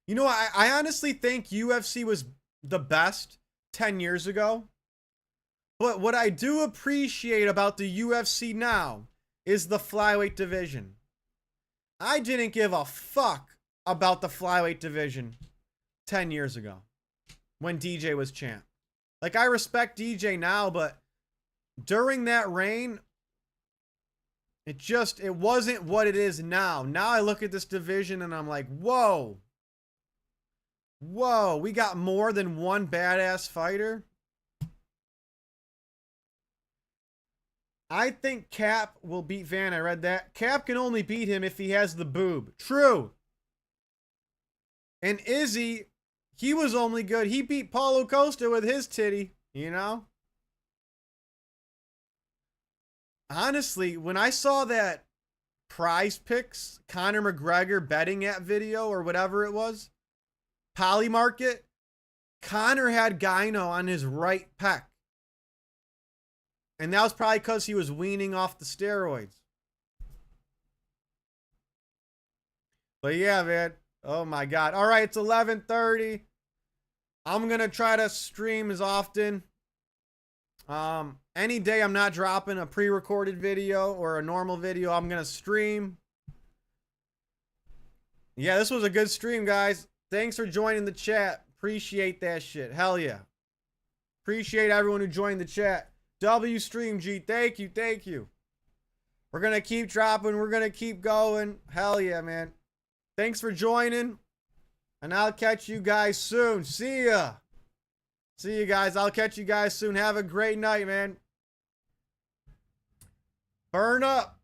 You know, I honestly think UFC was the best 10 years ago. But what I do appreciate about the UFC now is the flyweight division. I didn't give a fuck about the flyweight division 10 years ago when DJ was champ. Like, I respect DJ now, but during that reign, it wasn't what it is now. Now I look at this division and I'm like, whoa. Whoa, we got more than one badass fighter. I think Cap will beat Van. I read that. Cap can only beat him if he has the boob. True. And Izzy, he was only good. He beat Paulo Costa with his titty, you know? Honestly, when I saw that Prize Picks, Conor McGregor betting at video or whatever it was, Polymarket, Conor had Gyno on his right pec. And that was probably because he was weaning off the steroids. But yeah, man. Oh my God. All right, it's 11:30. I'm going to try to stream as often. Any day I'm not dropping a pre-recorded video or a normal video, I'm going to stream. Yeah, this was a good stream, guys. Thanks for joining the chat. Appreciate that shit. Hell yeah. Appreciate everyone who joined the chat. W Stream G, thank you, thank you. We're going to keep dropping. We're going to keep going. Hell yeah, man. Thanks for joining. And I'll catch you guys soon. See ya. See you guys. I'll catch you guys soon. Have a great night, man. Burn up.